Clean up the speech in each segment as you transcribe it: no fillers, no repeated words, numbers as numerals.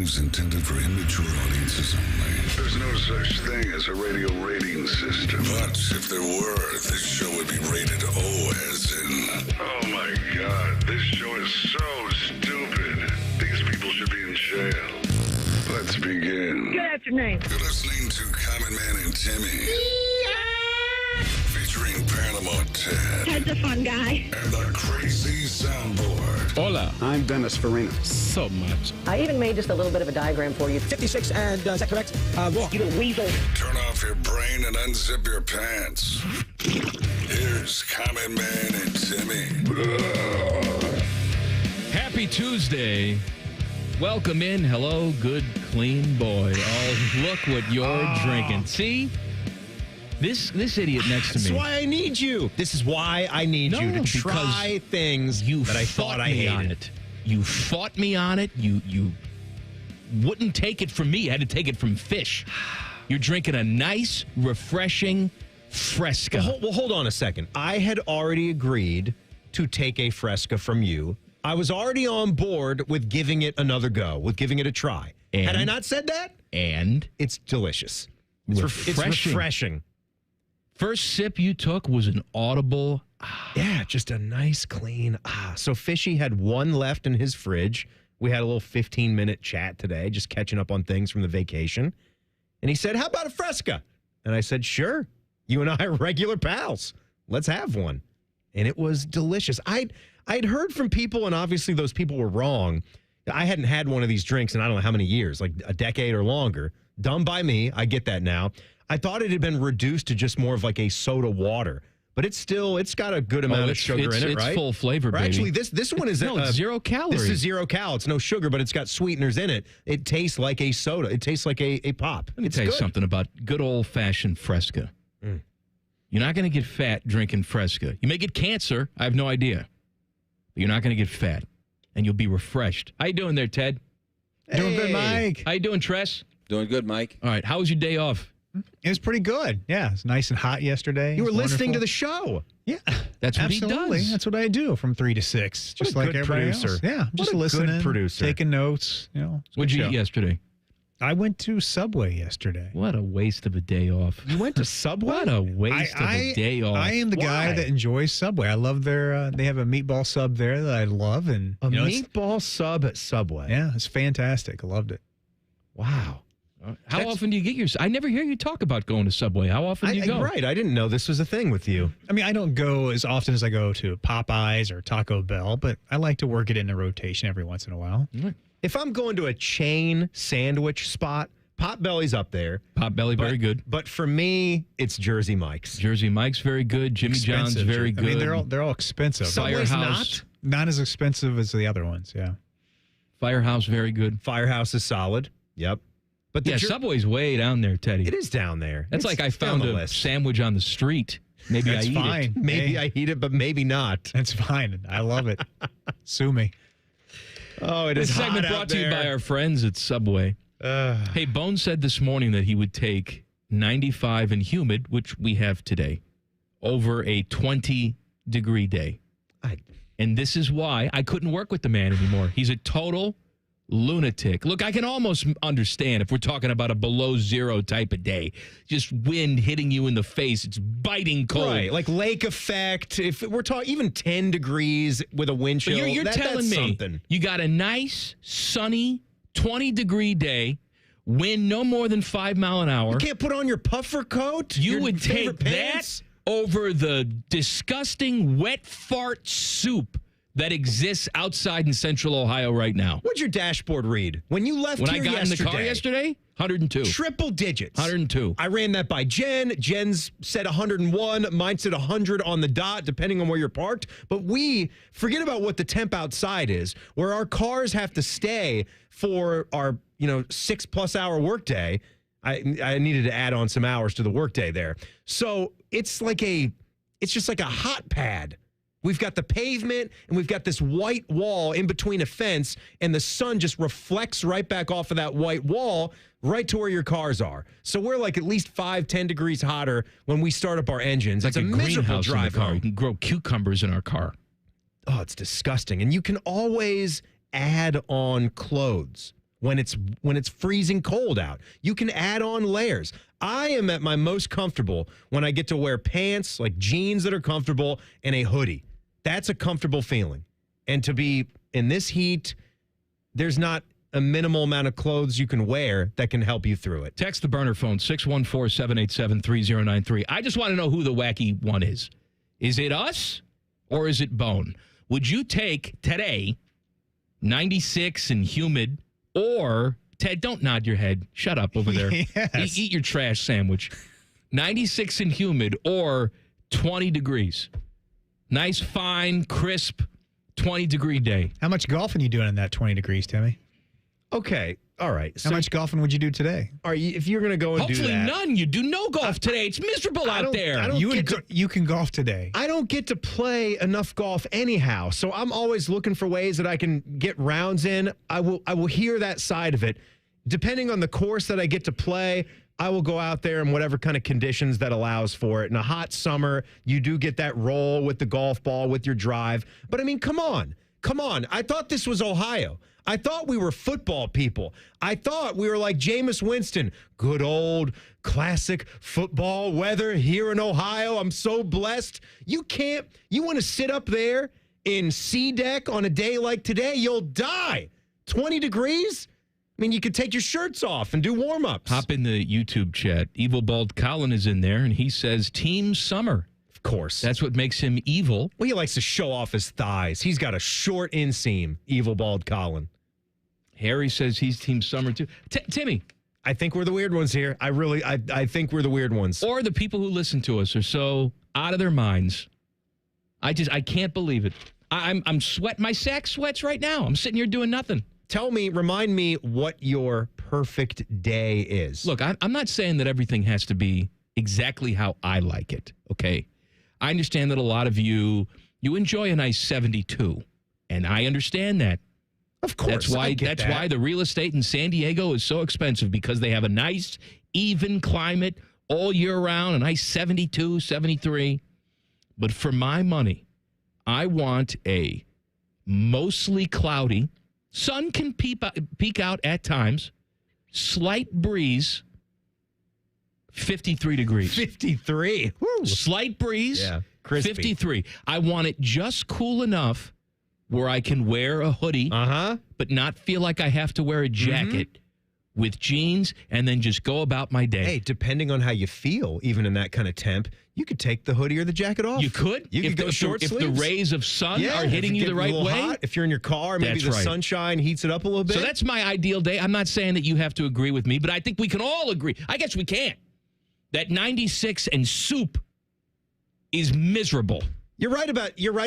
program is intended for immature audiences only. There's no such thing as a radio rating system. But if there were, this show would be rated O as in... Oh my God, this show is so stupid. These people should be in jail. Let's begin. Good afternoon. You're listening to Common Man and Timmy. Featuring Panama Ted. Ted's a fun guy. And the Crazy Soundboard. Hola. I'm Dennis Farina. So much. I even made just a little bit of a diagram for you. 56, and is that correct? Walk. You little weasel. Turn off your brain and unzip your pants. Here's Common Man and Timmy. Happy Tuesday. Welcome in. Hello, good, clean boy. Oh, look what you're drinking. See? This idiot next to me. This is why I need you. This is why I need you to try things that I thought I hated. On it. You fought me on it. You wouldn't take it from me. You had to take it from fish. You're drinking a nice, refreshing Fresca. Well, hold on a second. I had already agreed to take a Fresca from you. I was already on board with giving it another go, with giving it a try. And? Had I not said that? And? It's delicious. It's refreshing. First sip you took was an audible. Yeah, just a nice, clean. So Fishy had one left in his fridge. We had a little 15-minute chat today, just catching up on things from the vacation. And he said, how about a Fresca? And I said, sure. You and I are regular pals. Let's have one. And it was delicious. I'd heard from people, and obviously those people were wrong. I hadn't had one of these drinks in I don't know how many years, like a decade or longer. Done by me. I get that now. I thought it had been reduced to just more of like a soda water. But it's got a good amount of sugar in it, right? It's full flavor, baby. Actually, this one is... No, it's 0 calories. This is 0 cal. It's no sugar, but it's got sweeteners in it. It tastes like a soda. It tastes like a pop. Let me tell you something about good old-fashioned Fresca. You're not going to get fat drinking Fresca. You may get cancer. I have no idea. But you're not going to get fat. And you'll be refreshed. How you doing there, Ted? Doing good, Mike. How you doing, Tress? Doing good, Mike. All right. How was your day off? It was pretty good. Yeah, it's nice and hot yesterday. You were listening wonderful. to the show. Yeah, That's what absolutely. he does. That's what I do from 3 to 6, just What a like good everybody producer. else. Yeah, just What a listening, good producer. taking notes. You know, it's a What'd good you show. eat yesterday? I went to Subway yesterday. What a waste of a day off. You went to Subway? What a waste of a day off. I am the guy Why? that enjoys Subway. I love their. They have a meatball sub there that I love, and A you know, it's- meatball sub at Subway. Yeah, it's fantastic. I loved it. Wow. How often do you get your... I never hear you talk about going to Subway. How often do you go? Right. I didn't know this was a thing with you. I mean, I don't go as often as I go to Popeyes or Taco Bell, but I like to work it in a rotation every once in a while. If I'm going to a chain sandwich spot, Potbelly's up there. Potbelly, very good. But for me, it's Jersey Mike's. Jersey Mike's very good. Jimmy John's Expensive. very good. I mean, they're all expensive. Subway's Firehouse. Not as expensive as the other ones. Yeah. Firehouse, very good. Firehouse is solid. Yep. But Yeah, Subway's way down there, Teddy. it is down there. That's It's like I down found the a list. sandwich on the street. Maybe That's I eat fine. it. Maybe Hey. I eat it, but maybe not. That's fine. I love it. Sue me. Oh, it This is segment hot brought out to you there. by our friends at Subway. Hey, Bone said this morning that he would take 95 and humid, which we have today, over a 20-degree day. And this is why I couldn't work with the man anymore. He's a total lunatic. Look, I can almost understand if we're talking about a below zero type of day. Just wind hitting you in the face. It's biting cold. Right, like lake effect. If we're talking even 10 degrees with a wind chill, But you're telling that's me something. you got a nice, sunny, 20-degree day, wind no more than 5 miles an hour. You can't put on your puffer coat? You your would take favorite pants? that over the disgusting wet fart soup that exists outside in Central Ohio right now. What'd your dashboard read? When you left When I here got in the car yesterday, 102. Triple digits. 102. I ran that by Jen. Jen's said 101. Mine said 100 on the dot, depending on where you're parked. But we forget about what the temp outside is, where our cars have to stay for our 6+ hour workday. I needed to add on some hours to the workday there. So it's just like a hot pad. We've got the pavement, and we've got this white wall in between a fence, and the sun just reflects right back off of that white wall right to where your cars are. So we're like at least 5-10 degrees hotter when we start up our engines. It's It's like a miserable greenhouse in the drive car. home. You can grow cucumbers in our car. Oh, it's disgusting. And you can always add on clothes. when it's freezing cold out. You can add on layers. I am at my most comfortable when I get to wear pants, like jeans that are comfortable, and a hoodie. That's a comfortable feeling. And to be in this heat, there's not a minimal amount of clothes you can wear that can help you through it. Text the burner phone, 614-787-3093. I just want to know who the wacky one is. Is it us or is it Bone? Would you take today 96 and humid, or Ted, don't nod your head. Shut up over there. Yes. Eat your trash sandwich. 96 and humid or 20 degrees. Nice, fine, crisp 20-degree day. How much golfing you doing in that 20 degrees, Timmy? Okay. All right. How much golfing would you do today? If you're going to go and Hopefully do that. none. You do no golf today. It's miserable out there. You can golf today. I don't get to play enough golf anyhow, so I'm always looking for ways that I can get rounds in. I will hear that side of it. Depending on the course that I get to play, I will go out there in whatever kind of conditions that allows for it. In a hot summer, you do get that roll with the golf ball, with your drive. But, I mean, come on. I thought this was Ohio. I thought we were football people. I thought we were like Jameis Winston. Good old classic football weather here in Ohio. I'm so blessed. You want to sit up there in C-Deck on a day like today? You'll die. 20 degrees? I mean, you could take your shirts off and do warm-ups. Hop in the YouTube chat. Evil Bald Colin is in there, and he says Team Summer. Of course. That's what makes him evil. Well, he likes to show off his thighs. He's got a short inseam, Evil Bald Colin. Harry says he's Team Summer, too. Timmy. I think we're the weird ones here. I think we're the weird ones. Or the people who listen to us are so out of their minds. I can't believe it. I'm sweating. My sack sweats right now. I'm sitting here doing nothing. Remind me what your perfect day is. Look, I'm not saying that everything has to be exactly how I like it, okay? I understand that a lot of you enjoy a nice 72, and I understand that. Of course. That's why the real estate in San Diego is so expensive, because they have a nice, even climate all year round, a nice 72, 73. But for my money, I want a mostly cloudy, sun can peek out at times, slight breeze, 53 degrees. 53. Woo. Slight breeze, yeah, crispy. 53. I want it just cool enough where I can wear a hoodie, but not feel like I have to wear a jacket with jeans and then just go about my day. Hey, depending on how you feel, even in that kind of temp, you could take the hoodie or the jacket off. You could? You could go short sleeves. If the rays of sun are hitting you the right way. Hot, if you're in your car, maybe the sunshine heats it up a little bit. So that's my ideal day. I'm not saying that you have to agree with me, but I think we can all agree. I guess we can. That 96 and soup is miserable. You're right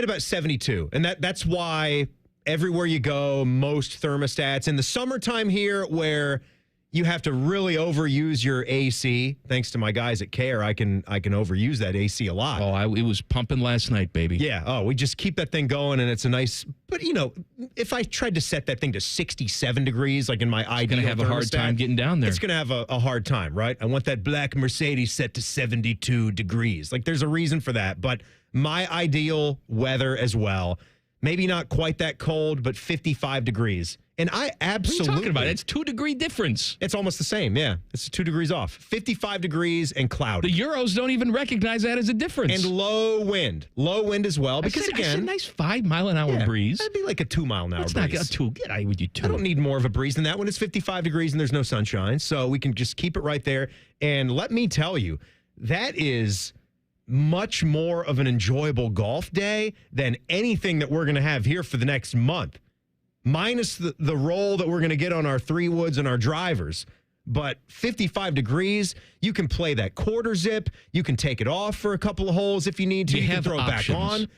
about 72. And that's why everywhere you go, most thermostats in the summertime here, where you have to really overuse your AC. Thanks to my guys at Care, I can overuse that AC a lot. Oh, it was pumping last night, baby. Yeah. Oh, we just keep that thing going, and it's a nice. But if I tried to set that thing to 67 degrees, like in my ideal, going to have a hard time getting down there. It's going to have a hard time, right? I want that black Mercedes set to 72 degrees. Like, there's a reason for that. But my ideal weather as well, maybe not quite that cold, but 55 degrees. And I absolutely... What are you talking about? It's 2-degree difference. It's almost the same, yeah. It's 2 degrees off. 55 degrees and cloudy. The Euros don't even recognize that as a difference. And low wind. Low wind as well. Because, I said a nice 5-mile-an-hour breeze. That'd be like a 2-mile-an-hour breeze. That's not a 2. Get out with you, 2. I don't need more of a breeze than that when it's 55 degrees and there's no sunshine. So we can just keep it right there. And let me tell you, that is much more of an enjoyable golf day than anything that we're going to have here for the next month. Minus the roll that we're going to get on our 3-woods and our drivers. But 55 degrees, you can play that quarter zip. You can take it off for a couple of holes if you need to. You can throw it back on.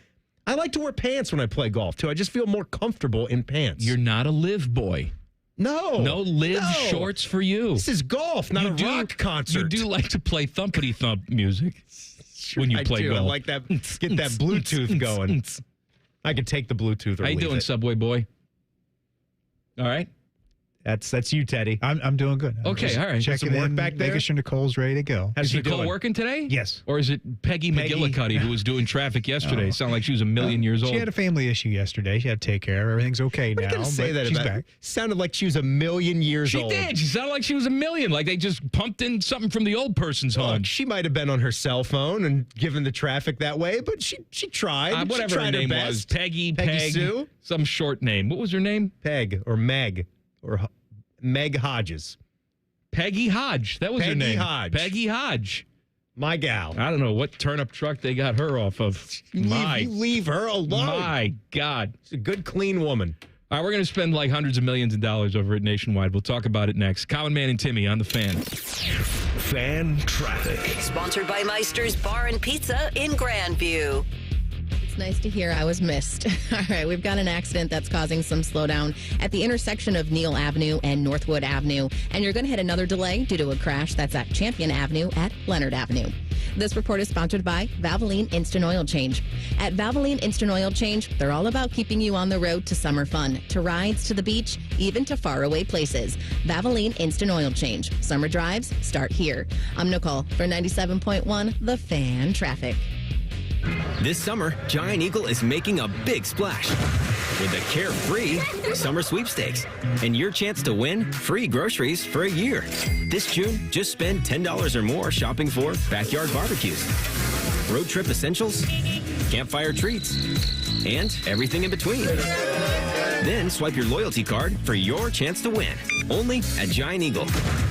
I like to wear pants when I play golf, too. I just feel more comfortable in pants. You're not a live boy. No. No live shorts for you. This is golf, not a rock concert. You do like to play thumpity-thump music when you play golf. I like that. Get that Bluetooth going. I can take the Bluetooth or How you doing, it. Subway boy? All right. That's you, Teddy. I'm doing good. I'm Okay, just all right. Checking Some work in, back there? making sure Nicole's ready to go. How's Is she Nicole doing? working today? Yes. Or is it Peggy McGillicuddy who was doing traffic yesterday? Sounded like she was a million years old. She had a family issue yesterday. She had to take care of. Everything's okay What are now. you going to say but that she's about? back. Sounded like she was a million years She old. did. She sounded like she was a million. Like they just pumped in something from the old person's home. Look, she might have been on her cell phone and given the traffic that way, but she tried. Whatever she tried her name best. was. Peggy, Sue? some short name. What was her name? Peg or Meg or Meg Hodges. Peggy Hodge. That was her Peggy name. Hodge. Peggy Hodge. My gal. I don't know what turnip truck they got her off of. You leave her alone. My God. She's a good, clean woman. All right, we're going to spend like hundreds of millions of dollars over at Nationwide. We'll talk about it next. Common Man and Timmy on the Fan. Fan traffic. Sponsored by Meister's Bar and Pizza in Grandview. It's nice to hear I was missed. All right, we've got an accident that's causing some slowdown at the intersection of Neal Avenue and Northwood Avenue. And you're going to hit another delay due to a crash that's at Champion Avenue at Leonard Avenue. This report is sponsored by Valvoline Instant Oil Change. At Valvoline Instant Oil Change, they're all about keeping you on the road to summer fun, to rides, to the beach, even to faraway places. Valvoline Instant Oil Change. Summer drives start here. I'm Nicole for 97.1 The Fan Traffic. This summer, Giant Eagle is making a big splash with a carefree summer sweepstakes and your chance to win free groceries for a year. This June, just spend $10 or more shopping for backyard barbecues, road trip essentials, campfire treats, and everything in between. Then swipe your loyalty card for your chance to win. Only at Giant Eagle.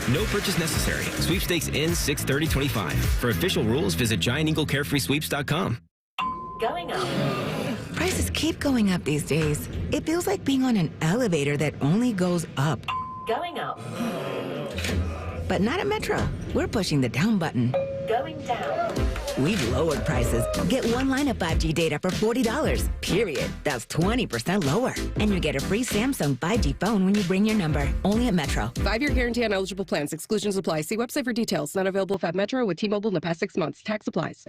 No purchase necessary. Sweepstakes ends 6/30/25. For official rules, visit gianteaglecarefreesweeps.com. Going up. Prices keep going up these days. It feels like being on an elevator that only goes up. Going up. But not at Metro. We're pushing the down button. Going down. We've lowered prices. Get one line of 5G data for $40. Period. That's 20% lower. And you get a free Samsung 5G phone when you bring your number. Only at Metro. 5-year guarantee on eligible plans. Exclusions apply. See website for details. Not available at Metro with T-Mobile in the past 6 months. Tax applies.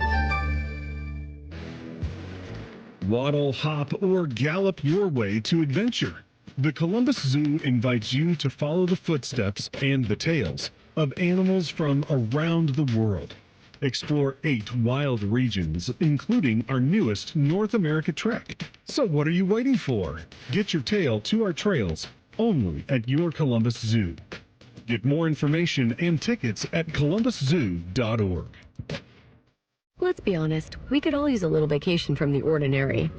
Waddle, hop, or gallop your way to adventure. The Columbus Zoo invites you to follow the footsteps and the tails of animals from around the world. Explore 8 wild regions, including our newest North America trek. So what are you waiting for? Get your tail to our trails only at your Columbus Zoo. Get more information and tickets at columbuszoo.org. Let's be honest, we could all use a little vacation from the ordinary.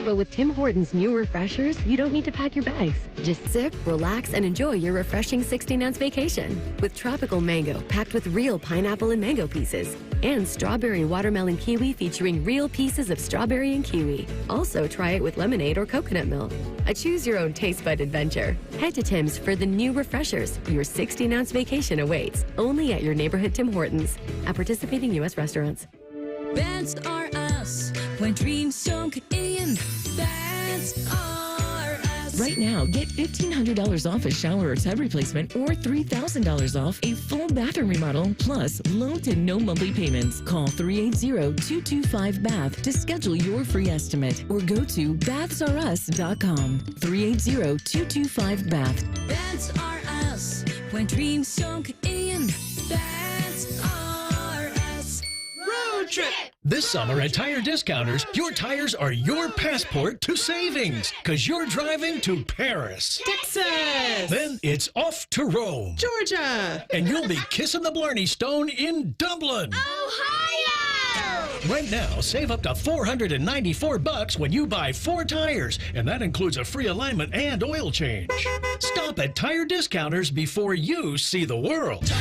But with Tim Hortons' new refreshers, you don't need to pack your bags. Just sip, relax, and enjoy your refreshing 16-ounce vacation. With tropical mango packed with real pineapple and mango pieces. And strawberry watermelon kiwi featuring real pieces of strawberry and kiwi. Also, try it with lemonade or coconut milk. A choose-your-own taste bud adventure. Head to Tim's for the new refreshers. Your 16-ounce vacation awaits. Only at your neighborhood Tim Hortons. At participating U.S. restaurants. That's are us. When dreams don't get in, that's are us. Right now, get $1,500 off a shower or tub replacement or $3,000 off a full bathroom remodel, plus low to no monthly payments. Call 380-225-BATH to schedule your free estimate or go to bathsareus.com. 380-225-BATH. That's are us. When dreams don't get in, that's are us. Road trip! This summer at Tire Discounters, your tires are your passport to savings, because you're driving to Paris, Texas, then it's off to Rome, Georgia, and you'll be kissing the Blarney Stone in Dublin, Ohio! Right now, save up to $494 when you buy 4 tires, and that includes a free alignment and oil change. Stop at Tire Discounters before you see the world.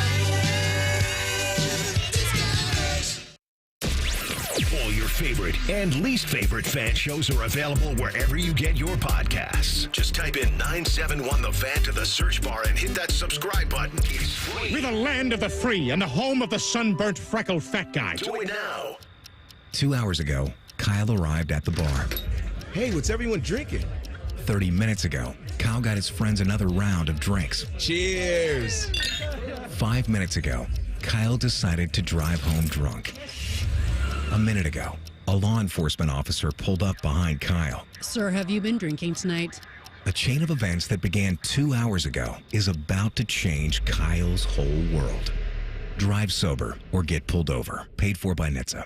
All your favorite and least favorite fan shows are available wherever you get your podcasts. Just type in 971 The Fan to the search bar and hit that subscribe button. It's free. We're the land of the free and the home of the sunburnt, freckled fat guy. Do it now. 2 hours ago, Kyle arrived at the bar. Hey, what's everyone drinking? 30 minutes ago, Kyle got his friends another round of drinks. Cheers! 5 minutes ago, Kyle decided to drive home drunk. A minute ago, a law enforcement officer pulled up behind Kyle. Sir, have you been drinking tonight? A chain of events that began 2 hours ago is about to change Kyle's whole world. Drive sober or get pulled over. Paid for by NHTSA.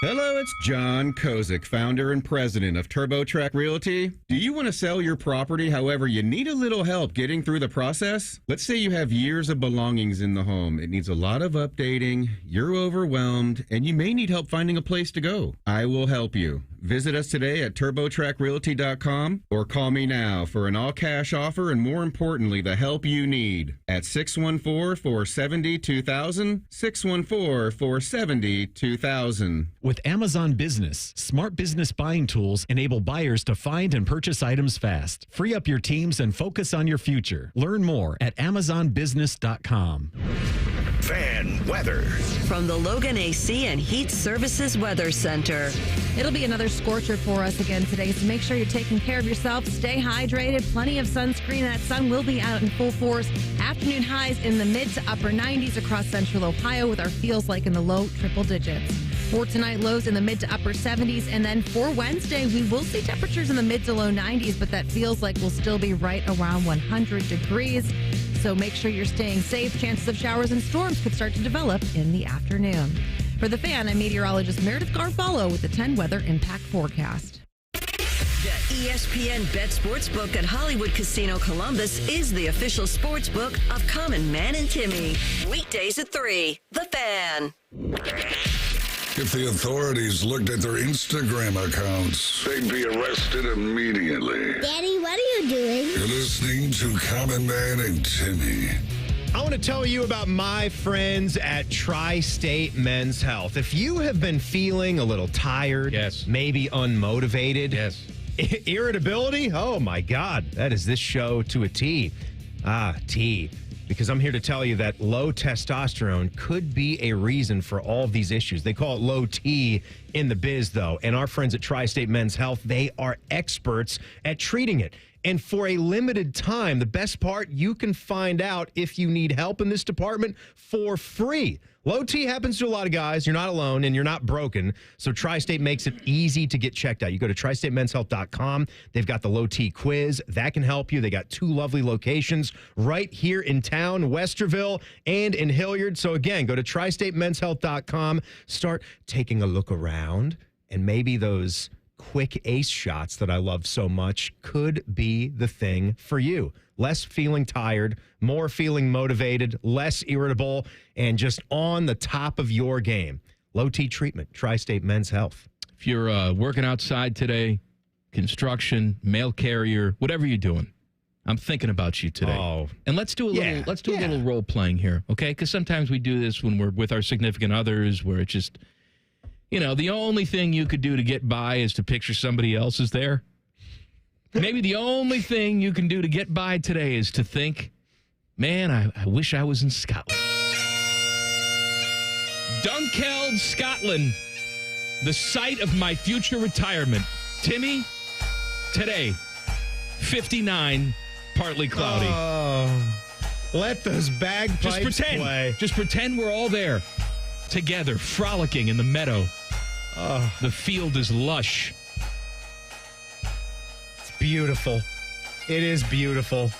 Hello, it's John Kozik, founder and president of TurboTrack Realty. Do you want to sell your property, however, you need a little help getting through the process? Let's say you have years of belongings in the home. It needs a lot of updating, you're overwhelmed, and you may need help finding a place to go. I will help you. Visit us today at TurboTrackRealty.com or call me now for an all-cash offer and, more importantly, the help you need at 614-470-2000, 614-470-2000. With Amazon Business, smart business buying tools enable buyers to find and purchase items fast. Free up your teams and focus on your future. Learn more at AmazonBusiness.com. Fan weather. From the Logan AC and Heat Services Weather Center. It'll be another scorcher for us again today, so make sure you're taking care of yourself. Stay hydrated. Plenty of sunscreen. That sun will be out in full force. Afternoon highs in the mid to upper 90s across central Ohio, with our feels like in the low triple digits. For tonight, lows in the mid to upper 70s. And then for Wednesday, we will see temperatures in the mid to low 90s, but that feels like we'll still be right around 100 degrees. So make sure you're staying safe. Chances of showers and storms could start to develop in the afternoon. For The Fan, I'm meteorologist Meredith Garfalo with the 10 weather impact forecast. The ESPN Bet Sportsbook at Hollywood Casino Columbus is the official sportsbook of Common Man and Timmy. Weekdays at 3. The Fan. If the authorities looked at their Instagram accounts, they'd be arrested immediately. Daddy, what are you doing? You're listening to Common Man and Timmy. I want to tell you about my friends at Tri-State Men's Health. If you have been feeling a little tired, yes, maybe unmotivated, yes, irritability, oh my God, that is this show to a T. T. Because I'm here to tell you that low testosterone could be a reason for all of these issues. They call it low T in the biz, though. And our friends at Tri-State Men's Health, they are experts at treating it. And for a limited time, the best part, you can find out if you need help in this department for free. Low T happens to a lot of guys. You're not alone and you're not broken. So Tri-State makes it easy to get checked out. You go to TriStateMen'sHealth.com. They've got the Low T quiz. That can help you. They got 2 lovely locations right here in town, Westerville and in Hilliard. So again, go to TriStateMen'sHealth.com. Start taking a look around, and maybe those quick ace shots that I love so much could be the thing for you. Less feeling tired, more feeling motivated, less irritable, and just on the top of your game. Low T treatment, Tri-State Men's Health. If you're working outside today, construction, mail carrier, whatever you're doing, I'm thinking about you today. Oh, and let's do a little role playing here, okay? Because sometimes we do this when we're with our significant others, where it's just, you know, the only thing you could do to get by is to picture somebody else is there. Maybe the only thing you can do to get by today is to think, man, I wish I was in Scotland. Dunkeld, Scotland, the site of my future retirement. Timmy, today, 59, partly cloudy. Let those bagpipes play. Just pretend we're all there together, frolicking in the meadow. The field is lush. Beautiful. It is beautiful.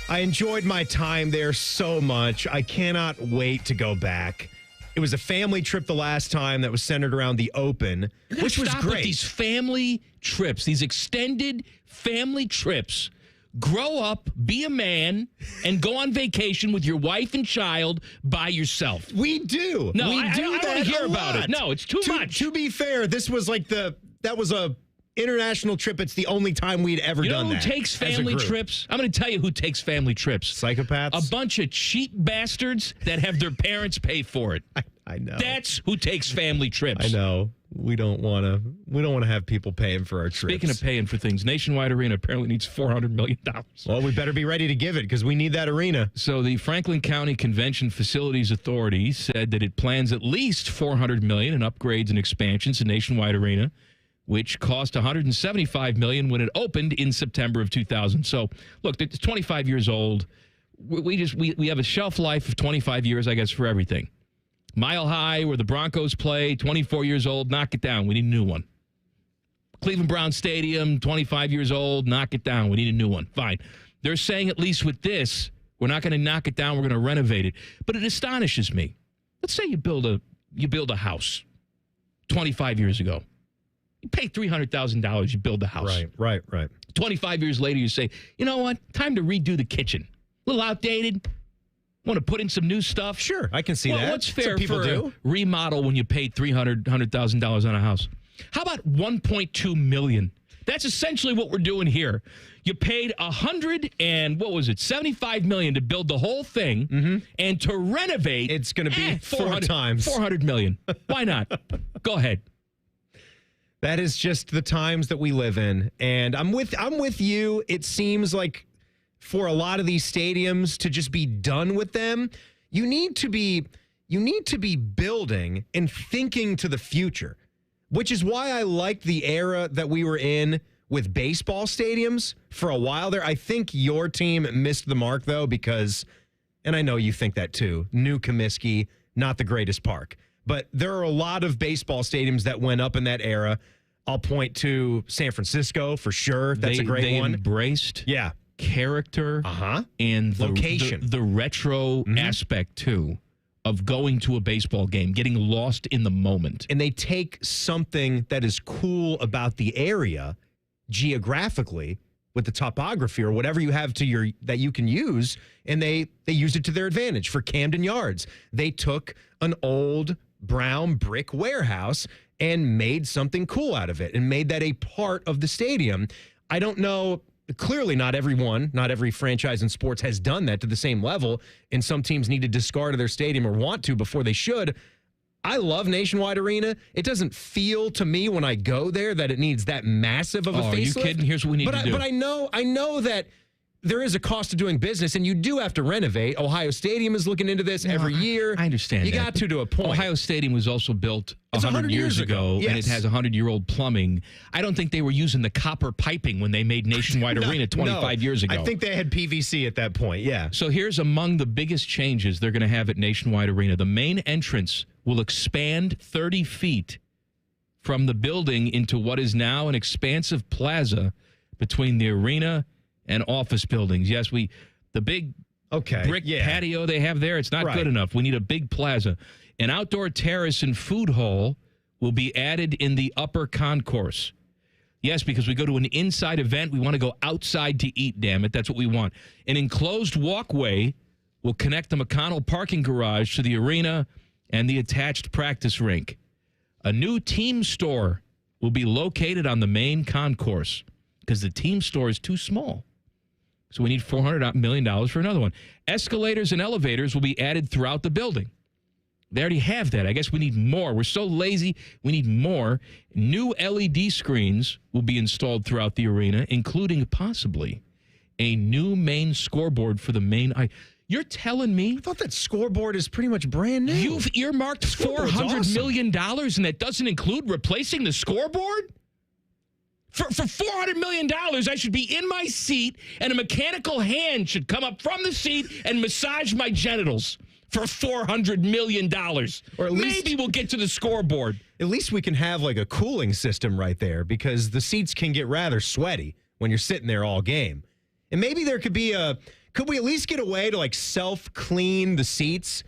I enjoyed my time there so much. I cannot wait to go back. It was a family trip the last time that was centered around the Open, which was great. With these family trips, these extended family trips. Grow up, be a man, and go on vacation with your wife and child by yourself. We do. No, I don't want to hear about it. No, it's too much. To be fair, this was like that was a international trip. It's the only time we'd ever done that. You know who takes family trips? I'm going to tell you who takes family trips. Psychopaths? A bunch of cheap bastards that have their parents pay for it. I know. That's who takes family trips. I know. We don't want to have people paying for our trips. Speaking of paying for things, Nationwide Arena apparently needs $400 million. Well, we better be ready to give it because we need that arena. So the Franklin County Convention Facilities Authority said that it plans at least $400 million in upgrades and expansions to Nationwide Arena, which cost $175 million when it opened in September of 2000. So, look, it's 25 years old. We have a shelf life of 25 years, I guess, for everything. Mile High, where the Broncos play, 24 years old, knock it down. We need a new one. Cleveland Brown Stadium, 25 years old, knock it down. We need a new one. Fine. They're saying at least with this, we're not going to knock it down. We're going to renovate it. But it astonishes me. Let's say you build a house 25 years ago. You pay $300,000, you build the house. Right. 25 years later, you say, you know what? Time to redo the kitchen. A little outdated. Want to put in some new stuff? Sure, I can see that. What's fair Some people for do. a remodel when you paid $100,000 on a house? How about $1.2 million? That's essentially what we're doing here. You paid $75 million to build the whole thing, and to renovate, it's going to be 4 times $400 million. Why not? Go ahead. That is just the times that we live in, and I'm with you. It seems like for a lot of these stadiums to just be done with them, you need to be building and thinking to the future, which is why I like the era that we were in with baseball stadiums for a while there. I think your team missed the mark, though, because, and I know you think that too, New Comiskey, not the greatest park. But there are a lot of baseball stadiums that went up in that era. I'll point to San Francisco for sure. That's a great one. They embraced character and the location. The retro aspect, too, of going to a baseball game, getting lost in the moment. And they take something that is cool about the area geographically with the topography or whatever you have that you can use, and they use it to their advantage. For Camden Yards, they took an old brown brick warehouse and made something cool out of it and made that a part of the stadium. I don't know. Clearly, not every franchise in sports has done that to the same level, and some teams need to discard their stadium or want to before they should. I love Nationwide Arena. It doesn't feel to me when I go there that it needs that massive of a facelift. Are you kidding? Here's what we need to do. But I know that there is a cost to doing business, and you do have to renovate. Ohio Stadium is looking into this every year. I understand You got to a point. Ohio Stadium was also built 100 years ago, yes. and it has 100-year-old plumbing. I don't think they were using the copper piping when they made Nationwide Arena 25 years ago. I think they had PVC at that point, yeah. So here's among the biggest changes they're going to have at Nationwide Arena. The main entrance will expand 30 feet from the building into what is now an expansive plaza between the arena and office buildings. Yes, the big brick patio they have there, it's not good enough. We need a big plaza. An outdoor terrace and food hall will be added in the upper concourse. Yes, because we go to an inside event, we want to go outside to eat, damn it. That's what we want. An enclosed walkway will connect the McConnell parking garage to the arena and the attached practice rink. A new team store will be located on the main concourse because the team store is too small. So we need $400 million for another one. Escalators and elevators will be added throughout the building. They already have that. I guess we need more. We're so lazy. We need more. New LED screens will be installed throughout the arena, including possibly a new main scoreboard for the main. You're telling me? I thought that scoreboard is pretty much brand new. You've earmarked $400 million, and that doesn't include replacing the scoreboard? For $400 million, I should be in my seat, and a mechanical hand should come up from the seat and massage my genitals for $400 million. Or at least, maybe we'll get to the scoreboard. At least we can have like a cooling system right there, because the seats can get rather sweaty when you're sitting there all game. And maybe there could be could we at least get a way to like self-clean the seats?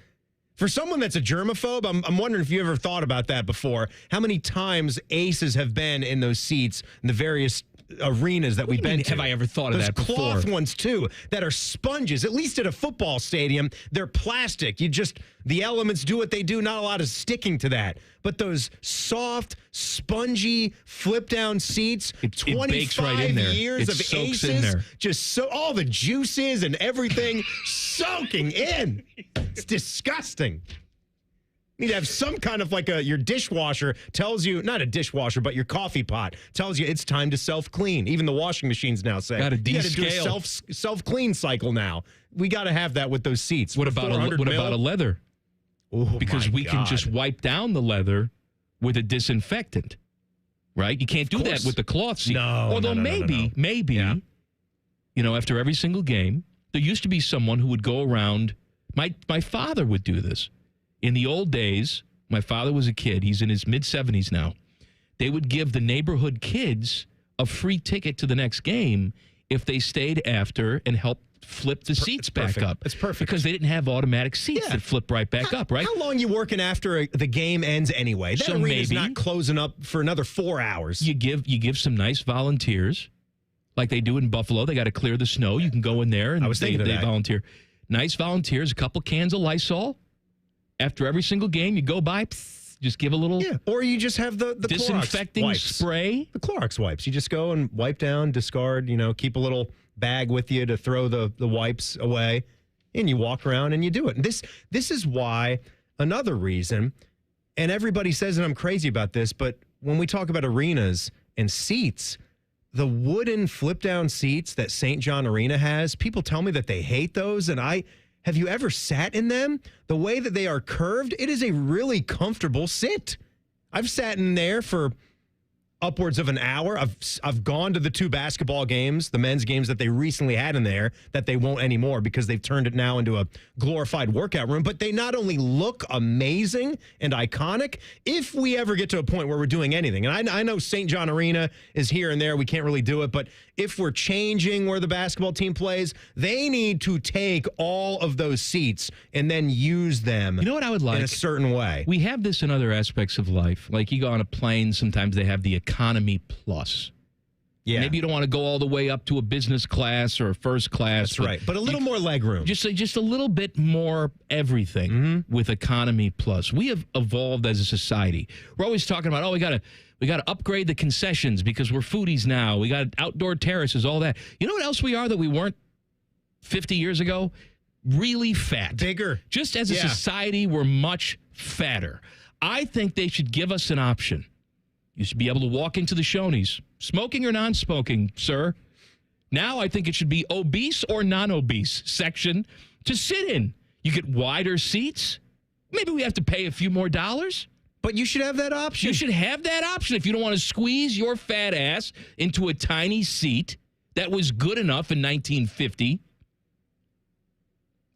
For someone that's a germaphobe, I'm wondering if you ever thought about that before. How many times aces have been in those seats in the various arenas that we've been to? Have I ever thought of that before? Those cloth ones, too, that are sponges. At least at a football stadium, they're plastic. The elements do what they do. Not a lot of sticking to that. But those soft, spongy, flip-down seats, it 25 right in there. years it of soaks aces, in there. just all the juices and everything soaking in. It's disgusting. You need to have some kind of your dishwasher tells you, not a dishwasher, but your coffee pot tells you it's time to self-clean. Even the washing machines now say, you got to do a self-clean cycle now. We got to have that with those seats. What about a leather? Oh, because we can just wipe down the leather with a disinfectant, right? You can't do that with the cloth seat. No. Although maybe, after every single game, there used to be someone who would go around. My father would do this. In the old days, my father was a kid. He's in his mid-70s now. they would give the neighborhood kids a free ticket to the next game if they stayed after and helped flip the seats back up. It's perfect. Because they didn't have automatic seats that flip right back up, right? How long you working after the game ends anyway? That So arena's maybe not closing up for another 4 hours. You give some nice volunteers, like they do in Buffalo. They got to clear the snow. You can go in there and they volunteer. Nice volunteers, a couple cans of Lysol. After every single game, you go by, just give a little or you just have the disinfecting Clorox wipes. spray. The Clorox wipes. You just go and wipe down, discard, keep a little bag with you to throw the wipes away, and you walk around and you do it. And this is why, another reason, and everybody says that I'm crazy about this, but when we talk about arenas and seats, the wooden flip-down seats that St. John Arena has, people tell me that they hate those, and have you ever sat in them? The way that they are curved, it is a really comfortable sit. I've sat in there for upwards of an hour. I've gone to the 2 basketball games, the men's games that they recently had in there that they won't anymore because they've turned it now into a glorified workout room. But they not only look amazing and iconic, if we ever get to a point where we're doing anything, and I know St. John Arena is here and there, we can't really do it, but if we're changing where the basketball team plays, they need to take all of those seats and then use them. You know what I would like? In a certain way. We have this in other aspects of life. Like you go on a plane, sometimes they have the Economy Plus. Yeah. Maybe you don't want to go all the way up to a business class or a first class. That's right. But a little more leg room. Just a little bit more everything with Economy Plus. We have evolved as a society. We're always talking about, we got to upgrade the concessions because we're foodies now. We got outdoor terraces, all that. You know what else we are that we weren't 50 years ago? Really fat. Bigger. Just as a society, we're much fatter. I think they should give us an option. You should be able to walk into the Shoney's, smoking or non-smoking, sir. Now I think it should be obese or non-obese section to sit in. You get wider seats. Maybe we have to pay a few more dollars. But you should have that option. You should have that option if you don't want to squeeze your fat ass into a tiny seat that was good enough in 1950.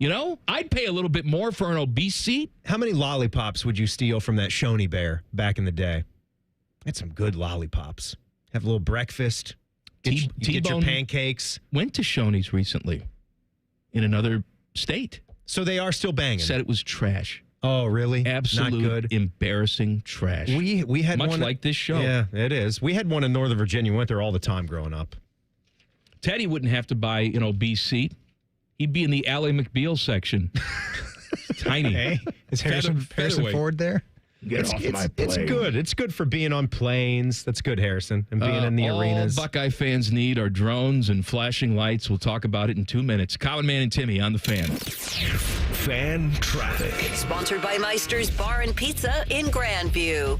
I'd pay a little bit more for an obese seat. How many lollipops would you steal from that Shoney bear back in the day? Had some good lollipops. Have a little breakfast. Get your pancakes. Went to Shoney's recently in another state. So they are still banging. Said it was trash. Oh, really? Absolute Not good. Embarrassing trash. We had much one like this show. Yeah, it is. We had one in Northern Virginia. We went there all the time growing up. Teddy wouldn't have to buy an obese seat. He'd be in the Ally McBeal section. Tiny. Hey, is Harrison Ford there? Get off my plane. It's good. It's good for being on planes. That's good, Harrison, and being in the arenas. All Buckeye fans need are drones and flashing lights. We'll talk about it in 2 minutes. Common Man and Timmy on the Fan. Fan traffic. Sponsored by Meister's Bar and Pizza in Grandview.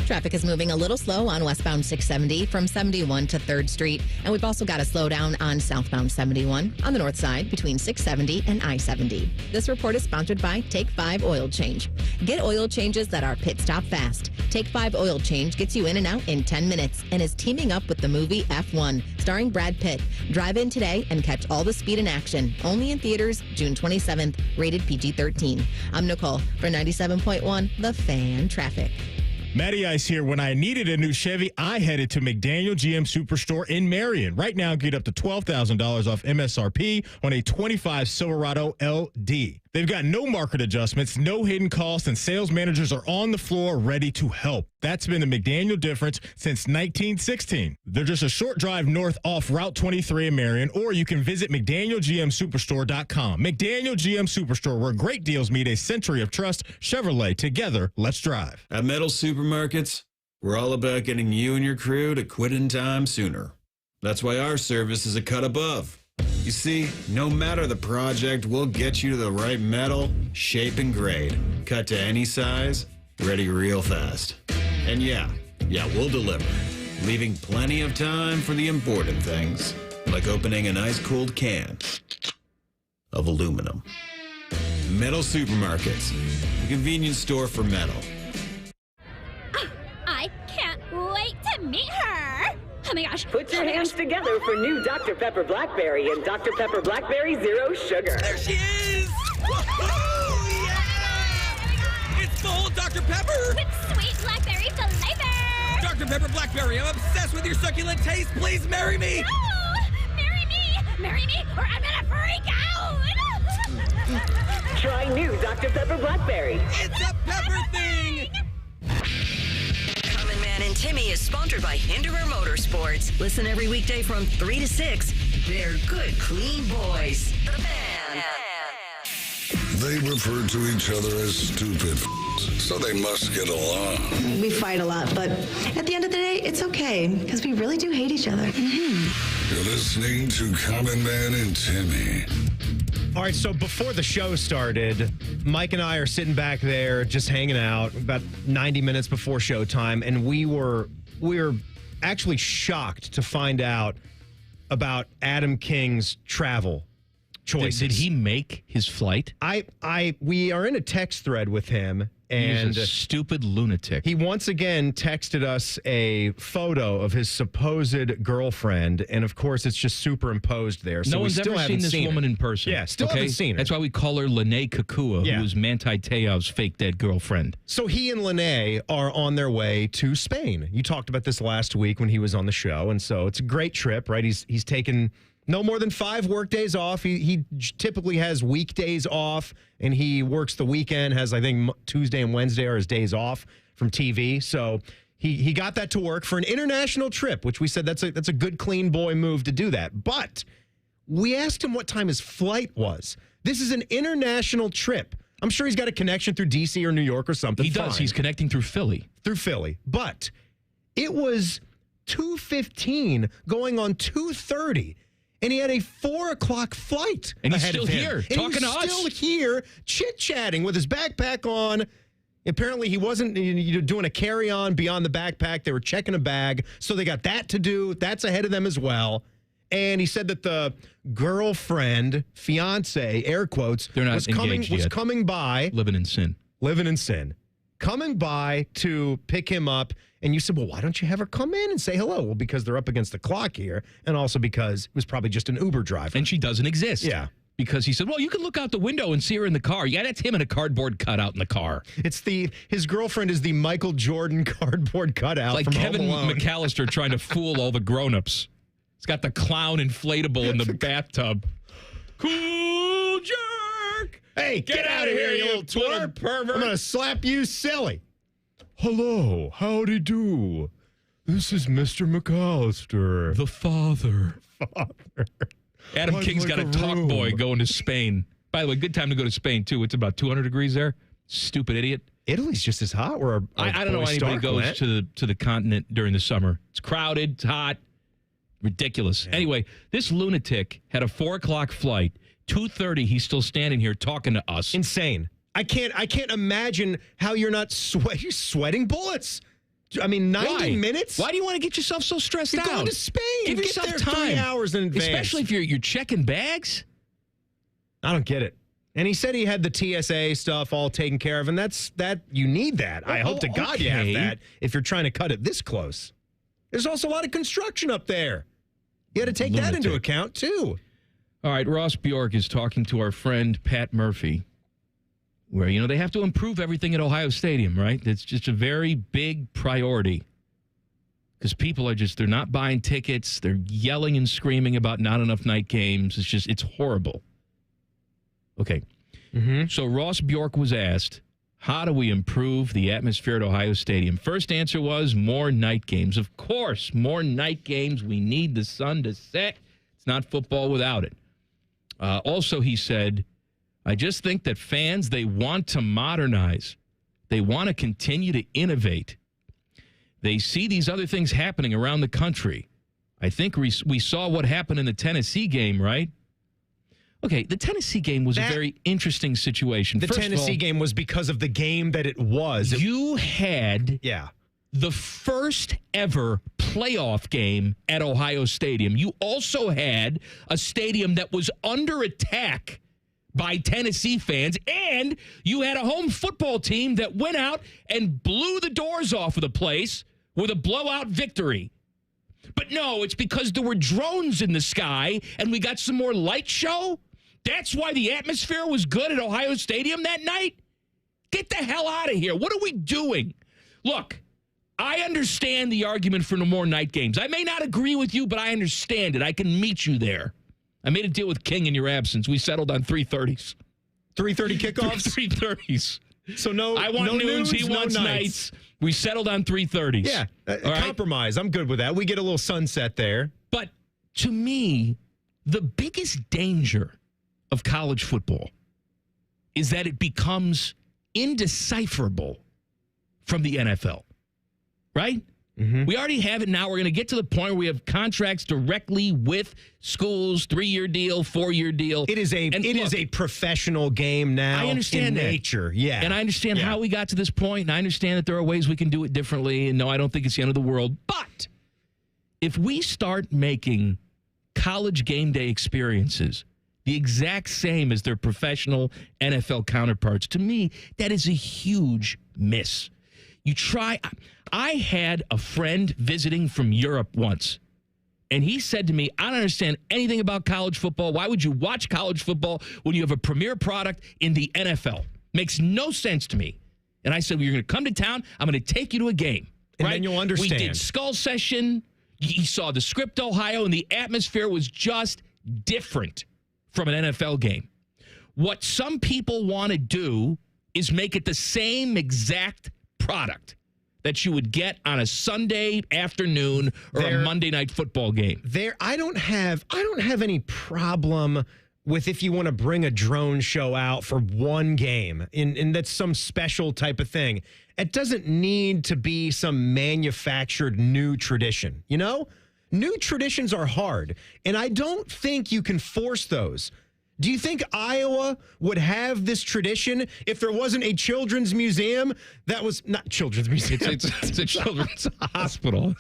Traffic is moving a little slow on westbound 670 from 71 to 3rd Street. And we've also got a slowdown on southbound 71 on the north side between 670 and I-70. This report is sponsored by Take 5 Oil Change. Get oil changes that are pit stop fast. Take 5 Oil Change gets you in and out in 10 minutes and is teaming up with the movie F1, starring Brad Pitt. Drive in today and catch all the speed in action. Only in theaters June 27th, rated PG-13. I'm Nicole for 97.1 The Fan Traffic. Matty Ice here. When I needed a new Chevy, I headed to McDaniel GM Superstore in Marion. Right now, get up to $12,000 off MSRP on a 25 Silverado LD. They've got no market adjustments, no hidden costs, and sales managers are on the floor ready to help. That's been the McDaniel difference since 1916. They're just a short drive north off Route 23 in Marion, or you can visit McDanielGMSuperstore.com. McDaniel GM Superstore, where great deals meet a century of trust. Chevrolet, together, let's drive. At Metal Supermarkets, we're all about getting you and your crew to quit in time sooner. That's why our service is a cut above. You see, no matter the project, we'll get you to the right metal, shape, and grade. Cut to any size, ready real fast. And yeah, we'll deliver, leaving plenty of time for the important things, like opening an ice-cold can of aluminum. Metal Supermarkets, the convenience store for metal. I can't wait to meet her. Oh my gosh. Put your hands together for new Dr. Pepper Blackberry and Dr. Pepper Blackberry Zero Sugar. There she is! Woohoo! Yeah! It's full Dr. Pepper! With sweet blackberry flavor! Dr. Pepper Blackberry. I'm obsessed with your succulent taste. Please marry me. No! Marry me, or I'm gonna freak out! Try new Dr. Pepper Blackberry. It's a pepper thing! Common Man and Timmy is sponsored by Hinderer Motorsports. Listen every weekday from 3 to 6. They're good, clean boys. The Fan. They refer to each other as stupid, so they must get along. We fight a lot, but at the end of the day, it's okay, because we really do hate each other. You're listening to Common Man and Timmy. All right, so before the show started, Mike and I are sitting back there just hanging out about 90 minutes before showtime, and we were actually shocked to find out about Adam King's travel choices. Did he make his flight? We are in a text thread with him, and he's a stupid lunatic. He once again texted us a photo of his supposed girlfriend, and of course, it's just superimposed there. So No we one's still ever haven't seen this woman in person. Yeah, still haven't seen her. That's why we call her Lene Kakua, who is Manti Te'o's fake dead girlfriend. So he and Lene are on their way to Spain. You talked about this last week when he was on the show, and so it's a great trip, right? He's taken no more than 5 work days off. He typically has weekdays off, and he works the weekend, has, I think, Tuesday and Wednesday are his days off from TV. So he got that to work for an international trip, which we said that's a good, clean boy move to do that. But we asked him what time his flight was. This is an international trip. I'm sure he's got a connection through D.C. or New York or something. He does. Fine. He's connecting through Philly. But it was 2:15 going on 2:30. And he had a 4 o'clock flight. And he's ahead still of him. here, And talking he to was us. still here, chit-chatting with his backpack on. Apparently, he wasn't doing a carry-on beyond the backpack. They were checking a bag. So they got that to do. That's ahead of them as well. And he said that the girlfriend, fiance, air quotes, They're not was engaged yet. coming by. Living in sin. Coming by to pick him up. And you said, well, why don't you have her come in and say hello? Well, because they're up against the clock here. And also because it was probably just an Uber driver. And she doesn't exist. Yeah. Because he said, well, you can look out the window and see her in the car. Yeah, that's him in a cardboard cutout in the car. His girlfriend is the Michael Jordan cardboard cutout. It's like from Kevin Home Alone. McAllister trying to fool all the grown-ups. He's got the clown inflatable in the bathtub. Cool jerk! Hey, get out of here, you little twerp pervert. I'm going to slap you silly. Hello, howdy do. This is Mr. McAllister. The father. Adam I'd King's like got a talk room. boy going to Spain. By the way, good time to go to Spain, too. It's about 200 degrees there. Stupid idiot. Italy's just as hot. Where I don't know why anybody goes to the continent during the summer. It's crowded, it's hot, ridiculous. Yeah. Anyway, this lunatic had a 4 o'clock flight. 2:30, he's still standing here talking to us. Insane. I can't imagine how you're not sweating bullets. I mean, 90 minutes? Why do you want to get yourself so stressed You're out? going to Spain. Give Get yourself there time. 3 hours in advance. Especially if you're checking bags. I don't get it. And he said he had the TSA stuff all taken care of, and that you need that. I hope to God you have that if you're trying to cut it this close. There's also a lot of construction up there. You got to take that into account, too. All right, Ross Bjork is talking to our friend Pat Murphy, where, they have to improve everything at Ohio Stadium, right? It's just a very big priority because people are they're not buying tickets. They're yelling and screaming about not enough night games. It's horrible. Okay. Mm-hmm. So Ross Bjork was asked, how do we improve the atmosphere at Ohio Stadium? First answer was more night games. Of course, more night games. We need the sun to set. It's not football without it. Also, he said, I just think that fans, they want to modernize. They want to continue to innovate. They see these other things happening around the country. I think we saw what happened in the Tennessee game, right? Okay, the Tennessee game was a very interesting situation. The Tennessee game was because of the game that it was. You had the first ever playoff game at Ohio Stadium. You also had a stadium that was under attack by Tennessee fans, and you had a home football team that went out and blew the doors off of the place with a blowout victory. But no, it's because there were drones in the sky and we got some more light show. That's why the atmosphere was good at Ohio Stadium that night? Get the hell out of here. What are we doing? Look, I understand the argument for no more night games. I may not agree with you, but I understand it. I can meet you there. I made a deal with King in your absence. We settled on 3:30s. 3:30 kickoffs? 3:30s. So no, I want no noons, he no wants nights. We settled on 3:30s. Yeah, All right? compromise. I'm good with that. We get a little sunset there. But to me, the biggest danger of college football is that it becomes indecipherable from the NFL, right? Mm-hmm. We already have it now. We're going to get to the point where we have contracts directly with schools, 3-year deal, 4-year deal. It is a professional game now. I understand in that. nature. Yeah. And I understand how we got to this point, and I understand that there are ways we can do it differently. And no, I don't think it's the end of the world. But if we start making college game day experiences the exact same as their professional NFL counterparts, to me, that is a huge miss. I had a friend visiting from Europe once, and he said to me, I don't understand anything about college football. Why would you watch college football when you have a premier product in the NFL? Makes no sense to me. And I said, well, you're going to come to town. I'm going to take you to a game. And right? then you'll understand. We did Skull Session. You saw the Script, Ohio, and the atmosphere was just different from an NFL game. What some people want to do is make it the same exact product that you would get on a Sunday afternoon or a Monday night football game. I don't have any problem with if you want to bring a drone show out for one game and that's some special type of thing. It doesn't need to be some manufactured new tradition, you know? New traditions are hard, and I don't think you can force those. Do you think Iowa would have this tradition if there wasn't a children's museum that was not children's museum? It's a children's hospital.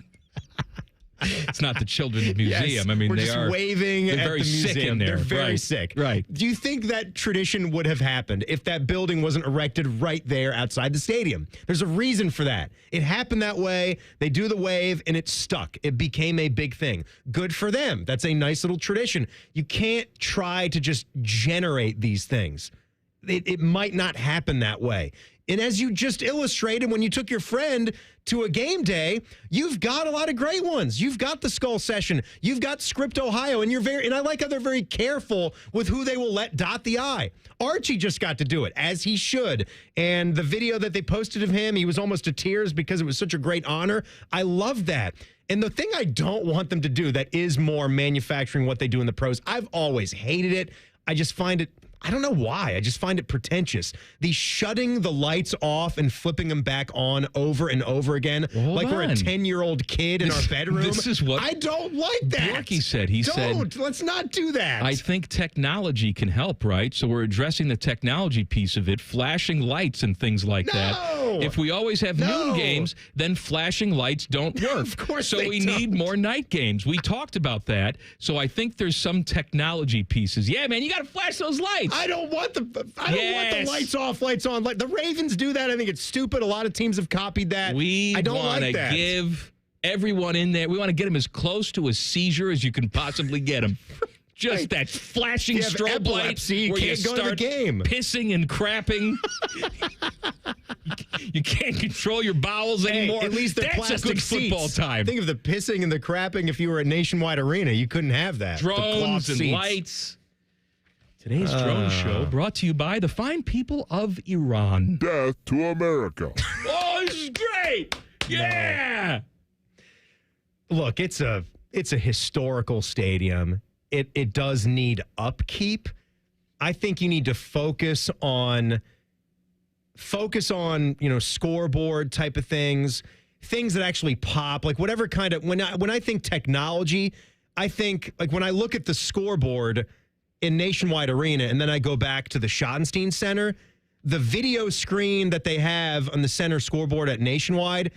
It's not the children's museum. Yes, I mean, we're they just are waving they're at very the sick museum. in there. They're very Right. sick. Right. Do you think that tradition would have happened if that building wasn't erected right there outside the stadium? There's a reason for that. It happened that way. They do the wave, and it stuck. It became a big thing. Good for them. That's a nice little tradition. You can't try to just generate these things. It might not happen that way. And as you just illustrated, when you took your friend to a game day, you've got a lot of great ones. You've got the Skull Session. You've got Script, Ohio. And I like how they're very careful with who they will let dot the I. Archie just got to do it, as he should. And the video that they posted of him, he was almost to tears because it was such a great honor. I love that. And the thing I don't want them to do that is more manufacturing what they do in the pros, I've always hated it. I just find it, I don't know why. I just find it pretentious. The shutting the lights off and flipping them back on over and over again, like we're a 10-year-old kid in our bedroom. This is what I don't like that. Borky said. He said, let's not do that. I think technology can help, right? So we're addressing the technology piece of it, flashing lights and things like that. If we always have noon games, then flashing lights don't work. Of course so they we don't. need more night games. We talked about that. So I think there's some technology pieces. Yeah, man, you got to flash those lights. I don't want the lights off, lights on. The Ravens do that. I think it's stupid. A lot of teams have copied that. I don't want like to that. give everyone in there, we want to get them as close to a seizure as you can possibly get them. Just that flashing If you have strobe light epilepsy, you where can't you go to the start game. pissing and crapping. You can't control your bowels anymore. At least they're That's plastic a good football seats. time. Think of the pissing and the crapping if you were at Nationwide Arena. You couldn't have that. The cloth Drones and seats. lights. Today's drone show brought to you by the fine people of Iran. Death to America. Oh, this is great. Yeah. Look, it's a historical stadium. It does need upkeep. I think you need to focus on scoreboard type of things that actually pop, like whatever kind of when I think technology, I think like when I look at the scoreboard in Nationwide Arena and then I go back to the Schottenstein Center, the video screen that they have on the center scoreboard at Nationwide,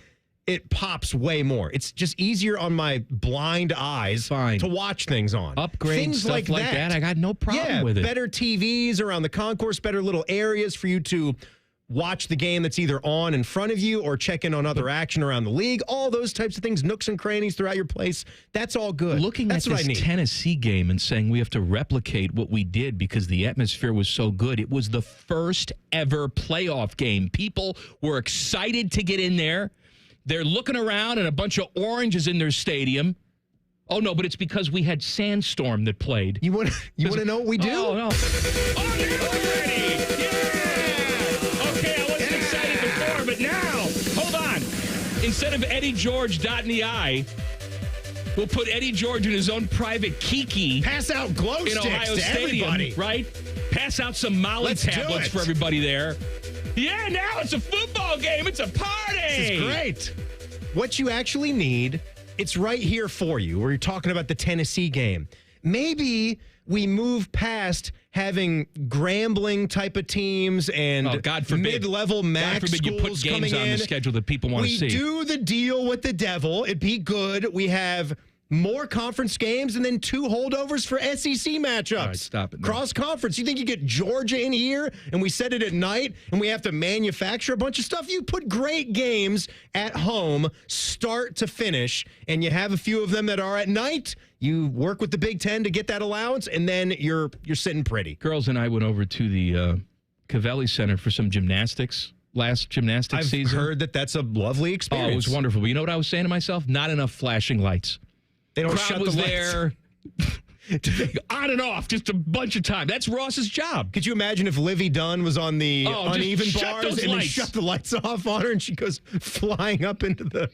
it pops way more. It's just easier on my blind eyes to watch things on. Upgrade things stuff like that. I got no problem with it. Better TVs around the concourse, better little areas for you to watch the game that's either on in front of you or check in on other action around the league. All those types of things, nooks and crannies throughout your place. That's all good. Looking that's at what I this need. Tennessee game and saying we have to replicate what we did because the atmosphere was so good. It was the first ever playoff game. People were excited to get in there. They're looking around and a bunch of orange is in their stadium. Oh, no, but it's because we had Sandstorm that played. You want to know what we do? Oh, no. Oh, you're ready. Yeah. Okay, I wasn't excited before, but now, hold on. Instead of Eddie George dotting the I, we'll put Eddie George in his own private kiki. Pass out glow in sticks Ohio to Stadium, everybody. Right? Pass out some Molly Let's do tablets it. for everybody there. Yeah, now it's a football game. It's a party. This is great. What you actually need, it's right here for you. Where you're talking about the Tennessee game. Maybe we move past having Grambling type of teams and God forbid. mid-level MAC God forbid you put schools games coming on in. the schedule that people want to see. We do the deal with the devil. It'd be good. We have more conference games and then 2 holdovers for SEC matchups. All right, stop it now. Cross conference. You think you get Georgia in here and we set it at night and we have to manufacture a bunch of stuff? You put great games at home, start to finish, and you have a few of them that are at night. You work with the Big Ten to get that allowance, and then you're sitting pretty. Girls and I went over to the Covelli Center for some gymnastics. Last gymnastics season. I've heard that that's a lovely experience. Oh, it was wonderful. But you know what I was saying to myself? Not enough flashing lights. They don't Crowd shut was the there. On and off, just a bunch of time. That's Ross's job. Could you imagine if Livy Dunn was on the uneven just shut bars those and lights. they shut the lights off on her and she goes flying up into the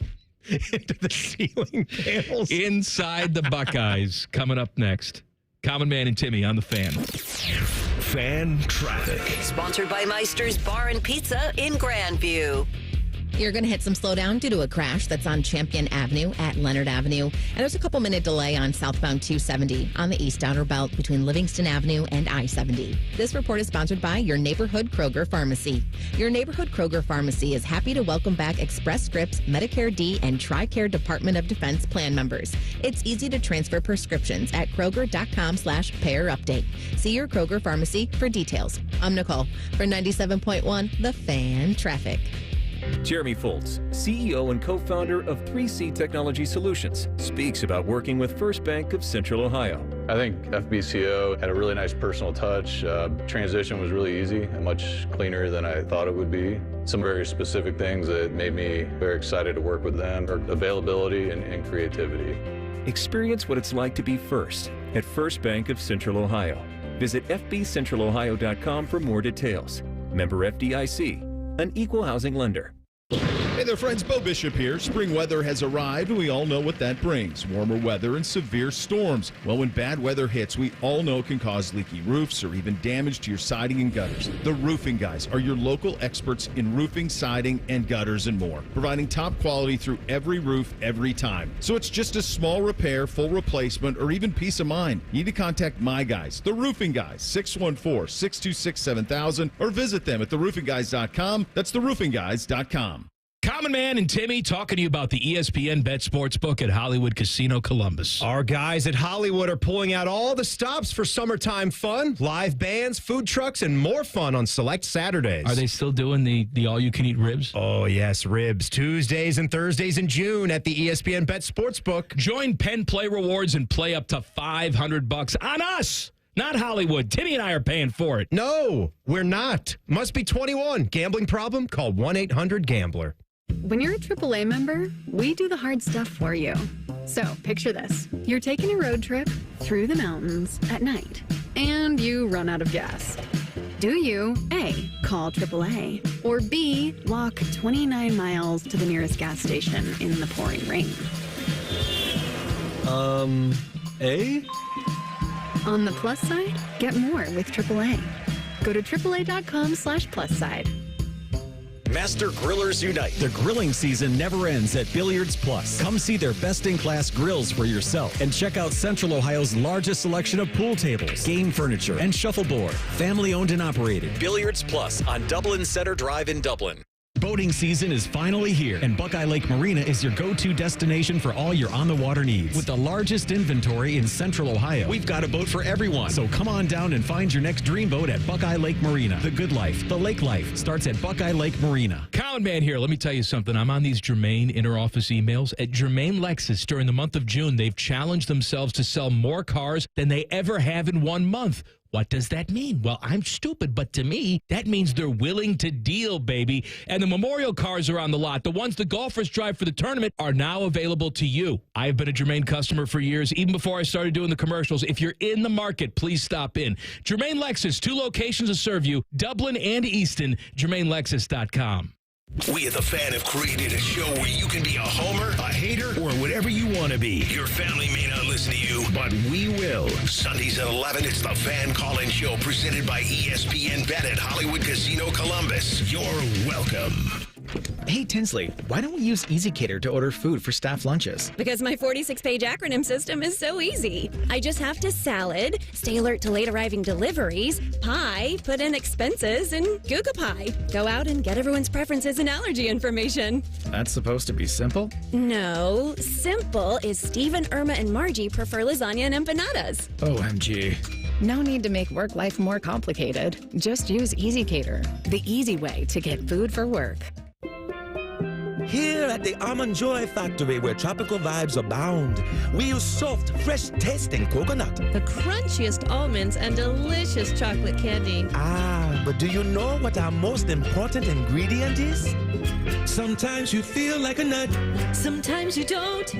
ceiling panels? Inside the Buckeyes, coming up next. Common Man and Timmy on the Fan. Fan traffic. Sponsored by Meister's Bar and Pizza in Grandview. You're going to hit some slowdown due to a crash that's on Champion Avenue at Leonard Avenue. And there's a couple-minute delay on southbound 270 on the east outer belt between Livingston Avenue and I-70. This report is sponsored by your neighborhood Kroger Pharmacy. Your neighborhood Kroger Pharmacy is happy to welcome back Express Scripts, Medicare D, and TRICARE Department of Defense plan members. It's easy to transfer prescriptions at Kroger.com/payer update. See your Kroger Pharmacy for details. I'm Nicole for 97.1 The Fan Traffic. Jeremy Foltz, CEO and co-founder of 3C Technology Solutions, speaks about working with First Bank of Central Ohio. I think FBCO had a really nice personal touch. Transition was really easy and much cleaner than I thought it would be. Some very specific things that made me very excited to work with them are availability and creativity. Experience what it's like to be first at First Bank of Central Ohio. Visit fbcentralohio.com for more details. Member FDIC, an equal housing lender. Hey there, friends. Bo Bishop here. Spring weather has arrived, and we all know what that brings. Warmer weather and severe storms. Well, when bad weather hits, we all know it can cause leaky roofs or even damage to your siding and gutters. The Roofing Guys are your local experts in roofing, siding, and gutters and more, providing top quality through every roof, every time. So it's just a small repair, full replacement, or even peace of mind. You need to contact my guys, the Roofing Guys, 614-626-7000, or visit them at theroofingguys.com. That's theroofingguys.com. Common Man and Timmy talking to you about the ESPN Bet Sportsbook at Hollywood Casino Columbus. Our guys at Hollywood are pulling out all the stops for summertime fun, live bands, food trucks, and more fun on select Saturdays. Are they still doing the all-you-can-eat ribs? Oh, yes, ribs. Tuesdays and Thursdays in June at the ESPN Bet Sportsbook. Join Penn Play Rewards and play up to $500 on us. Not Hollywood. Timmy and I are paying for it. No, we're not. Must be 21. Gambling problem? Call 1-800-GAMBLER. When you're a AAA member, we do the hard stuff for you. So picture this. You're taking a road trip through the mountains at night, and you run out of gas. Do you, A, call AAA, or B, walk 29 miles to the nearest gas station in the pouring rain? A? On the plus side, get more with AAA. Go to AAA.com/plus side. Master Grillers Unite. The grilling season never ends at Billiards Plus. Come see their best-in-class grills for yourself and check out Central Ohio's largest selection of pool tables, game furniture, and shuffleboard. Family-owned and operated. Billiards Plus on Dublin Center Drive in Dublin. Boating season is finally here, and Buckeye Lake Marina is your go-to destination for all your on-the-water needs. With the largest inventory in Central Ohio, we've got a boat for everyone. So come on down and find your next dream boat at Buckeye Lake Marina. The good life, the lake life, starts at Buckeye Lake Marina. Common Man here. Let me tell you something. I'm on these Germain inter-office emails. At Germain Lexus, during the month of June, they've challenged themselves to sell more cars than they ever have in 1 month. What does that mean? Well, I'm stupid, but to me, that means they're willing to deal, baby. And the Memorial cars are on the lot. The ones the golfers drive for the tournament are now available to you. I have been a Germain customer for years, even before I started doing the commercials. If you're in the market, please stop in. Germain Lexus, 2 locations to serve you, Dublin and Easton, GermainLexus.com. We at The Fan have created a show where you can be a homer, a hater, or whatever you want to be. Your family may not listen to you, but we will. Sundays at 11, it's The Fan Call-In Show presented by ESPN Bet at Hollywood Casino Columbus. You're welcome. Hey, Tinsley, why don't we use EasyCater to order food for staff lunches? Because my 46-page acronym system is so easy. I just have to salad, stay alert to late arriving deliveries, pie, put in expenses, and Google Pie. Go out and get everyone's preferences and allergy information. That's supposed to be simple? No, simple is Steve and Irma and Margie prefer lasagna and empanadas. OMG. No need to make work life more complicated. Just use EasyCater, the easy way to get food for work. Here at the Almond Joy Factory, where tropical vibes abound, we use soft, fresh-tasting coconut. The crunchiest almonds and delicious chocolate candy. Ah, but do you know what our most important ingredient is? Sometimes you feel like a nut. Sometimes you don't.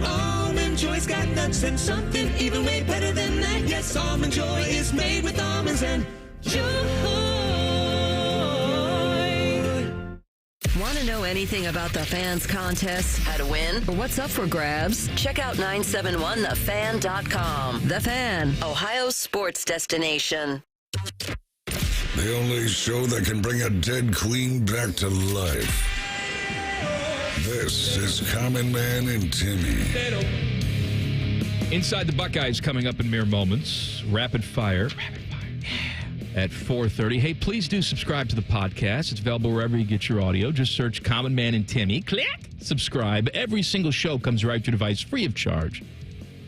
Almond Joy's got nuts and something even way better than that. Yes, Almond Joy is made with almonds and joy. Want to know anything about the Fans contest? How to win? Or what's up for grabs? Check out 971thefan.com. The Fan, Ohio's sports destination. The only show that can bring a dead queen back to life. This is Common Man and Timmy. Inside the Buckeyes coming up in mere moments. Rapid fire. At 4:30. Hey, please do subscribe to the podcast. It's available wherever you get your audio. Just search Common Man and Timmy. Click. Subscribe. Every single show comes right to your device free of charge.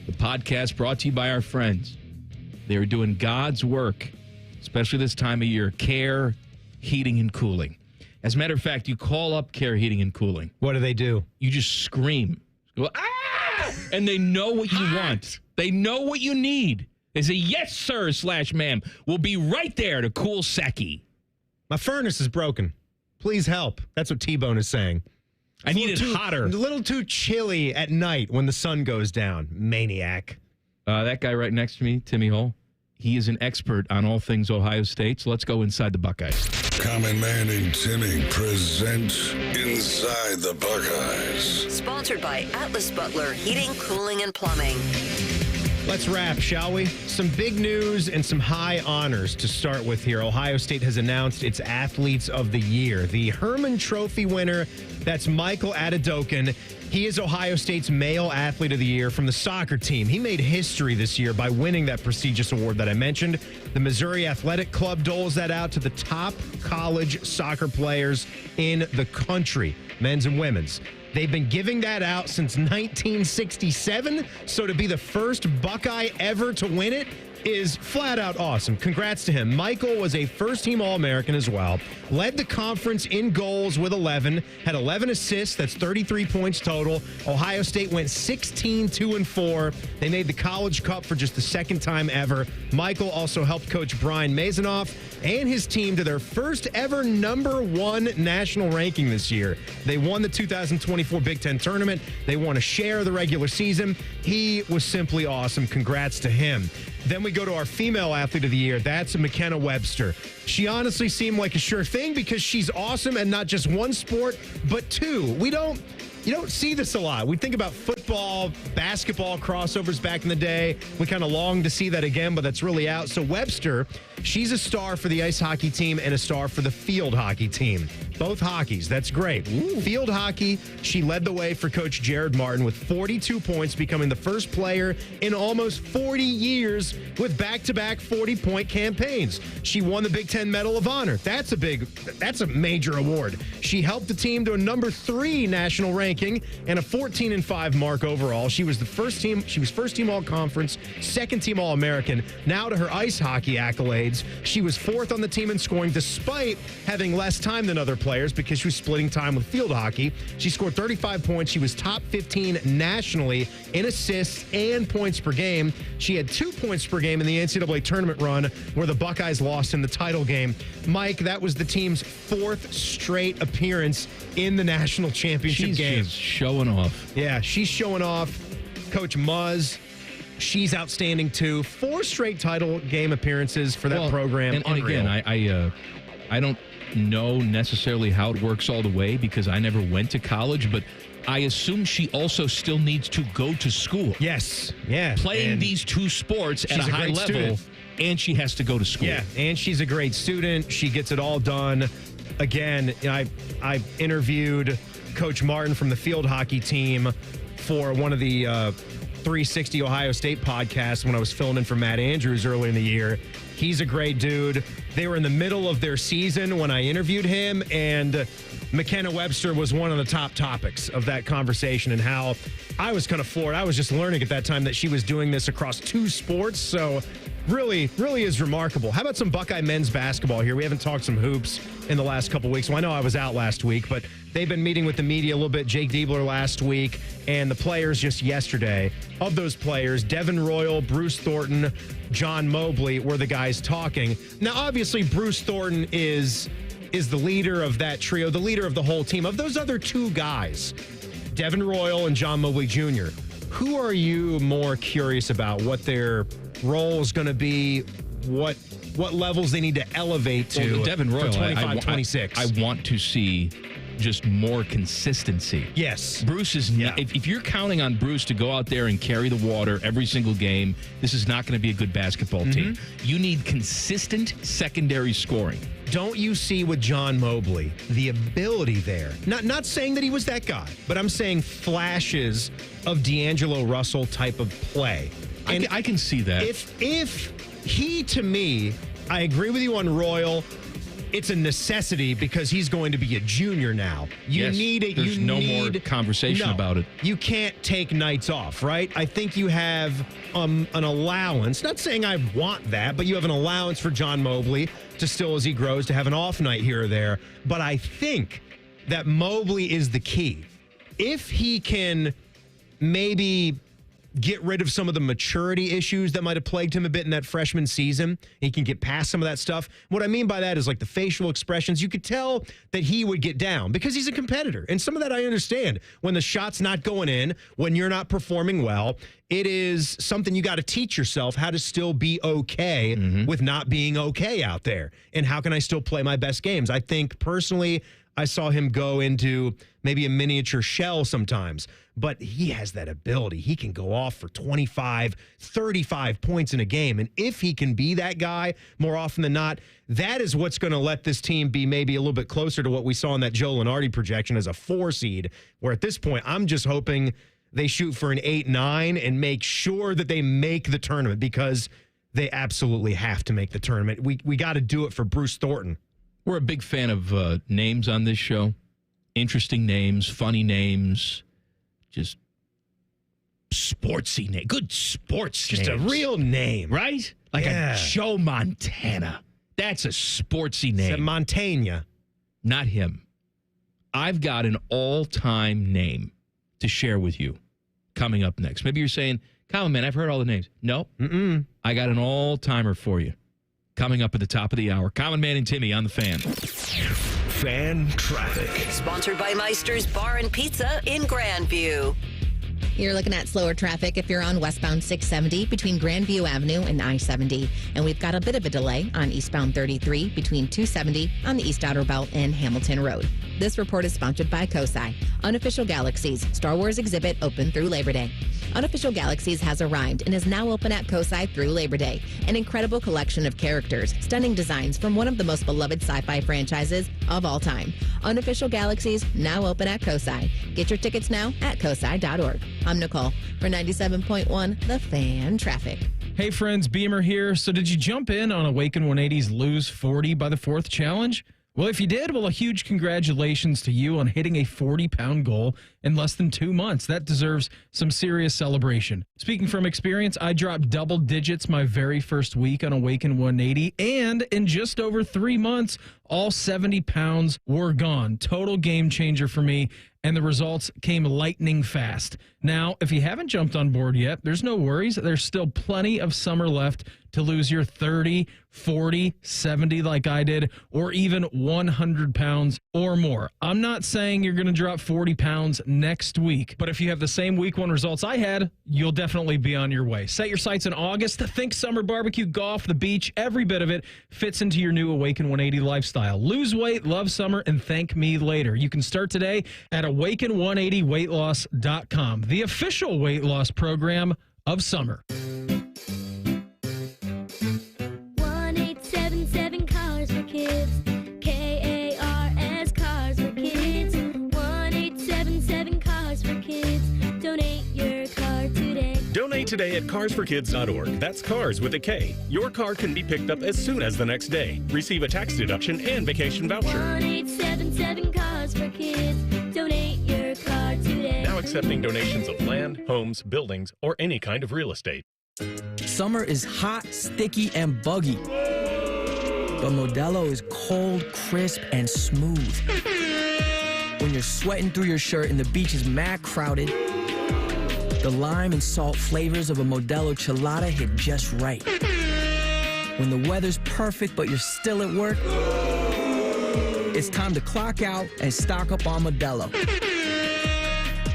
The podcast brought to you by our friends. They are doing God's work, especially this time of year. Care Heating and Cooling. As a matter of fact, you call up Care Heating and Cooling. What do they do? You just scream. Go, ah! And they know what you want. They know what you need. They say, yes, sir, /ma'am. We'll be right there to cool Seki. My furnace is broken. Please help. That's what T-Bone is saying. I need it hotter. A little too chilly at night when the sun goes down. Maniac. That guy right next to me, Timmy Hull, he is an expert on all things Ohio State. So let's go inside the Buckeyes. Common Man and Timmy present Inside the Buckeyes. Sponsored by Atlas Butler Heating, Cooling, and Plumbing. Let's wrap, shall we? Some big news and some high honors to start with here. Ohio State has announced its Athletes of the Year. The Herman Trophy winner, that's Michael Adedokin. He is Ohio State's Male Athlete of the Year from the soccer team. He made history this year by winning that prestigious award that I mentioned. The Missouri Athletic Club doles that out to the top college soccer players in the country, men's and women's. They've been giving that out since 1967, so to be the first Buckeye ever to win it is flat out awesome. Congrats to him. Michael was a first-team All-American as well. Led the conference in goals with 11, had 11 assists. That's 33 points total. Ohio State went 16-2-4. They made the College Cup for just the second time ever. Michael also helped coach Brian Mazanoff and his team to their first ever #1 national ranking this year. They won the 2024 Big Ten tournament. They won a share of the regular season. He was simply awesome. Congrats to him. Then we go to our Female Athlete of the Year. That's McKenna Webster. She honestly seemed like a sure thing because she's awesome and not just one sport, but two. You don't see this a lot. We think about football, basketball crossovers back in the day. We kind of long to see that again, but that's really out. So Webster, she's a star for the ice hockey team and a star for the field hockey team. Both hockeys. That's great. Ooh. Field hockey, she led the way for Coach Jared Martin with 42 points, becoming the first player in almost 40 years with back-to-back 40-point campaigns. She won the Big Ten Medal of Honor. That's a major award. She helped the team to a #3 national ranking and a 14-5 mark mark overall. She was first team All-Conference, second team All-American. Now to her ice hockey accolades. She was fourth on the team in scoring despite having less time than other players because she was splitting time with field hockey. She scored 35 points. She was top 15 nationally in assists and points per game. She had 2 points per game in the NCAA tournament run where the Buckeyes lost in the title game. Mike, that was the team's fourth straight appearance in the national championship game. She's showing off. Yeah, she's showing off. Coach Muzz, she's outstanding too. 4 straight title game appearances for that program. And again, I don't know necessarily how it works all the way because I never went to college, but I assume she also still needs to go to school. Yes, yeah. Playing these 2 sports at a high level, student. and she has to go to school. Yeah, and she's a great student. She gets it all done. Again, I interviewed Coach Martin from the field hockey team for one of the 360 Ohio State podcasts when I was filling in for Matt Andrews early in the year. He's a great dude. They were in the middle of their season when I interviewed him, and McKenna Webster was one of the top topics of that conversation, and how I was kind of floored. I was just learning at that time that she was doing this across 2 sports, so really, really is remarkable. How about some Buckeye men's basketball here? We haven't talked some hoops in the last couple weeks. Well, I know I was out last week, but they've been meeting with the media a little bit. Jake Diebler last week, and the players just yesterday. Of those players, Devin Royal, Bruce Thornton, John Mobley were the guys talking. Now, obviously, Bruce Thornton is the leader of that trio, the leader of the whole team. Of those other 2 guys, Devin Royal and John Mobley Jr., who are you more curious about what their role is going to be, what levels they need to elevate to? Well, Devin Royal, for 25-26. I want to see just more consistency. Yes. Bruce is not, if you're counting on Bruce to go out there and carry the water every single game, this is not going to be a good basketball team. You need consistent secondary scoring. Don't you see with John Mobley the ability there? Not saying that he was that guy, but I'm saying flashes of D'Angelo Russell type of play. And I can see that. If he, to me, I agree with you on Royal. It's a necessity because he's going to be a junior now. There's no more conversation about it. You can't take nights off, right? I think you have an allowance. Not saying I want that, but you have an allowance for John Mobley to still, as he grows, to have an off night here or there. But I think that Mobley is the key. If he can maybe get rid of some of the maturity issues that might have plagued him a bit in that freshman season, he can get past some of that stuff. What I mean by that is like the facial expressions. You could tell that he would get down because he's a competitor. And some of that I understand. When the shot's not going in, when you're not performing well, it is something you got to teach yourself how to still be okay with not being okay out there. And how can I still play my best games? I think personally, I saw him go into maybe a miniature shell sometimes, but he has that ability. He can go off for 25, 35 points in a game. And if he can be that guy more often than not, that is what's going to let this team be maybe a little bit closer to what we saw in that Joe Lunardi projection as a 4 seed, where at this point, I'm just hoping they shoot for an 8-9 and make sure that they make the tournament, because they absolutely have to make the tournament. We got to do it for Bruce Thornton. We're a big fan of names on this show. Interesting names, funny names, just sportsy name. Good sports Just names. a real name. Right? Like a Joe Montana. That's a sportsy name. It's a Montana. Not him. I've got an all-time name to share with you coming up next. Maybe you're saying, Colin, man, I've heard all the names. No. I got an all-timer for you. Coming up at the top of the hour. Common Man and Timmy on the Fan. Fan Traffic. Sponsored by Meister's Bar and Pizza in Grandview. You're looking at slower traffic if you're on westbound 670 between Grandview Avenue and I-70. And we've got a bit of a delay on eastbound 33 between 270 on the East Outer Belt and Hamilton Road. This report is sponsored by COSI. Unofficial Galaxies Star Wars exhibit open through Labor Day. Unofficial Galaxies has arrived and is now open at COSI through Labor Day. An incredible collection of characters, stunning designs from one of the most beloved sci-fi franchises of all time. Unofficial Galaxies now open at COSI. Get your tickets now at cosi.org. I'm Nicole for 97.1 The Fan Traffic. Hey friends, Beamer here. So did you jump in on Awaken 180's Lose 40 by the 4th challenge? Well, if you did, well, a huge congratulations to you on hitting a 40-pound goal in less than 2 months. That deserves some serious celebration. Speaking from experience, I dropped double digits my very first week on Awaken 180, and in just over 3 months, all 70 pounds were gone. Total game changer for me, and the results came lightning fast. Now, if you haven't jumped on board yet, there's no worries. There's still plenty of summer left to lose your 30, 40, 70 like I did, or even 100 pounds or more. I'm not saying you're going to drop 40 pounds next week, but if you have the same week one results I had, you'll definitely be on your way. Set your sights in August. Think summer barbecue, golf, the beach. Every bit of it fits into your new Awaken 180 lifestyle. Lose weight, love summer, and thank me later. You can start today at awaken180weightloss.com, the official weight loss program of summer. 1877 Cars for Kids. KARS Cars for Kids. 1877 Cars for Kids. Donate your car today. Donate today at carsforkids.org. That's cars with a K. Your car can be picked up as soon as the next day. Receive a tax deduction and vacation voucher. 1877 Cars for Kids. Donate your car today. Now accepting donations of land, homes, buildings, or any kind of real estate. Summer is hot, sticky, and buggy. But Modelo is cold, crisp, and smooth. When you're sweating through your shirt and the beach is mad crowded, the lime and salt flavors of a Modelo Chelada hit just right. When the weather's perfect but you're still at work, it's time to clock out and stock up on Modelo.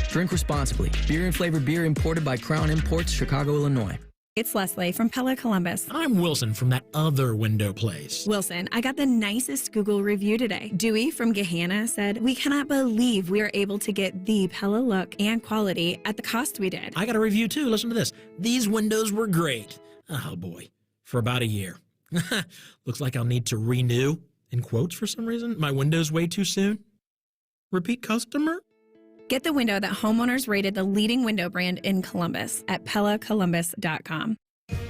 Drink responsibly. Beer and flavored beer imported by Crown Imports, Chicago, Illinois. It's Leslie from Pella Columbus. I'm Wilson from that other window place. Wilson, I got the nicest Google review today. Dewey from Gahanna said, "We cannot believe we are able to get the Pella look and quality at the cost we did." I got a review too. Listen to this. "These windows were great." Oh boy, for about a year. Looks like I'll need to renew, in quotes for some reason, my windows way too soon. Repeat customer? Get the window that homeowners rated the leading window brand in Columbus at PellaColumbus.com.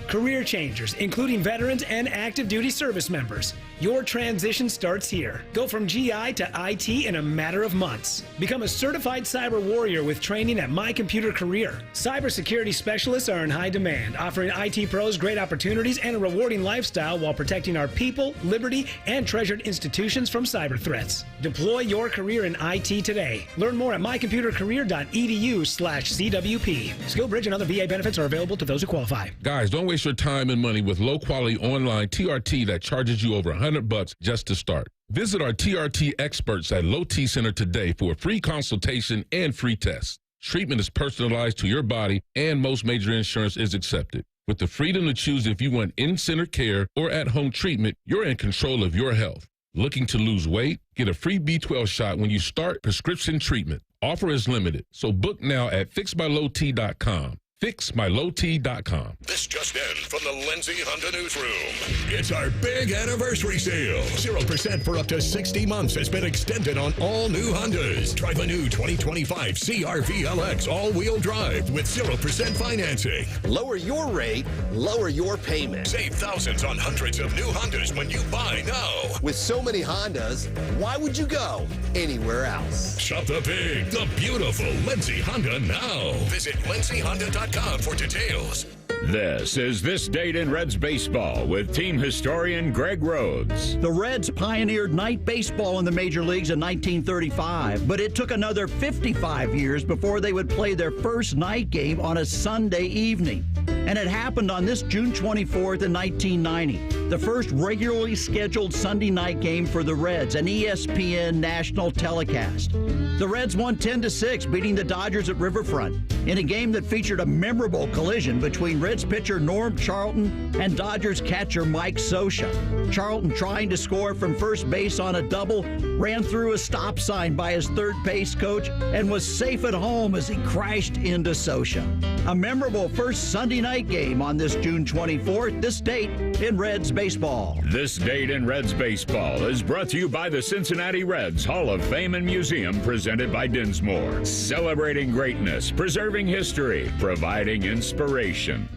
Career changers, including veterans and active duty service members. Your transition starts here. Go from GI to IT in a matter of months. Become a certified cyber warrior with training at My Computer Career. Cybersecurity specialists are in high demand, offering IT pros great opportunities and a rewarding lifestyle while protecting our people, liberty, and treasured institutions from cyber threats. Deploy your career in IT today. Learn more at mycomputercareer.edu/CWP. SkillBridge and other VA benefits are available to those who qualify. Guys, don't waste your time and money with low-quality online TRT that charges you over $100 just to start. Visit our TRT experts at Low T Center today for a free consultation and free test. Treatment is personalized to your body, and most major insurance is accepted. With the freedom to choose if you want in-center care or at-home treatment, you're in control of your health. Looking to lose weight? Get a free B12 shot when you start prescription treatment. Offer is limited, so book now at fixmylowt.com. fixmylowt.com. This just in from the Lindsay Honda Newsroom. It's our big anniversary sale. 0% for up to 60 months has been extended on all new Hondas. Drive a new 2025 CR-V LX all-wheel drive with 0% financing. Lower your rate, lower your payment. Save thousands on hundreds of new Hondas when you buy now. With so many Hondas, why would you go anywhere else? Shop the big, the beautiful Lindsay Honda now. Visit lindsayhonda.com for details. This is This Date in Reds Baseball with team historian Greg Rhodes. The Reds pioneered night baseball in the major leagues in 1935, but it took another 55 years before they would play their first night game on a Sunday evening. And it happened on this June 24th in 1990, the first regularly scheduled Sunday night game for the Reds, an ESPN national telecast. The Reds won 10-6, beating the Dodgers at Riverfront in a game that featured a memorable collision between Reds pitcher Norm Charlton and Dodgers catcher Mike Scioscia. Charlton, trying to score from first base on a double, ran through a stop sign by his third base coach and was safe at home as he crashed into Scioscia. A memorable first Sunday night game on this June 24th, this date in Reds baseball. Baseball. This date in Reds baseball is brought to you by the Cincinnati Reds Hall of Fame and Museum, presented by Dinsmore. Celebrating greatness, preserving history, providing inspiration.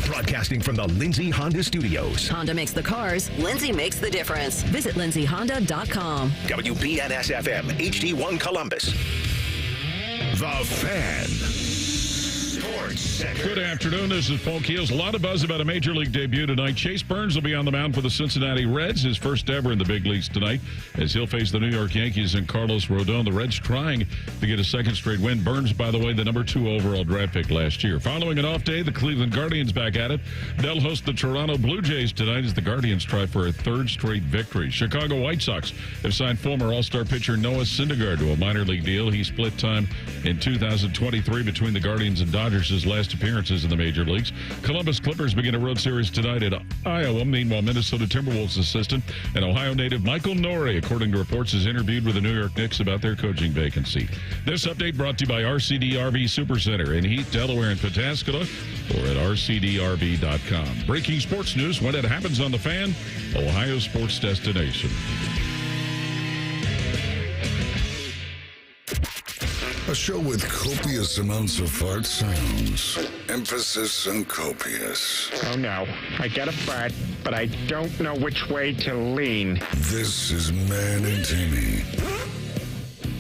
Broadcasting from the Lindsay Honda Studios. Honda makes the cars. Lindsay makes the difference. Visit lindsayhonda.com. WBNS-FM, HD1 Columbus. The Fan. Sports Center. Good afternoon. This is Paul Keels. A lot of buzz about a major league debut tonight. Chase Burns will be on the mound for the Cincinnati Reds, his first ever in the big leagues tonight, as he'll face the New York Yankees and Carlos Rodon. The Reds trying to get a second straight win. Burns, by the way, the number 2 overall draft pick last year. Following an off day, the Cleveland Guardians back at it. They'll host the Toronto Blue Jays tonight as the Guardians try for a third straight victory. Chicago White Sox have signed former All-Star pitcher Noah Syndergaard to a minor league deal. He split time in 2023 between the Guardians and Dodgers, his last appearances in the major leagues. Columbus Clippers begin a road series tonight at Iowa. Meanwhile, Minnesota Timberwolves assistant and Ohio native Michael Norrie, according to reports, is interviewed with the New York Knicks about their coaching vacancy. This update brought to you by RCD RV Supercenter in Heath, Delaware, and Pataskala, or at rcdrv.com. Breaking sports news when it happens on The Fan, Ohio sports destination. A show with copious amounts of fart sounds. Emphasis on copious. Oh no, I get a fart, but I don't know which way to lean. This is Man and Timmy.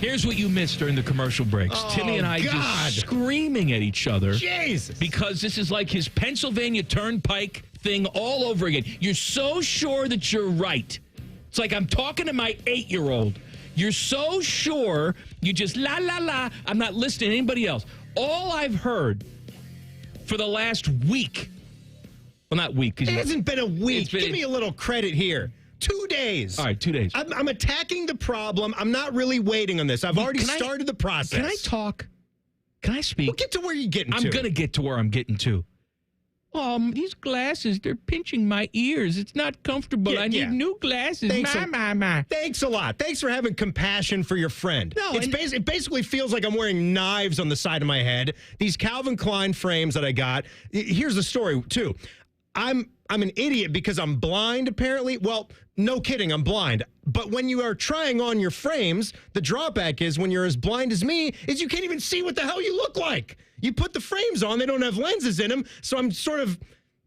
Here's what you missed during the commercial breaks. Timmy and I just screaming at each other. Jesus. Because this is like his Pennsylvania Turnpike thing all over again. You're so sure that you're right. It's like I'm talking to my 8-year-old. You're so sure, you just la, la, la. I'm not listening to anybody else. All I've heard for the last week, well, not week. It hasn't been a week. Give me a little credit here. 2 days. All right, 2 days. I'm attacking the problem. I'm not really waiting on this. I've already started the process. Can I talk? Can I speak? Well, get to where you're getting to. I'm going to get to where I'm getting to. These glasses, they're pinching my ears. It's not comfortable. I need new glasses. Thanks a lot. Thanks for having compassion for your friend. No, it basically feels like I'm wearing knives on the side of my head. These Calvin Klein frames that I got. Here's the story, too. I'm an idiot because I'm blind, apparently. Well, no kidding, I'm blind. But when you are trying on your frames, the drawback is when you're as blind as me, is you can't even see what the hell you look like. You put the frames on, they don't have lenses in them, so I'm sort of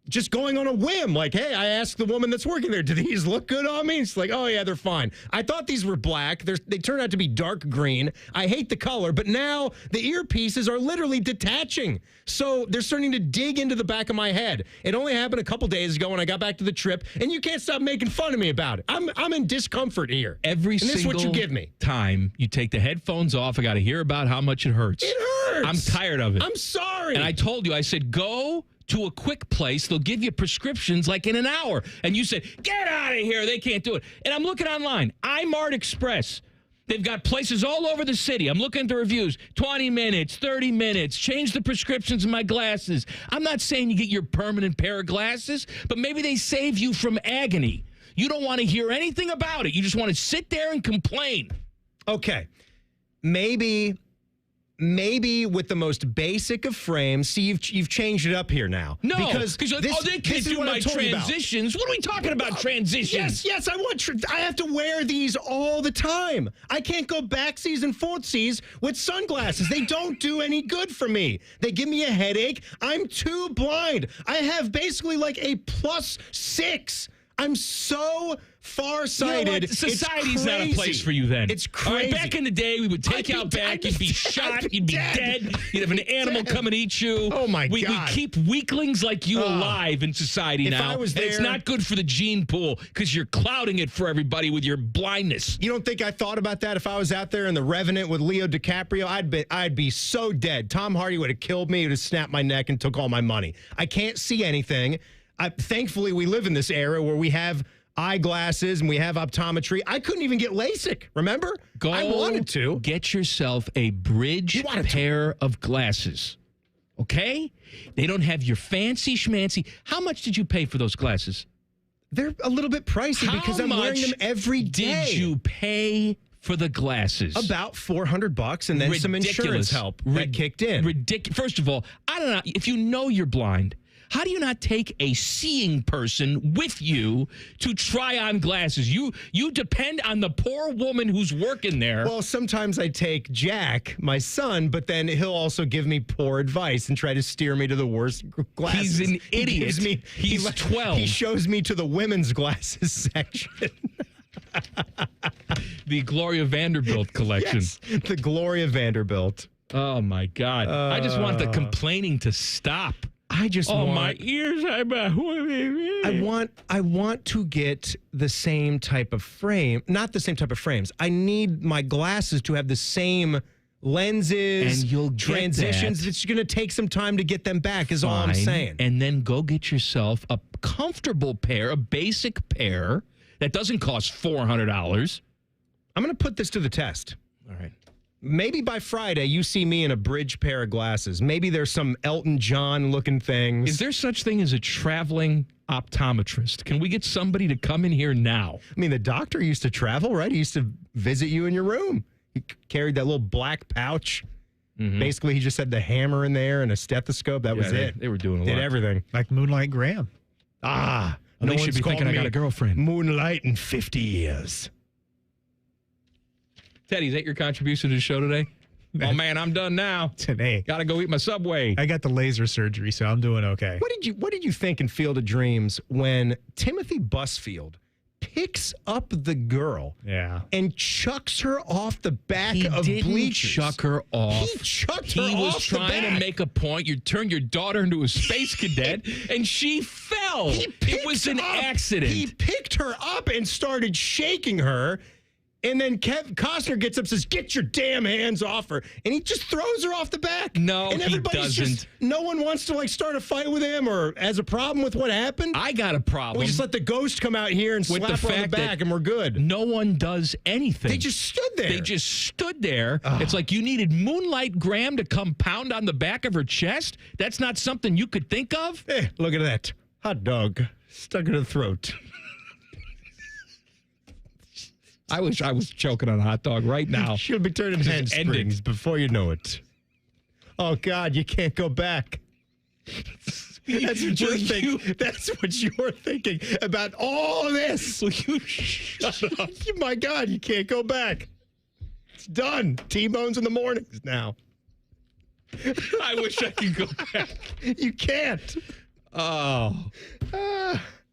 just going on a whim. Like, hey, I asked the woman that's working there, do these look good on me? It's like, oh, yeah, they're fine. I thought these were black. They turn out to be dark green. I hate the color, but now the earpieces are literally detaching. So they're starting to dig into the back of my head. It only happened a couple days ago when I got back to the trip, and you can't stop making fun of me about it. I'm in discomfort here. Every single this is what you give me. Time you take the headphones off, I got to hear about how much it hurts. It hurts. I'm tired of it. I'm sorry. And I told you, I said, go to a quick place. They'll give you prescriptions like in an hour. And you said, get out of here. They can't do it. And I'm looking online. iMart Express. They've got places all over the city. I'm looking at the reviews. 20 minutes, 30 minutes. Change the prescriptions in my glasses. I'm not saying you get your permanent pair of glasses, but maybe they save you from agony. You don't want to hear anything about it. You just want to sit there and complain. Okay. Maybe with the most basic of frames. See, you've changed it up here now. No, because they can't do my transitions. What are we talking about, transitions? Yes, I have to wear these all the time. I can't go backseas and forthseas with sunglasses. They don't do any good for me. They give me a headache. I'm too blind. I have basically like a +6. I'm so farsighted. You know what? Society's not a place for you then. It's crazy. All right, back in the day, we would take you out back. You'd be shot. You'd be dead. You'd have an animal come and eat you. Oh, my God. We keep weaklings like you alive in society now. I was there, it's not good for the gene pool because you're clouding it for everybody with your blindness. You don't think I thought about that if I was out there in The Revenant with Leo DiCaprio? I'd be so dead. Tom Hardy would have killed me. He would have snapped my neck and took all my money. I can't see anything. Thankfully, we live in this era where we have eyeglasses and we have optometry. I couldn't even get LASIK, remember? I wanted to. Get yourself a bridge pair of glasses, okay? They don't have your fancy schmancy. How much did you pay for those glasses? They're a little bit pricey because I'm wearing them every day. Did you pay for the glasses? About $400 and then some insurance help that kicked in. Ridiculous. First of all, I don't know. If you know you're blind, How do you not take a seeing person with you to try on glasses? You depend on the poor woman who's working there. Well, sometimes I take Jack, my son, but then he'll also give me poor advice and try to steer me to the worst glasses. He's an idiot. He's 12. He shows me to the women's glasses section. The Gloria Vanderbilt collection. Yes, the Gloria Vanderbilt. Oh, my God. I just want the complaining to stop. I just want... my ears. I want to get the same type of frame. Not the same type of frames. I need my glasses to have the same lenses, and you'll transitions. It's going to take some time to get them back is all I'm saying. And then go get yourself a comfortable pair, a basic pair that doesn't cost $400. I'm going to put this to the test. All right. Maybe by Friday, you see me in a bridge pair of glasses. Maybe there's some Elton John looking things. Is there such thing as a traveling optometrist? Can we get somebody to come in here now? I mean, the doctor used to travel, right? He used to visit you in your room. He carried that little black pouch. Mm-hmm. Basically, he just had the hammer in there and a stethoscope. That was it. They were doing a lot. Did everything. Like Moonlight Graham. No they should be thinking I got a girlfriend. Moonlight in 50 years. Teddy, is that your contribution to the show today? Oh, man, I'm done now. Today. Got to go eat my Subway. I got the laser surgery, so I'm doing okay. What did you think in Field of Dreams when Timothy Busfield picks up the girl and chucks her off the back of bleachers? Chuck her off. He chucked her off. He was trying to make a point. You turned your daughter into a space cadet, and she fell. It was an accident. He picked her up and started shaking her. And then Costner gets up and says, "Get your damn hands off her." And he just throws her off the back. No, and everybody's he doesn't. Just, no one wants to start a fight with him or has a problem with what happened. I got a problem. We just let the ghost come out here and with slap her on the back and we're good. No one does anything. They just stood there. They just stood there. It's like you needed Moonlight Graham to come pound on the back of her chest. That's not something you could think of? Hey, look at that. Hot dog stuck in her throat. I wish I was choking on a hot dog right now. She'll be turning handsprings before you know it. Oh, God, you can't go back. That's what you're thinking. That's what you're thinking about all of this. Will you shut up? My God, you can't go back. It's done. T-bones in the mornings now. I wish I could go back. You can't. Oh.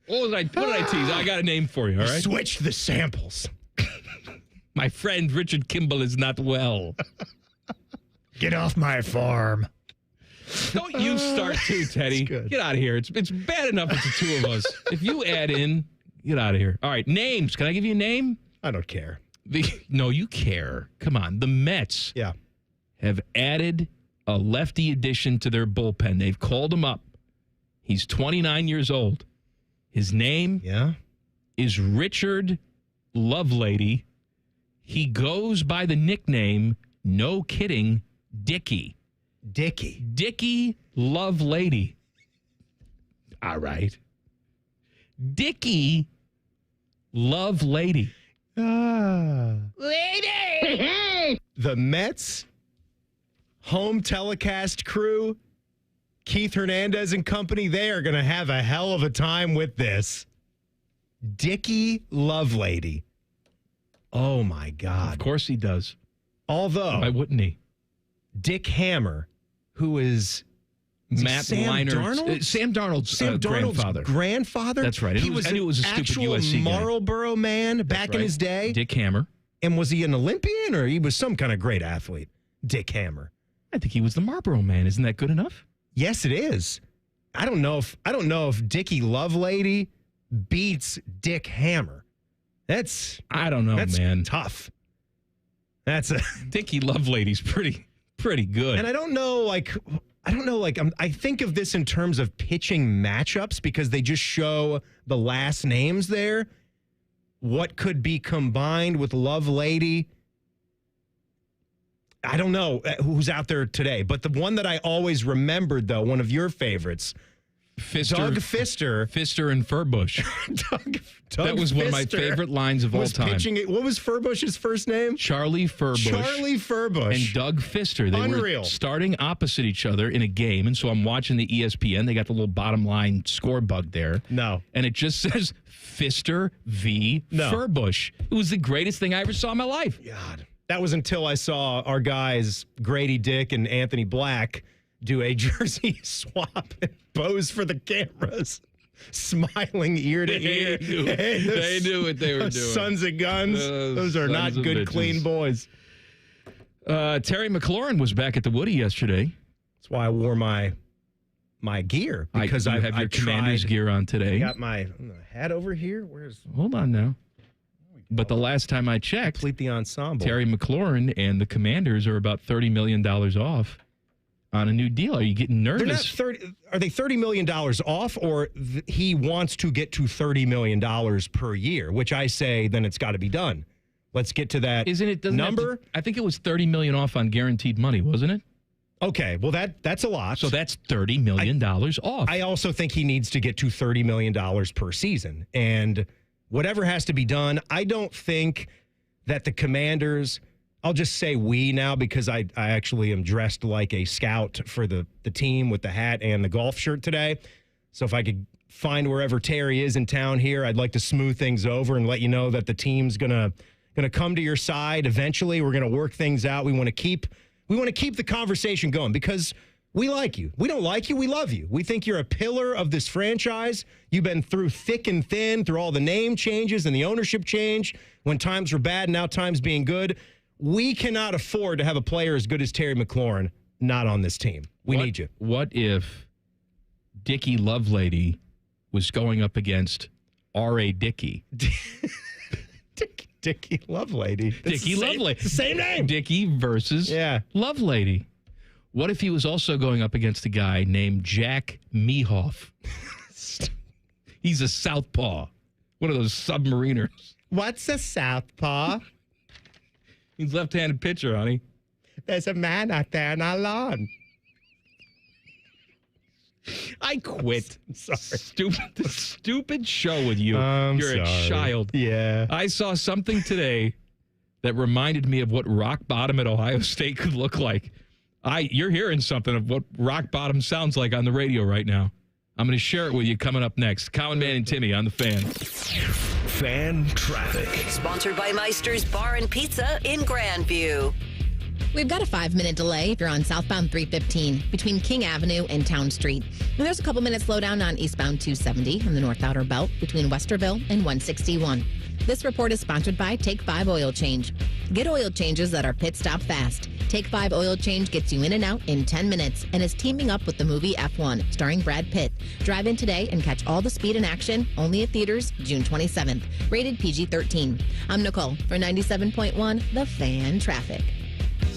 What did I tease? I got a name for you, all right? Switch the samples. My friend Richard Kimball is not well. Get off my farm. Don't you start too, Teddy. Get out of here. It's bad enough it's the two of us. If you add in, get out of here. All right, names. Can I give you a name? I don't care. No, you care. Come on. The Mets have added a lefty addition to their bullpen. They've called him up. He's 29 years old. His name is Richard Lovelady. He goes by the nickname, no kidding, Dickie. Dickie Lovelady. All right. Dickie Lovelady. Lady! The Mets home telecast crew, Keith Hernandez and company, they are going to have a hell of a time with this. Dickie Lovelady. Oh, my God. Of course he does. Although. Why wouldn't he? Dick Hammer, who is Matt Leinart. Sam Darnold's grandfather. That's right. He was, I knew it was a stupid actual USC Marlboro man back in his day. Dick Hammer. And was he an Olympian or he was some kind of great athlete? Dick Hammer. I think he was the Marlboro man. Isn't that good enough? Yes, it is. I don't know if Dickie Lovelady beats Dick Hammer. I don't know, man. Tough. Dickie Lovelady's pretty good. And I think of this in terms of pitching matchups because they just show the last names there. What could be combined with Lovelady? I don't know who's out there today, but the one that I always remembered, though, one of your favorites, Doug Fister. Fister and Furbush. Doug that was one of my Fister favorite lines of all time. What was Furbush's first name? Charlie Furbush. Charlie Furbush. And Doug Fister. They Unreal. were starting opposite each other in a game. And so I'm watching the ESPN. They got the little bottom line score bug there. No. And it just says Fister v. Furbush. It was the greatest thing I ever saw in my life. God. That was until I saw our guys, Grady Dick and Anthony Black, do a jersey swap and pose for the cameras, smiling ear to ear. They knew what they were doing. Sons of guns. Those are not good, bitches. clean boys. Terry McLaurin was back at the Woody yesterday. That's why I wore my gear, because I have your Commanders gear on today. I got my hat over here. Hold on now. But the last time I checked, complete the ensemble. Terry McLaurin and the Commanders are about $30 million off on a new deal. Are you getting nervous? They're not are they $30 million off, or he wants to get to $30 million per year, which I say then it's got to be done. Let's get to that number. I think it was $30 million off on guaranteed money, wasn't it? Okay, well, that's a lot. So that's $30 million off. I also think he needs to get to $30 million per season. And whatever has to be done, I don't think that the Commanders, I'll just say we now, because I actually am dressed like a scout for the team with the hat and the golf shirt today. So if I could find wherever Terry is in town here, I'd like to smooth things over and let you know that the team's gonna come to your side eventually. We're gonna work things out. We want to keep the conversation going because we like you. We don't like you. We love you. We think you're a pillar of this franchise. You've been through thick and thin, through all the name changes and the ownership change when times were bad, now times being good. We cannot afford to have a player as good as Terry McLaurin not on this team. We need you. What if Dickie Lovelady was going up against R.A. Dickey? Dickie Lovelady. Dickie Lovelady. It's the same name. Dickie versus Lovelady. What if he was also going up against a guy named Jack Mehoff? He's a southpaw. One of those submariners. What's a southpaw? He's left-handed pitcher, honey. There's a man out there on our lawn. I quit. Sorry. Stupid show with you. You're a sorry. child. Yeah. I saw something today that reminded me of what rock bottom at Ohio State could look like. You're hearing something of what rock bottom sounds like on the radio right now. I'm going to share it with you coming up next. Common Man and Timmy on the Fan. Fan traffic. Sponsored by Meister's Bar and Pizza in Grandview. We've got a 5-minute delay if you're on southbound 315 between King Avenue and Town Street. And there's a couple minutes slowdown on eastbound 270 on the North Outer Belt between Westerville and 161. This report is sponsored by Take 5 Oil Change. Get oil changes that are pit stop fast. Take 5 Oil Change gets you in and out in 10 minutes and is teaming up with the movie F1 starring Brad Pitt. Drive in today and catch all the speed in action only at theaters June 27th. Rated PG-13. I'm Nicole for 97.1 The Fan Traffic.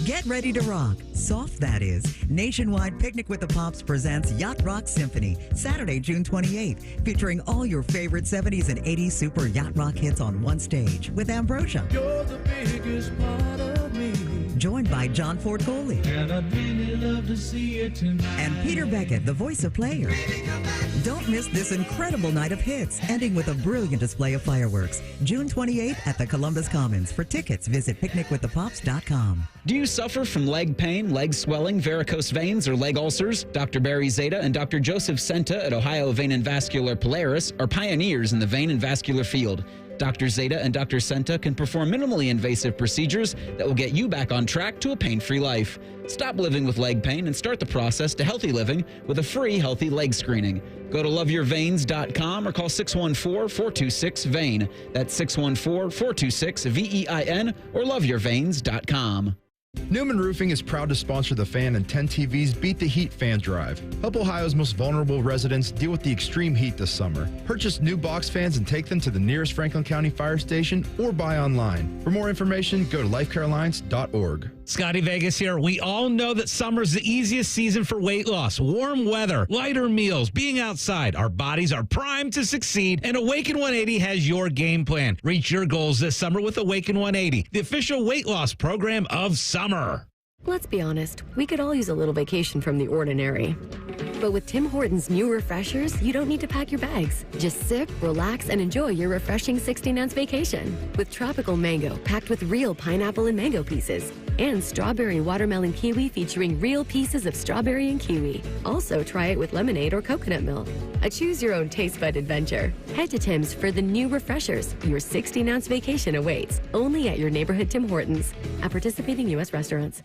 Get ready to rock. Soft, that is. Nationwide Picnic with the Pops presents Yacht Rock Symphony, Saturday, June 28th, featuring all your favorite 70s and 80s super yacht rock hits on one stage with Ambrosia. You're the biggest part of me. Joined by John Ford Coley. And I'd really love to see it tonight. And Peter Beckett, the voice of Player. Don't miss this incredible night of hits, ending with a brilliant display of fireworks. June 28th at the Columbus Commons. For tickets, visit picnicwiththepops.com. Do you suffer from leg pain, leg swelling, varicose veins, or leg ulcers? Dr. Barry Zeta and Dr. Joseph Senta at Ohio Vein and Vascular Polaris are pioneers in the vein and vascular field. Dr. Zeta and Dr. Senta can perform minimally invasive procedures that will get you back on track to a pain-free life. Stop living with leg pain and start the process to healthy living with a free healthy leg screening. Go to loveyourveins.com or call 614-426-VEIN. That's 614-426-VEIN or loveyourveins.com. Newman Roofing is proud to sponsor The Fan and 10 TV's Beat the Heat fan drive. Help Ohio's most vulnerable residents deal with the extreme heat this summer. Purchase new box fans and take them to the nearest Franklin County fire station or buy online. For more information, go to lifecarealliance.org. Scotty Vegas here. We all know that summer's the easiest season for weight loss. Warm weather, lighter meals, being outside. Our bodies are primed to succeed, and Awaken 180 has your game plan. Reach your goals this summer with Awaken 180, the official weight loss program of summer. Let's be honest, we could all use a little vacation from the ordinary. But with Tim Hortons' new refreshers, you don't need to pack your bags. Just sip, relax, and enjoy your refreshing 16-ounce vacation. With tropical mango packed with real pineapple and mango pieces, and strawberry watermelon kiwi featuring real pieces of strawberry and kiwi. Also, try it with lemonade or coconut milk. A choose-your-own taste bud adventure. Head to Tim's for the new refreshers. Your 16-ounce vacation awaits only at your neighborhood Tim Hortons. At participating U.S. restaurants.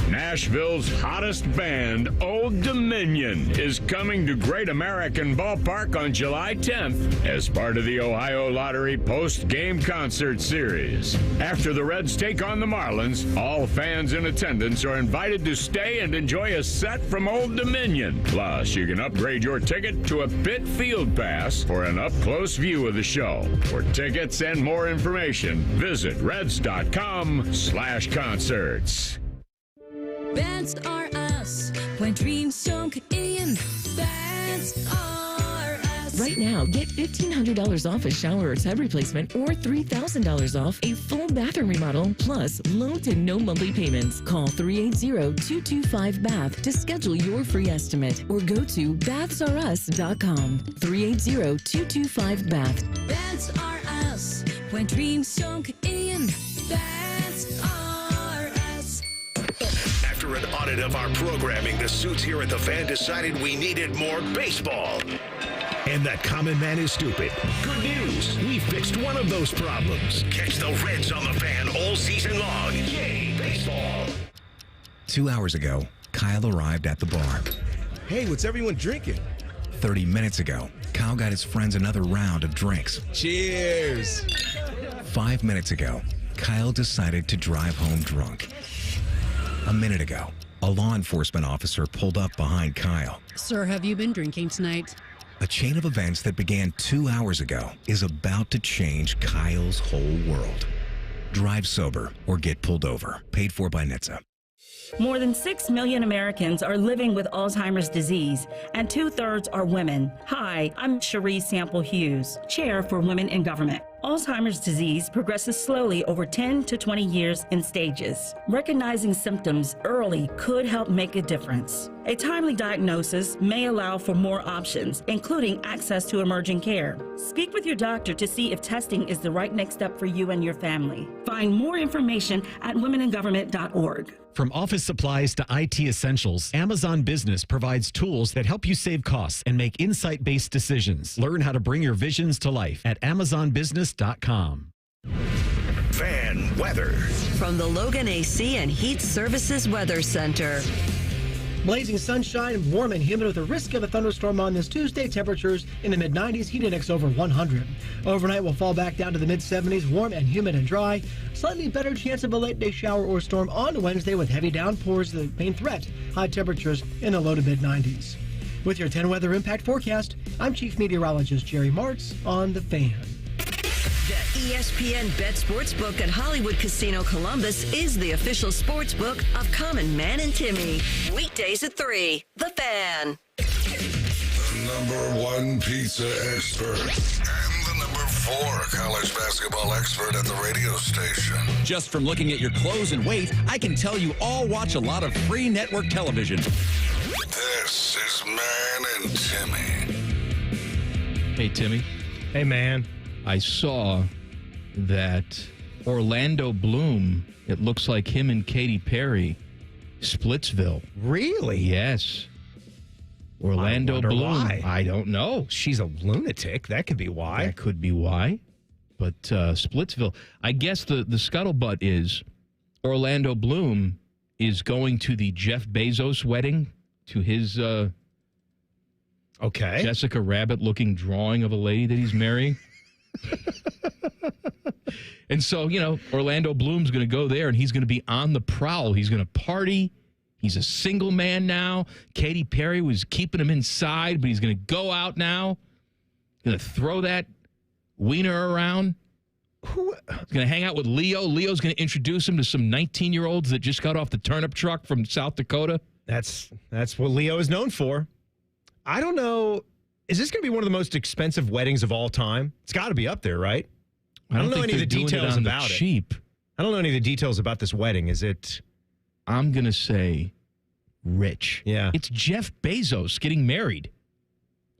Nashville's hottest band, Old Dominion, is coming to Great American Ballpark on July 10th as part of the Ohio Lottery post-game concert series. After the Reds take on the Marlins, all fans in attendance are invited to stay and enjoy a set from Old Dominion. Plus, you can upgrade your ticket to a pit field pass for an up-close view of the show. For tickets and more information, visit reds.com/concerts. Bands are us. When dreams don't get in, bands are us. Right now, get $1,500 off a shower or tub replacement or $3,000 off a full bathroom remodel, plus low to no monthly payments. Call 380-225-BATH to schedule your free estimate or go to bathsareus.com. 380-225-BATH. Bands are us. When dreams don't get in, bands are us. After an audit of our programming, the suits here at the Fan decided we needed more baseball. And that common man is stupid. Good news. We fixed one of those problems. Catch the Reds on the Fan all season long. Yay, baseball. 2 hours ago, Kyle arrived at the bar. Hey, what's everyone drinking? 30 minutes ago, Kyle got his friends another round of drinks. Cheers. 5 minutes ago, Kyle decided to drive home drunk. A minute ago, a law enforcement officer pulled up behind Kyle. Sir, have you been drinking tonight? A chain of events that began 2 hours ago is about to change Kyle's whole world. Drive sober or get pulled over. Paid for by NHTSA. More than 6 million Americans are living with Alzheimer's disease, and 2/3 are women. Hi, I'm Cherie Sample Hughes, Chair for Women in Government. Alzheimer's disease progresses slowly over 10 to 20 years in stages. Recognizing symptoms early could help make a difference. A timely diagnosis may allow for more options, including access to emerging care. Speak with your doctor to see if testing is the right next step for you and your family. Find more information at womeningovernment.org. From office supplies to IT essentials, Amazon Business provides tools that help you save costs and make insight-based decisions. Learn how to bring your visions to life at AmazonBusiness.com. Fan weather. From the Logan AC and Heat Services Weather Center. Blazing sunshine, warm and humid with a risk of a thunderstorm on this Tuesday. Temperatures in the mid-90s, heat index over 100. Overnight will fall back down to the mid-70s, warm and humid and dry. Slightly better chance of a late-day shower or storm on Wednesday with heavy downpours the main threat. High temperatures in the low to mid-90s. With your 10 weather impact forecast, I'm Chief Meteorologist Jerry Martz on The Fan. The ESPN Bet Sportsbook at Hollywood Casino Columbus is the official sportsbook of Common Man and Timmy. Weekdays at 3. The Fan. The #1 pizza expert and the #4 college basketball expert at the radio station. Just from looking at your clothes and weight, I can tell you all watch a lot of free network television. This is Man and Timmy. Hey, Timmy. Hey, man. I saw that Orlando Bloom, it looks like him and Katy Perry, Splitsville. Really? Yes. Orlando Bloom. Why. I don't know. She's a lunatic. That could be why. That could be why. But Splitsville. I guess the scuttlebutt is Orlando Bloom is going to the Jeff Bezos wedding, to his Jessica Rabbit-looking drawing of a lady that he's marrying. And so, Orlando Bloom's going to go there, and he's going to be on the prowl. He's going to party. He's a single man now. Katy Perry was keeping him inside, but he's going to go out now. Going to throw that wiener around. He's going to hang out with Leo. Leo's going to introduce him to some 19-year-olds that just got off the turnip truck from South Dakota. That's what Leo is known for. I don't know. Is this going to be one of the most expensive weddings of all time? It's got to be up there, right? I don't know any of the details about it. Cheap. I don't know any of the details about this wedding. Is it? I'm going to say rich. Yeah. It's Jeff Bezos getting married.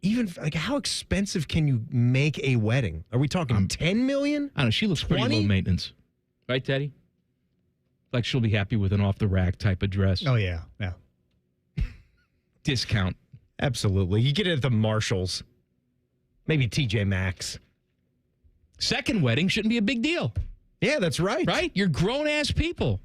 Even like, how expensive can you make a wedding? Are we talking 10 million? I don't know. She looks pretty 20? low maintenance. Right, Teddy? Like she'll be happy with an off-the-rack type of dress. Oh, yeah. Yeah. Discount. Absolutely. You get it at the Marshalls. Maybe TJ Maxx. Second wedding shouldn't be a big deal. Yeah, that's right. Right? You're grown-ass people.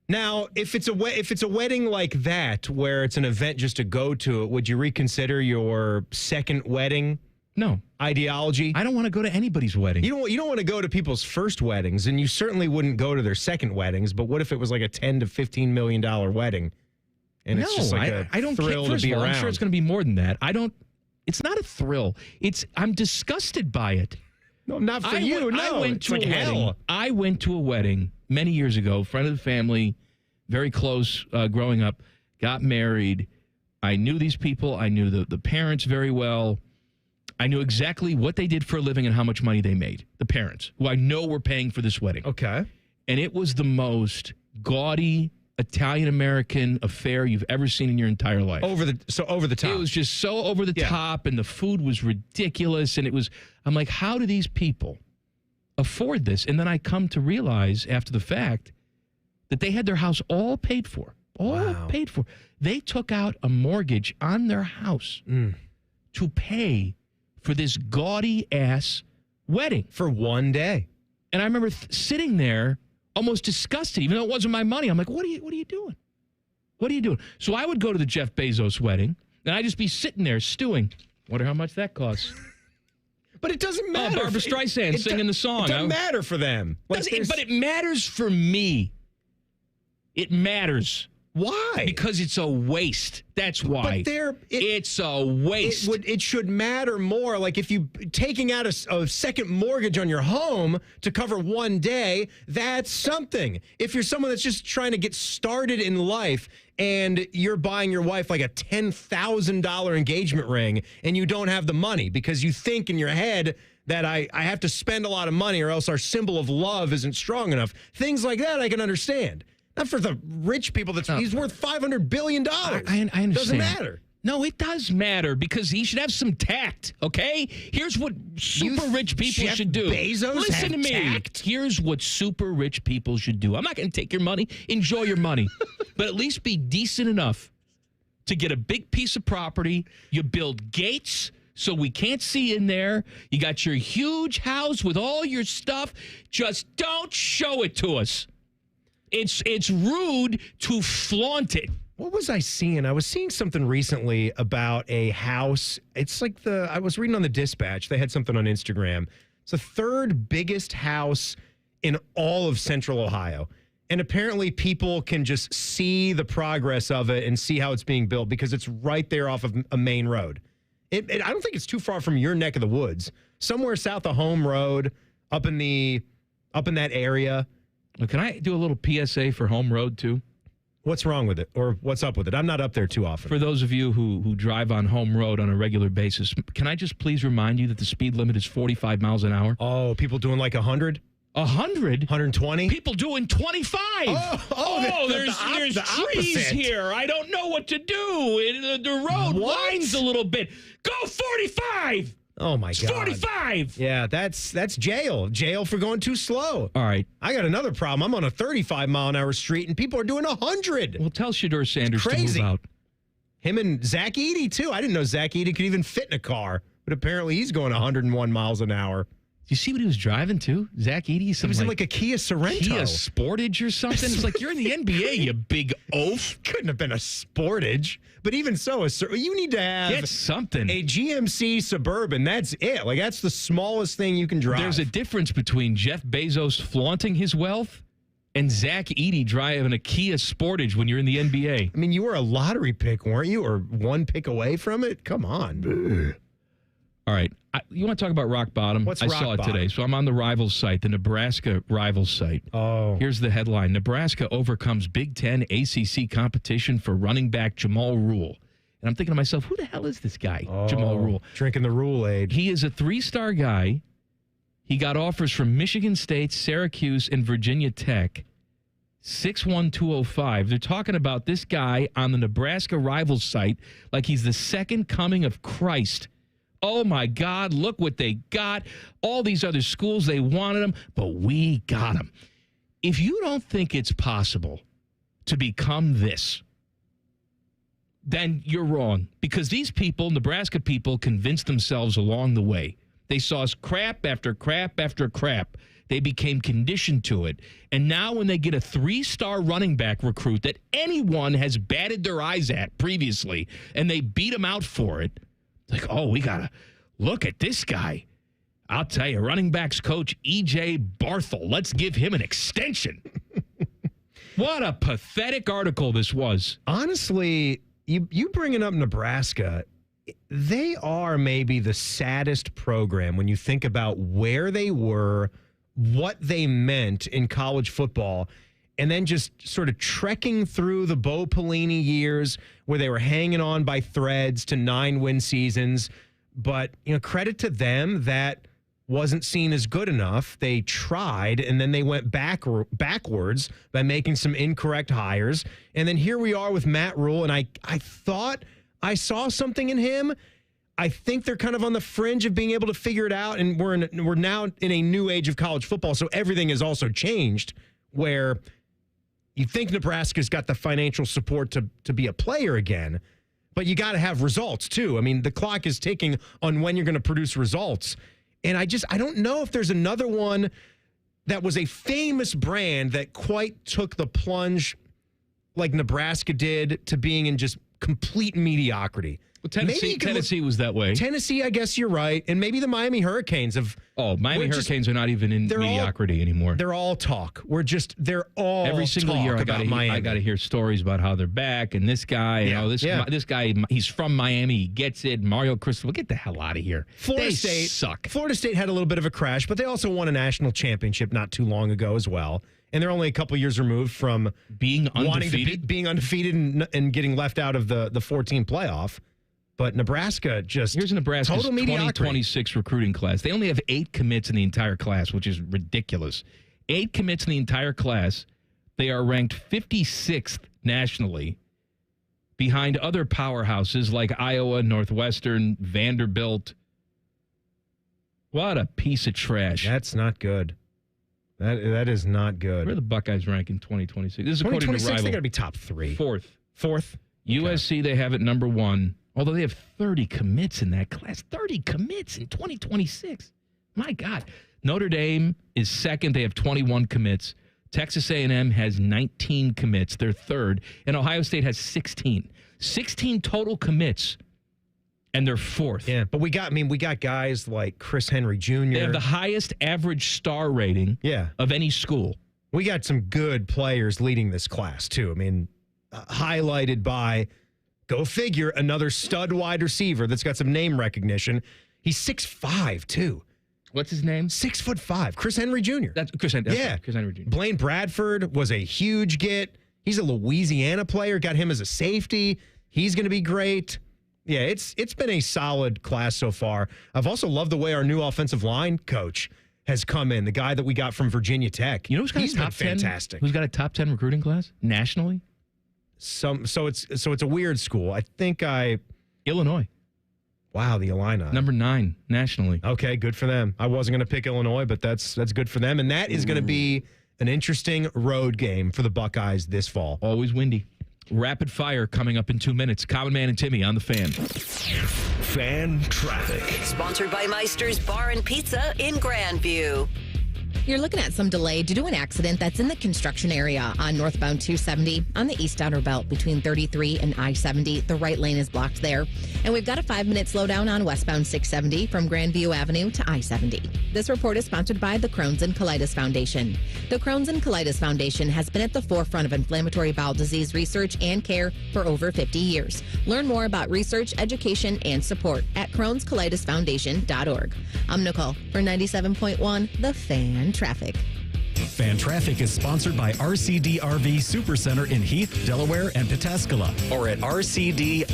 Now, if it's a wedding like that, where it's an event just to go to it, would you reconsider your second wedding? No. Ideology? I don't want to go to anybody's wedding. You don't want to go to people's first weddings, and you certainly wouldn't go to their second weddings. But what if it was like a $10 to $15 million wedding, and it's just like I don't thrill care. to be of all, around? I'm sure it's going to be more than that. It's not a thrill. I'm disgusted by it. No, not for you. I went it's to like a wedding. hell. I went to a wedding many years ago. Friend of the family, very close growing up. Got married. I knew these people. I knew the parents very well. I knew exactly what they did for a living and how much money they made. The parents, who I know were paying for this wedding. Okay. And it was the most gaudy Italian-American affair you've ever seen in your entire life. Over the top. It was just so over the top, and the food was ridiculous. And I'm like, how do these people afford this? And then I come to realize after the fact that they had their house all paid for. Paid for. They took out a mortgage on their house to pay for this gaudy-ass wedding. For one day. And I remember sitting there almost disgusted, even though it wasn't my money. I'm like, what are you doing? What are you doing? So I would go to the Jeff Bezos wedding, and I'd just be sitting there stewing. Wonder how much that costs. But it doesn't matter. Oh, Barbara Streisand singing the song. It doesn't matter for them. But it matters for me. It matters. Why? Because it's a waste. That's why. But it's a waste. It should matter more. Like if you taking out a second mortgage on your home to cover one day, that's something. If you're someone that's just trying to get started in life and you're buying your wife like a $10,000 engagement ring and you don't have the money because you think in your head that I have to spend a lot of money or else our symbol of love isn't strong enough. Things like that I can understand. Not for the rich people. He's worth $500 billion. I understand. Doesn't matter. No, it does matter because he should have some tact, okay? Here's what super rich people Jeff should do. Bezos Listen have to me. tact? Here's what super rich people should do. I'm not going to take your money. Enjoy your money. But at least be decent enough to get a big piece of property. You build gates so we can't see in there. You got your huge house with all your stuff. Just don't show it to us. It's rude to flaunt it. What was I seeing? I was seeing something recently about a house. It's like I was reading on the Dispatch. They had something on Instagram. It's the third biggest house in all of Central Ohio. And apparently people can just see the progress of it and see how it's being built because it's right there off of a main road. I don't think it's too far from your neck of the woods. Somewhere south of Home Road, up in that area. Can I do a little PSA for Home Road, too? What's wrong with it? Or what's up with it? I'm not up there too often. For those of you who drive on Home Road on a regular basis, can I just please remind you that the speed limit is 45 miles an hour? Oh, people doing like 100? 100? 120? People doing 25. There's trees opposite here. I don't know what to do. The road winds a little bit. Go 45. Oh, my God. 45. Yeah, that's jail. Jail for going too slow. All right. I got another problem. I'm on a 35-mile-an-hour street, and people are doing 100. Well, tell Shedeur Sanders to move out. Him and Zach Edey, too. I didn't know Zach Edey could even fit in a car, but apparently he's going 101 miles an hour. You see what he was driving to? Zach Edey? He was in like a Kia Sorento. Kia Sportage or something? It's like, you're in the NBA, you big oaf. Couldn't have been a Sportage. But even so, you need to have... Get something. A GMC Suburban. That's it. Like, that's the smallest thing you can drive. There's a difference between Jeff Bezos flaunting his wealth and Zach Edey driving a Kia Sportage when you're in the NBA. I mean, you were a lottery pick, weren't you? Or one pick away from it? Come on. All right. You want to talk about rock bottom? What's I rock saw it bottom? today. So I'm on the Rivals site, the Nebraska Rivals site. Oh. Here's the headline. Nebraska overcomes Big Ten ACC competition for running back Jamal Rule. And I'm thinking to myself, who the hell is this guy, Jamal Rule? Drinking the Rule-Aid. He is a 3-star guy. He got offers from Michigan State, Syracuse, and Virginia Tech. 61205. They're talking about this guy on the Nebraska Rivals site like he's the second coming of Christ. Oh, my God, look what they got. All these other schools, they wanted him, but we got him. If you don't think it's possible to become this, then you're wrong. Because these people, Nebraska people, convinced themselves along the way. They saw us crap after crap after crap. They became conditioned to it. And now when they get a 3-star running back recruit that anyone has batted their eyes at previously, and they beat him out for it, like, oh, we got to look at this guy. I'll tell you, running backs coach E.J. Barthel. Let's give him an extension. What a pathetic article this was. Honestly, you bringing up Nebraska, they are maybe the saddest program when you think about where they were, what they meant in college football, and then just sort of trekking through the Bo Pelini years where they were hanging on by threads to 9-win seasons. But, credit to them, that wasn't seen as good enough. They tried, and then they went backwards by making some incorrect hires. And then here we are with Matt Rule, and I thought I saw something in him. I think they're kind of on the fringe of being able to figure it out, and we're now in a new age of college football, so everything has also changed, where you think Nebraska's got the financial support to be a player again, but you got to have results, too. I mean, the clock is ticking on when you're going to produce results, and I don't know if there's another one that was a famous brand that quite took the plunge like Nebraska did to being in just complete mediocrity. Well, Tennessee was that way. Tennessee, I guess you're right. And maybe the Miami Hurricanes have... Oh, Miami Hurricanes are not even in mediocrity anymore. They're all talk. They're all every single year I got to hear stories about how they're back and this guy, this guy, he's from Miami, he gets it. Mario Cristobal, get the hell out of here. Florida State had a little bit of a crash, but they also won a national championship not too long ago as well. And they're only a couple years removed from being undefeated, being undefeated and getting left out of the 14 playoff. But Nebraska here's Nebraska's 2026 recruiting class. They only have 8 commits in the entire class, which is ridiculous. 8 commits in the entire class. They are ranked 56th nationally, behind other powerhouses like Iowa, Northwestern, Vanderbilt. What a piece of trash! That's not good. That is not good. Where are the Buckeyes rank in 2026? This is according to Rival. They got to be top 3. Fourth. USC, they have it number 1. Although they have 30 commits in that class. 30 commits in 2026. My God. Notre Dame is second. They have 21 commits. Texas A&M has 19 commits. They're third. And Ohio State has 16. 16 total commits. And they're fourth. Yeah, but we got guys like Chris Henry Jr. They have the highest average star rating of any school. We got some good players leading this class, too. I mean, highlighted by... Go figure, another stud wide receiver that's got some name recognition. He's 6'5", too. What's his name? 6'5". Chris Henry Jr. That's Chris Henry. Chris Henry Jr. Blaine Bradford was a huge get. He's a Louisiana player. Got him as a safety. He's going to be great. Yeah, it's been a solid class so far. I've also loved the way our new offensive line coach has come in. The guy that we got from Virginia Tech. You know who's got a top 10? Fantastic. Who's got a top 10 recruiting class nationally? So it's a weird school. I think Illinois. Wow, the Illini. Number 9 nationally. Okay, good for them. I wasn't going to pick Illinois, but that's good for them. And that is going to be an interesting road game for the Buckeyes this fall. Always windy. Rapid fire coming up in 2 minutes. Common Man and Timmy on the Fan. Fan traffic. Sponsored by Meister's Bar and Pizza in Grandview. You're looking at some delay due to an accident that's in the construction area on northbound 270 on the east outer belt between 33 and I-70. The right lane is blocked there. And we've got a 5-minute slowdown on westbound 670 from Grandview Avenue to I-70. This report is sponsored by the Crohn's and Colitis Foundation. The Crohn's and Colitis Foundation has been at the forefront of inflammatory bowel disease research and care for over 50 years. Learn more about research, education, and support at Crohn'sColitisFoundation.org. I'm Nicole for 97.1 The Fan Traffic. Fan Traffic is sponsored by RCD RV Supercenter in Heath, Delaware, and Pataskala, or at rcdrv.com.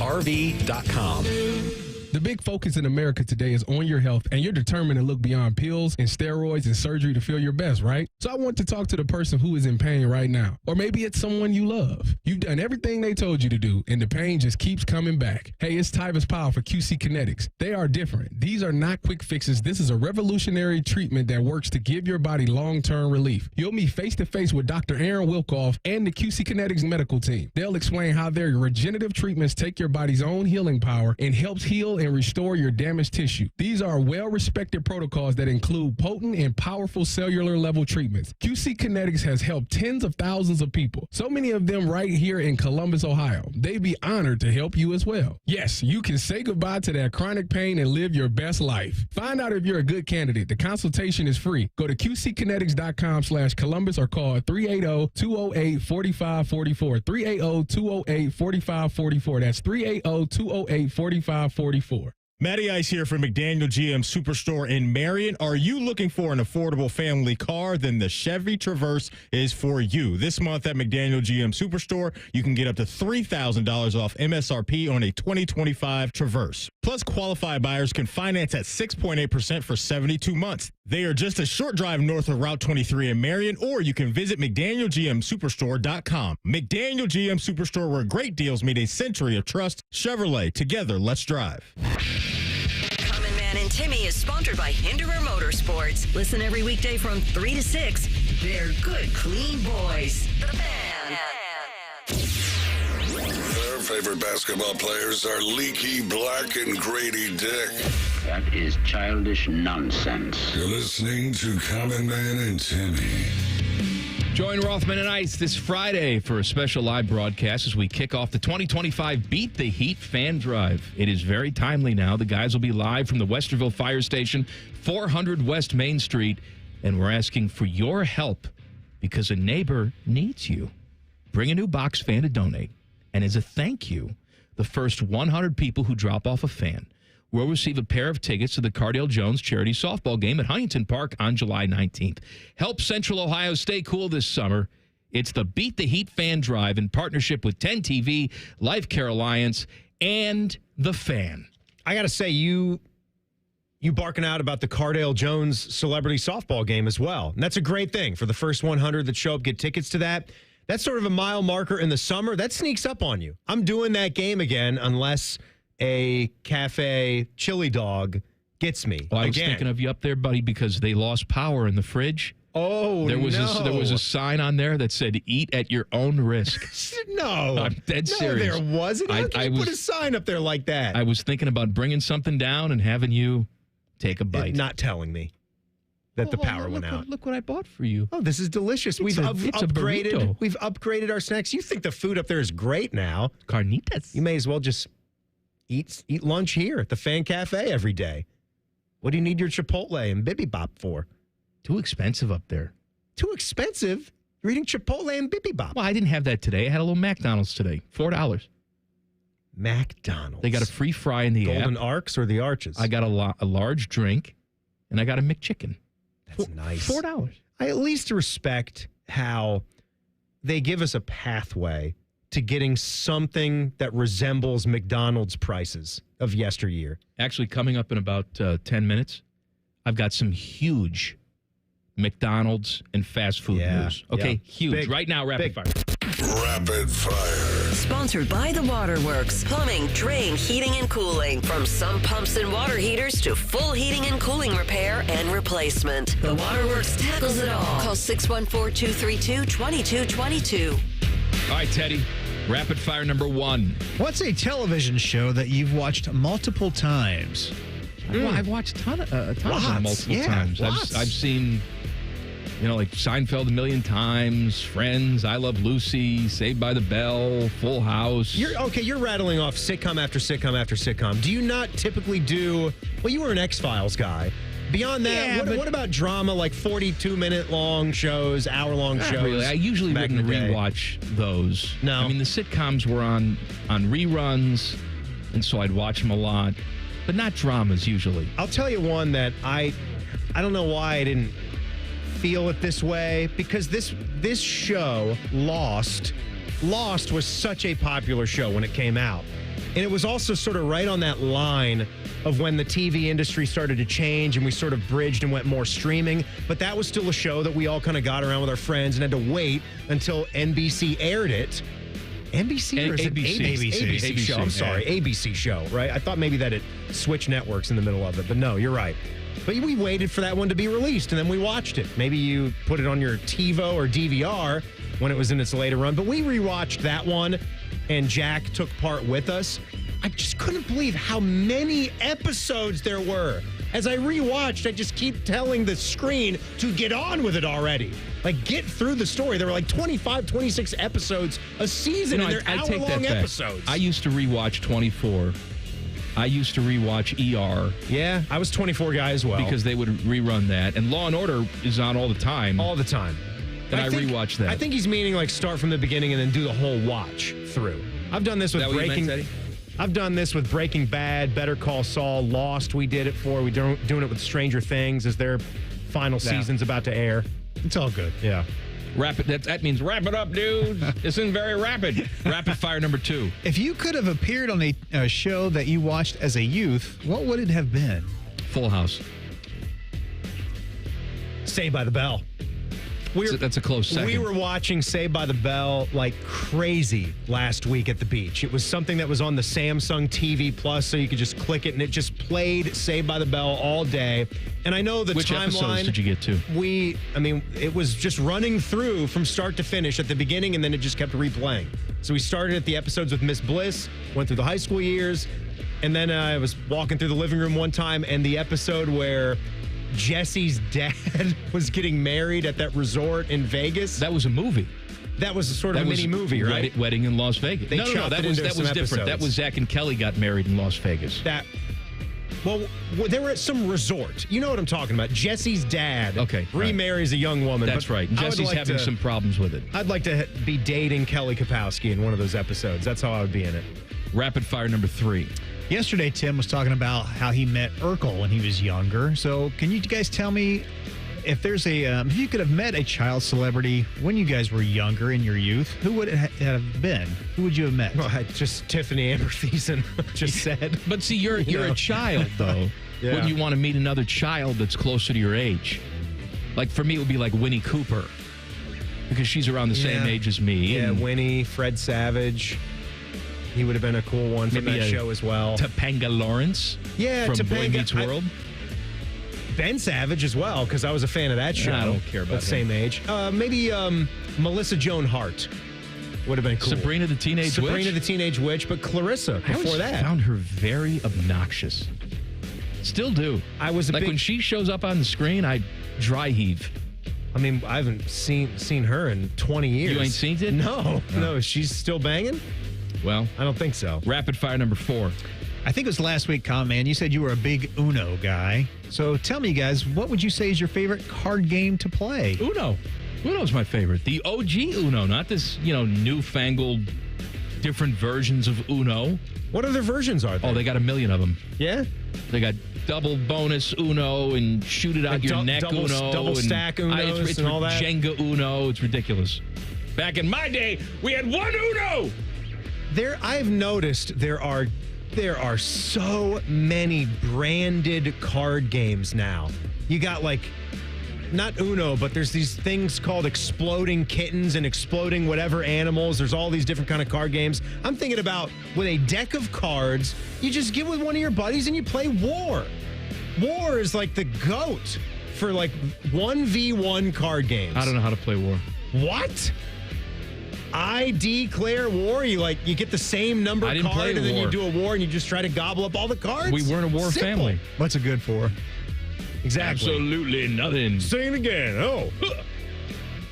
The big focus in America today is on your health, and you're determined to look beyond pills and steroids and surgery to feel your best, right? So I want to talk to the person who is in pain right now. Or maybe it's someone you love. You've done everything they told you to do, and the pain just keeps coming back. Hey, it's Tyvis Powell for QC Kinetics. They are different. These are not quick fixes. This is a revolutionary treatment that works to give your body long-term relief. You'll meet face-to-face with Dr. Aaron Wilkoff and the QC Kinetics medical team. They'll explain how their regenerative treatments take your body's own healing power and helps heal and restore your damaged tissue. These are well-respected protocols that include potent and powerful cellular level treatments. QC Kinetics has helped tens of thousands of people, so many of them right here in Columbus, Ohio. They'd be honored to help you as well. Yes, you can say goodbye to that chronic pain and live your best life. Find out if you're a good candidate. The consultation is free. Go to qckinetics.com/Columbus or call 380-208-4544. 380-208-4544. That's 380-208-4544. Matty Ice here from McDaniel GM Superstore in Marion. Are you looking for an affordable family car? Then the Chevy Traverse is for you. This month at McDaniel GM Superstore, you can get up to $3,000 off MSRP on a 2025 Traverse. Plus, qualified buyers can finance at 6.8% for 72 months. They are just a short drive north of Route 23 in Marion, or you can visit McDanielGMSuperstore.com. McDaniel GM Superstore, where great deals meet a century of trust. Chevrolet, together, let's drive. Common Man and Timmy is sponsored by Hinderer Motorsports. Listen every weekday from 3 to 6. They're good, clean boys. The Fan. Their favorite basketball players are Leaky Black and Grady Dick. That is childish nonsense. You're listening to Common Man and Timmy. Join Rothman and Ice this Friday for a special live broadcast as we kick off the 2025 Beat the Heat Fan Drive. It is very timely now. The guys will be live from the Westerville Fire Station, 400 West Main Street, and we're asking for your help because a neighbor needs you. Bring a new box fan to donate, and as a thank you, the first 100 people who drop off a fan will receive a pair of tickets to the Cardale Jones charity softball game at Huntington Park on July 19th. Help Central Ohio stay cool this summer. It's the Beat the Heat Fan Drive in partnership with 10 TV, Life Care Alliance, and The Fan. I got to say, you barking out about the Cardale Jones celebrity softball game as well. And that's a great thing for the first 100 that show up, get tickets to that. That's sort of a mile marker in the summer. That sneaks up on you. I'm doing that game again unless a cafe chili dog gets me. Well, I was thinking of you up there, buddy, because they lost power in the fridge. Oh, there was no. There was a sign on there that said, eat at your own risk. No. I'm dead serious. No, there wasn't. How can you put a sign up there like that? I was thinking about bringing something down and having you take a bite. Not telling me that the power went out. Look what I bought for you. Oh, this is delicious. We've upgraded. We've upgraded our snacks. You think the food up there is great now. Carnitas. You may as well just eat lunch here at the Fan Cafe every day. What do you need your Chipotle and Bibimbap for? Too expensive up there. Too expensive? You're eating Chipotle and Bibimbap. Well, I didn't have that today. I had a little McDonald's today. $4. McDonald's. They got a free fry in the Golden app. Arcs or the Arches? I got a large drink, and I got a McChicken. That's nice. $4. I at least respect how they give us a pathway to getting something that resembles McDonald's prices of yesteryear. Actually, coming up in about 10 minutes, I've got some huge McDonald's and fast food news. Okay, huge. Big, right now, rapid fire. Rapid fire. Sponsored by The Waterworks. Plumbing, drain, heating, and cooling. From sump pumps and water heaters to full heating and cooling repair and replacement. The Waterworks tackles it all. Call 614-232-2222. All right, Teddy. Rapid fire number 1. What's a television show that you've watched multiple times? I've watched a ton of them multiple times. I've seen, like Seinfeld a million times, Friends, I Love Lucy, Saved by the Bell, Full House. You're rattling off sitcom after sitcom after sitcom. Do you not typically you were an X-Files guy. Beyond that, what about drama, like 42-minute long shows, hour-long shows? Really. I usually wouldn't rewatch those. No. I mean, the sitcoms were on reruns, and so I'd watch them a lot, but not dramas usually. I'll tell you one that I don't know why I didn't feel it this way because this show, Lost was such a popular show when it came out. And it was also sort of right on that line of when the TV industry started to change and we sort of bridged and went more streaming. But that was still a show that we all kind of got around with our friends and had to wait until NBC aired it. NBC or is it ABC show? I'm sorry, ABC show, right? I thought maybe that it switched networks in the middle of it, but no, you're right. But we waited for that one to be released, and then we watched it. Maybe you put it on your TiVo or DVR when it was in its later run, but we rewatched that one, and Jack took part with us. I just couldn't believe how many episodes there were. As I rewatched, I just keep telling the screen to get on with it already. Like, get through the story. There were like 25, 26 episodes a season, and they're hour-long episodes. I used to rewatch 24. I used to rewatch ER. Yeah, I was 24 guy as well. Because they would rerun that. And Law & Order is on all the time. All the time. And I rewatched that. I think he's meaning like start from the beginning and then do the whole watch through. I've done this with I've done this with Breaking Bad, Better Call Saul, Lost. We did it for. We're doing it with Stranger Things as their final season's about to air. It's all good. Yeah. That means wrap it up, dudes. This isn't very rapid. Rapid fire number 2. If you could have appeared on a show that you watched as a youth, what would it have been? Full House. Saved by the Bell. That's a close second. We were watching Saved by the Bell like crazy last week at the beach. It was something that was on the Samsung TV Plus, so you could just click it, and it just played Saved by the Bell all day. And I know the Which timeline. Which episodes did you get to? It was just running through from start to finish at the beginning, and then it just kept replaying. So we started at the episodes with Miss Bliss, went through the high school years, and then I was walking through the living room one time, and the episode where Jesse's dad was getting married at that resort in Vegas. That was a movie. That was a sort of mini movie, right? Wedding in Las Vegas. That was different. Episodes. That was Zach and Kelly got married in Las Vegas. Well, they were at some resort. You know what I'm talking about. Jesse's dad remarries a young woman. That's right. Jesse's having some problems with it. I'd like to be dating Kelly Kapowski in one of those episodes. That's how I would be in it. Rapid fire number 3. Yesterday, Tim was talking about how he met Urkel when he was younger. So can you guys tell me if there's if you could have met a child celebrity when you guys were younger in your youth, who would it have been? Who would you have met? Well, just Tiffany Amber Thiessen just said. But see, you're a child, though. Yeah. Wouldn't you want to meet another child that's closer to your age? Like, for me, it would be like Winnie Cooper. Because she's around the same age as me. Yeah, Winnie, Fred Savage. He would have been a cool one from that show as well. Topanga Lawrence. Yeah, from Topanga. Boy Meets World. Ben Savage as well, because I was a fan of that show. I don't care about the same age. Maybe Melissa Joan Hart would have been cool. Sabrina the Teenage Witch. Sabrina the Teenage Witch, but Clarissa before that. I found her very obnoxious. Still do. I was when she shows up on the screen, I dry heave. I mean, I haven't seen her in 20 years. You ain't seen it? No. She's still banging? Well, I don't think so. Rapid fire number 4. I think it was last week, man. You said you were a big Uno guy. So tell me, guys, what would you say is your favorite card game to play? Uno. Uno's my favorite. The OG Uno, not this, newfangled different versions of Uno. What other versions are there? Oh, they got a million of them. Yeah? They got double bonus Uno and shoot it out your neck Uno. Double stack Unos it's and all that. Jenga Uno. It's ridiculous. Back in my day, we had one Uno. I've noticed there are so many branded card games now. You got not Uno, but there's these things called exploding kittens and exploding whatever animals. There's all these different kind of card games. I'm thinking about with a deck of cards, you just get with one of your buddies and you play War. War is like the GOAT for 1v1 card games. I don't know how to play War. What? I declare war. You get the same number card, and then you do a war, and you just try to gobble up all the cards. We weren't a war family. What's it good for? Exactly. Absolutely nothing. Say it again. Oh.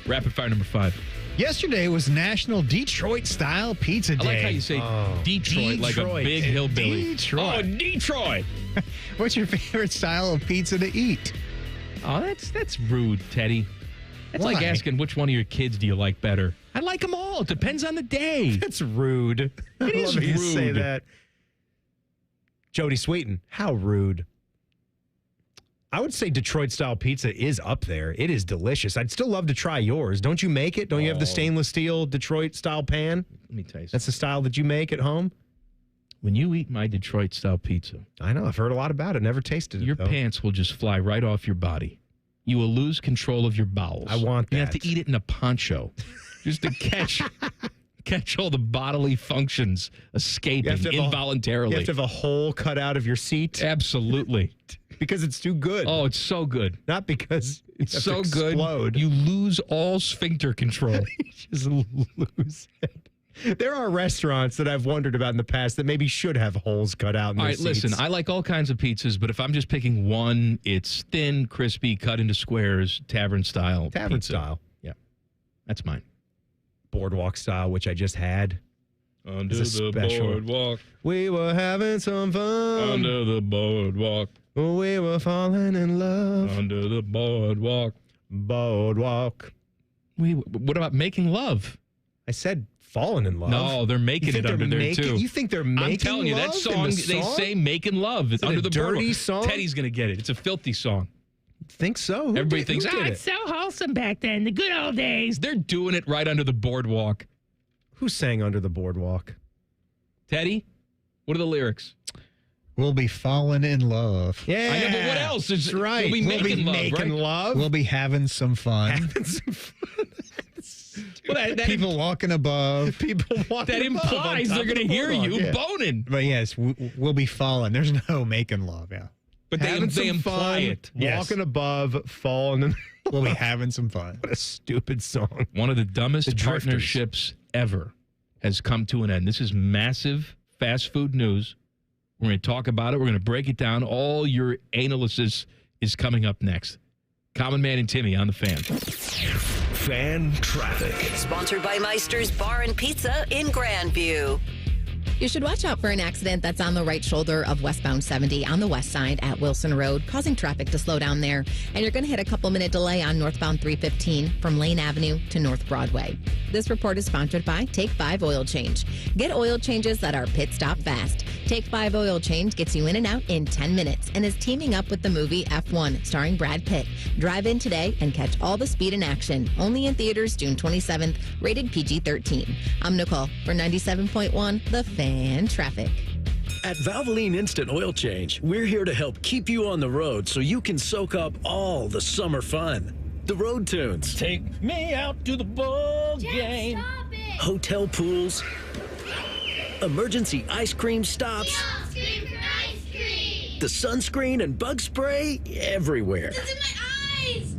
Rapid fire number 5. Yesterday was National Detroit Style Pizza Day. I like how you say Detroit like a big hillbilly. Detroit. Oh, Detroit. What's your favorite style of pizza to eat? Oh, that's rude, Teddy. That's Why? like asking which one of your kids do you like better. I like them all. It depends on the day. That's rude. It is rude. You say that. Jody Sweeten, how rude. I would say Detroit-style pizza is up there. It is delicious. I'd still love to try yours. Don't you make it? Don't you have the stainless steel Detroit-style pan? Let me tell you something. That's the style that you make at home? When you eat my Detroit-style pizza. I know. I've heard a lot about it. Never tasted it, Your though. pants will just fly right off your body. You will lose control of your bowels. I want that. You have to eat it in a poncho just to catch all the bodily functions escaping involuntarily. You have to have a hole cut out of your seat. Absolutely. Because it's too good. Oh, it's so good. Not because it's have so to good. explode. You lose all sphincter control. You just lose it. There are restaurants that I've wondered about in the past that maybe should have holes cut out in All their right, seats. listen, I like all kinds of pizzas, but if I'm just picking one, it's thin, crispy, cut into squares, tavern style. Tavern pizza. style. Yeah, that's mine. Boardwalk style, which I just had. Under It's a the special. boardwalk. We were having some fun. Under the boardwalk. We were falling in love. Under the boardwalk. Boardwalk. What about making love? I said falling in love. No, they're making it under there too. You think they're making I'm telling you, that love in song, the they song? say making love. It's it under a the dirty boardwalk. song? Teddy's going to get it. It's a filthy song. Think so? Everybody thinks, did it's so wholesome back then, the good old days. They're doing it right under the boardwalk. Who sang Under the Boardwalk? Teddy? What are the lyrics? We'll be falling in love. Yeah. I know, but what else? That's right. We'll be making love, right? love. We'll be having some fun. Having some fun. Well, that People walking above. People walking that above implies on they're top going of to the hear boardwalk. you Yeah. boning. But yes, we'll be falling. There's no making love. Yeah. But Having they some imply fun, it. Yes. Walking above, falling in. We'll be having some fun. What a stupid song. One of the dumbest The Drifters. partnerships ever has come to an end. This is massive fast food news. We're going to talk about it. We're going to break it down. All your analysis is coming up next. Common Man and Timmy on the Fan. Fan traffic. Sponsored by Meister's Bar and Pizza in Grandview. You should watch out for an accident that's on the right shoulder of westbound 70 on the west side at Wilson Road, causing traffic to slow down there. And you're going to hit a couple-minute delay on northbound 315 from Lane Avenue to North Broadway. This report is sponsored by Take 5 Oil Change. Get oil changes that are pit stop fast. Take 5 Oil Change gets you in and out in 10 minutes and is teaming up with the movie F1 starring Brad Pitt. Drive in today and catch all the speed in action. Only in theaters June 27th, rated PG-13. I'm Nicole for 97.1 The Fan Traffic. At Valvoline Instant Oil Change, we're here to help keep you on the road so you can soak up all the summer fun. The road tunes. Take me out to the ball game. Hotel pools. Emergency ice cream stops. The sunscreen and bug spray everywhere.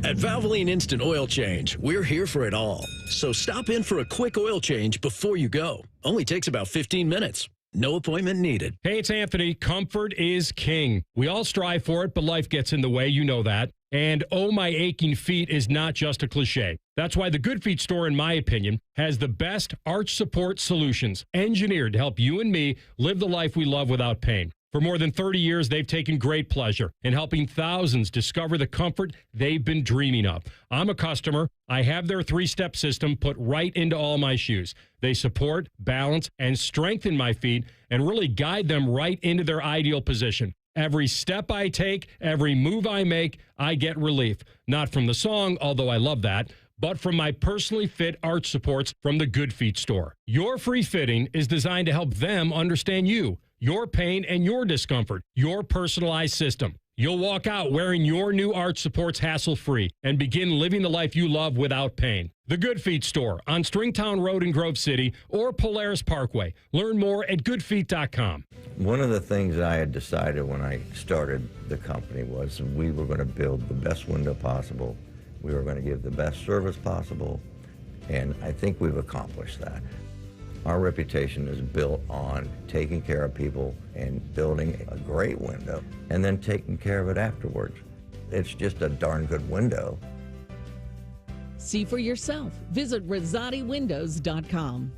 At Valvoline Instant Oil Change, we're here for it all. So stop in for a quick oil change before you go. Only takes about 15 minutes. No appointment needed. Hey, it's Anthony. Comfort is king. We all strive for it, but life gets in the way. You know that. And oh, my aching feet is not just a cliche. That's why the Good Feet store, in my opinion, has the best arch support solutions engineered to help you and me live the life we love without pain. For more than 30 years, they've taken great pleasure in helping thousands discover the comfort they've been dreaming of. I'm a customer. I have their 3-step system put right into all my shoes. They support, balance, and strengthen my feet and really guide them right into their ideal position. Every step I take, every move I make, I get relief. Not from the song, although I love that, but from my personally fit arch supports from the Good Feet store. Your free fitting is designed to help them understand you, your pain, and your discomfort, your personalized system. You'll walk out wearing your new arch supports hassle-free and begin living the life you love without pain. The Good Feet store on Stringtown Road in Grove City or Polaris Parkway. Learn more at goodfeet.com. One of the things I had decided when I started the company was we were going to build the best window possible. We were going to give the best service possible, and I think we've accomplished that. Our reputation is built on taking care of people and building a great window and then taking care of it afterwards. It's just a darn good window. See for yourself. Visit RosatiWindows.com.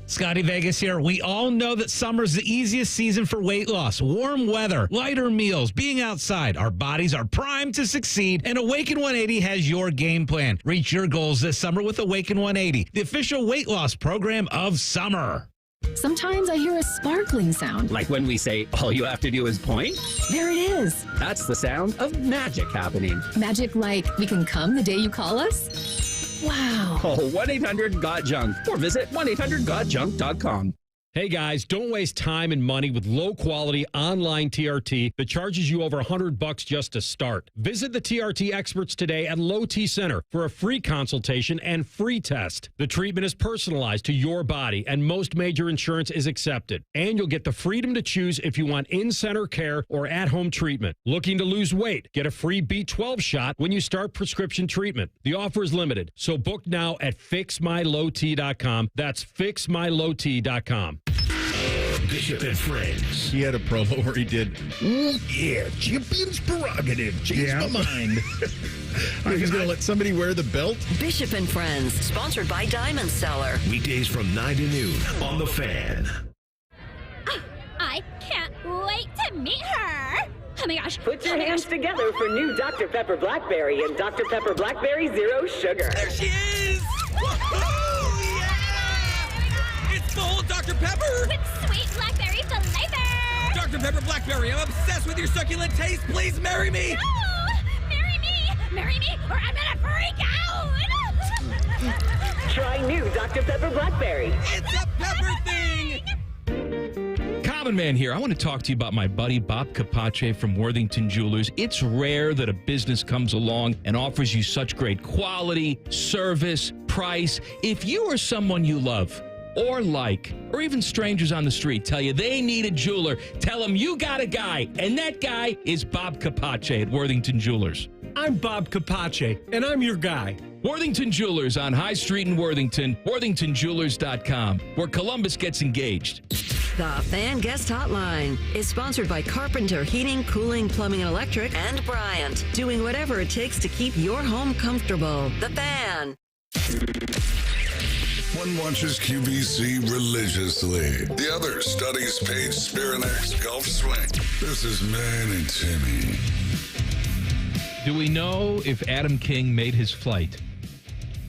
Scotty Vegas here. We all know that summer's the easiest season for weight loss. Warm weather, lighter meals, being outside. Our bodies are primed to succeed, and Awaken 180 has your game plan. Reach your goals this summer with Awaken 180, the official weight loss program of summer. Sometimes I hear a sparkling sound. Like when we say, all you have to do is point? There it is. That's the sound of magic happening. Magic like we can come the day you call us? Wow. Call 1-800-GOT-JUNK or visit 1-800-GOT-JUNK.com. Hey guys, don't waste time and money with low-quality online TRT that charges you over $100 just to start. Visit the TRT experts today at Low T Center for a free consultation and free test. The treatment is personalized to your body, and most major insurance is accepted. And you'll get the freedom to choose if you want in-center care or at-home treatment. Looking to lose weight? Get a free B12 shot when you start prescription treatment. The offer is limited, so book now at fixmylowt.com. That's fixmylowt.com. Bishop and Friends. He had a promo where he did, ooh, yeah, champion's prerogative. Changed my mind. He's going to let somebody wear the belt? Bishop and Friends, sponsored by Diamond Seller. Weekdays from 9 to noon on The Fan. I can't wait to meet her. Oh my gosh. Put your hands together for new Dr. Pepper Blackberry and Dr. Pepper Blackberry Zero Sugar. There she is! Woohoo! Yeah! It's full Dr. Pepper! With sweet blackberry flavor! Dr. Pepper Blackberry, I'm obsessed with your succulent taste. Please marry me! No! Marry me! Marry me, or I'm gonna freak out! Try new Dr. Pepper Blackberry. It's a pepper thing! Common Man here. I want to talk to you about my buddy Bob Capace from Worthington Jewelers. It's rare that a business comes along and offers you such great quality, service, price. If you or someone you love or like, or even strangers on the street tell you they need a jeweler, tell them you got a guy, and that guy is Bob Capace at Worthington Jewelers. I'm Bob Capace, and I'm your guy. Worthington Jewelers on High Street in Worthington, worthingtonjewelers.com, where Columbus gets engaged. The Fan Guest Hotline is sponsored by Carpenter Heating, Cooling, Plumbing, and Electric, and Bryant, doing whatever it takes to keep your home comfortable. The Fan. One watches QVC religiously. The other studies Paige Spirinak's golf swing. This is Man and Timmy. Do we know if Adam King made his flight?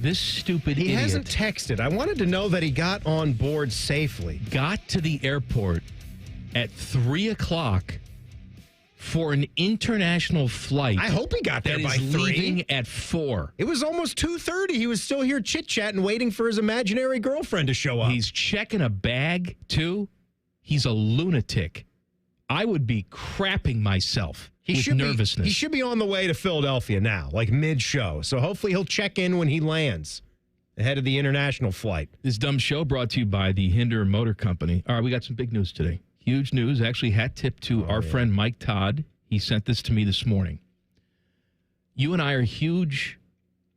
This stupid idiot. He hasn't texted. I wanted to know that he got on board safely. Got to the airport at 3 o'clock for an international flight. I hope he got there by 3. Leaving at 4. It was almost 2:30. He was still here chit-chatting, waiting for his imaginary girlfriend to show up. He's checking a bag, too. He's a lunatic. I would be crapping myself with nervousness. He should be on the way to Philadelphia now, like mid-show. So hopefully he'll check in when he lands ahead of the international flight. This dumb show brought to you by the Hinder Motor Company. All right, we got some big news today. Huge news. Actually, hat tip to our friend Mike Todd. He sent this to me this morning. You and I are huge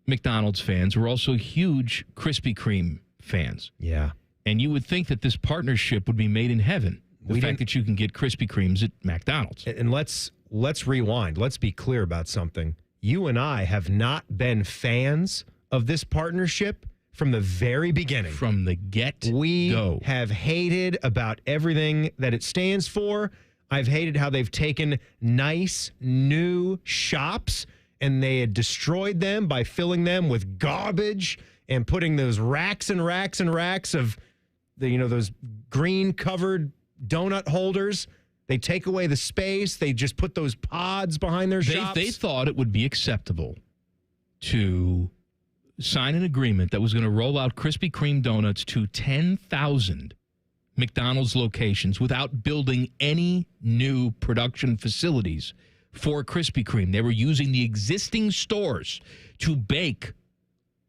McDonald's fans. We're also huge Krispy Kreme fans. Yeah. And you would think that this partnership would be made in heaven. The fact that you can get Krispy Kremes at McDonald's. And let's rewind. Let's be clear about something. You and I have not been fans of this partnership from the very beginning. From the get-go. We have hated about everything that it stands for. I've hated how they've taken nice, new shops and they had destroyed them by filling them with garbage and putting those racks and racks and racks of those green-covered donut holders. They take away the space. They just put those pods behind their shops. They thought it would be acceptable to sign an agreement that was going to roll out Krispy Kreme donuts to 10,000 McDonald's locations without building any new production facilities for Krispy Kreme. They were using the existing stores to bake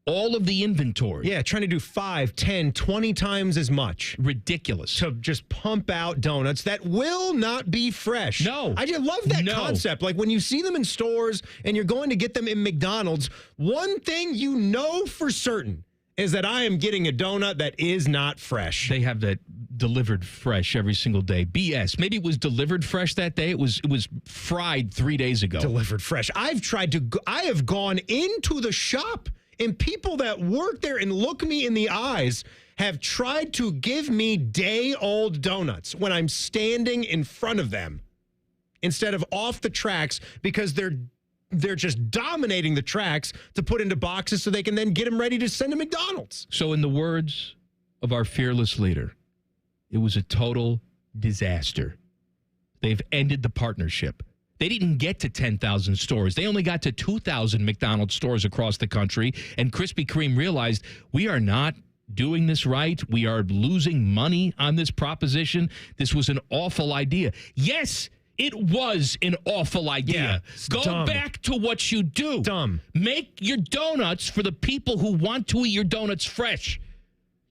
all of the inventory. Yeah, trying to do 5, 10, 20 times as much. Ridiculous. To just pump out donuts that will not be fresh. No. I just love that concept. Like when you see them in stores and you're going to get them in McDonald's, one thing you know for certain is that I am getting a donut that is not fresh. They have that delivered fresh every single day. BS. Maybe it was delivered fresh that day. It was fried 3 days ago. Delivered fresh. I have gone into the shop and people that work there and look me in the eyes have tried to give me day-old donuts when I'm standing in front of them instead of off the tracks because they're just dominating the tracks to put into boxes so they can then get them ready to send to McDonald's. So in the words of our fearless leader, It was a total disaster. They've ended the partnership. They didn't get to 10,000 stores. They only got to 2,000 McDonald's stores across the country. And Krispy Kreme realized we are not doing this right. We are losing money on this proposition. This was an awful idea. Yes, it was an awful idea. Yeah, Go dumb. back to what you do. Dumb. Make your donuts for the people who want to eat your donuts fresh.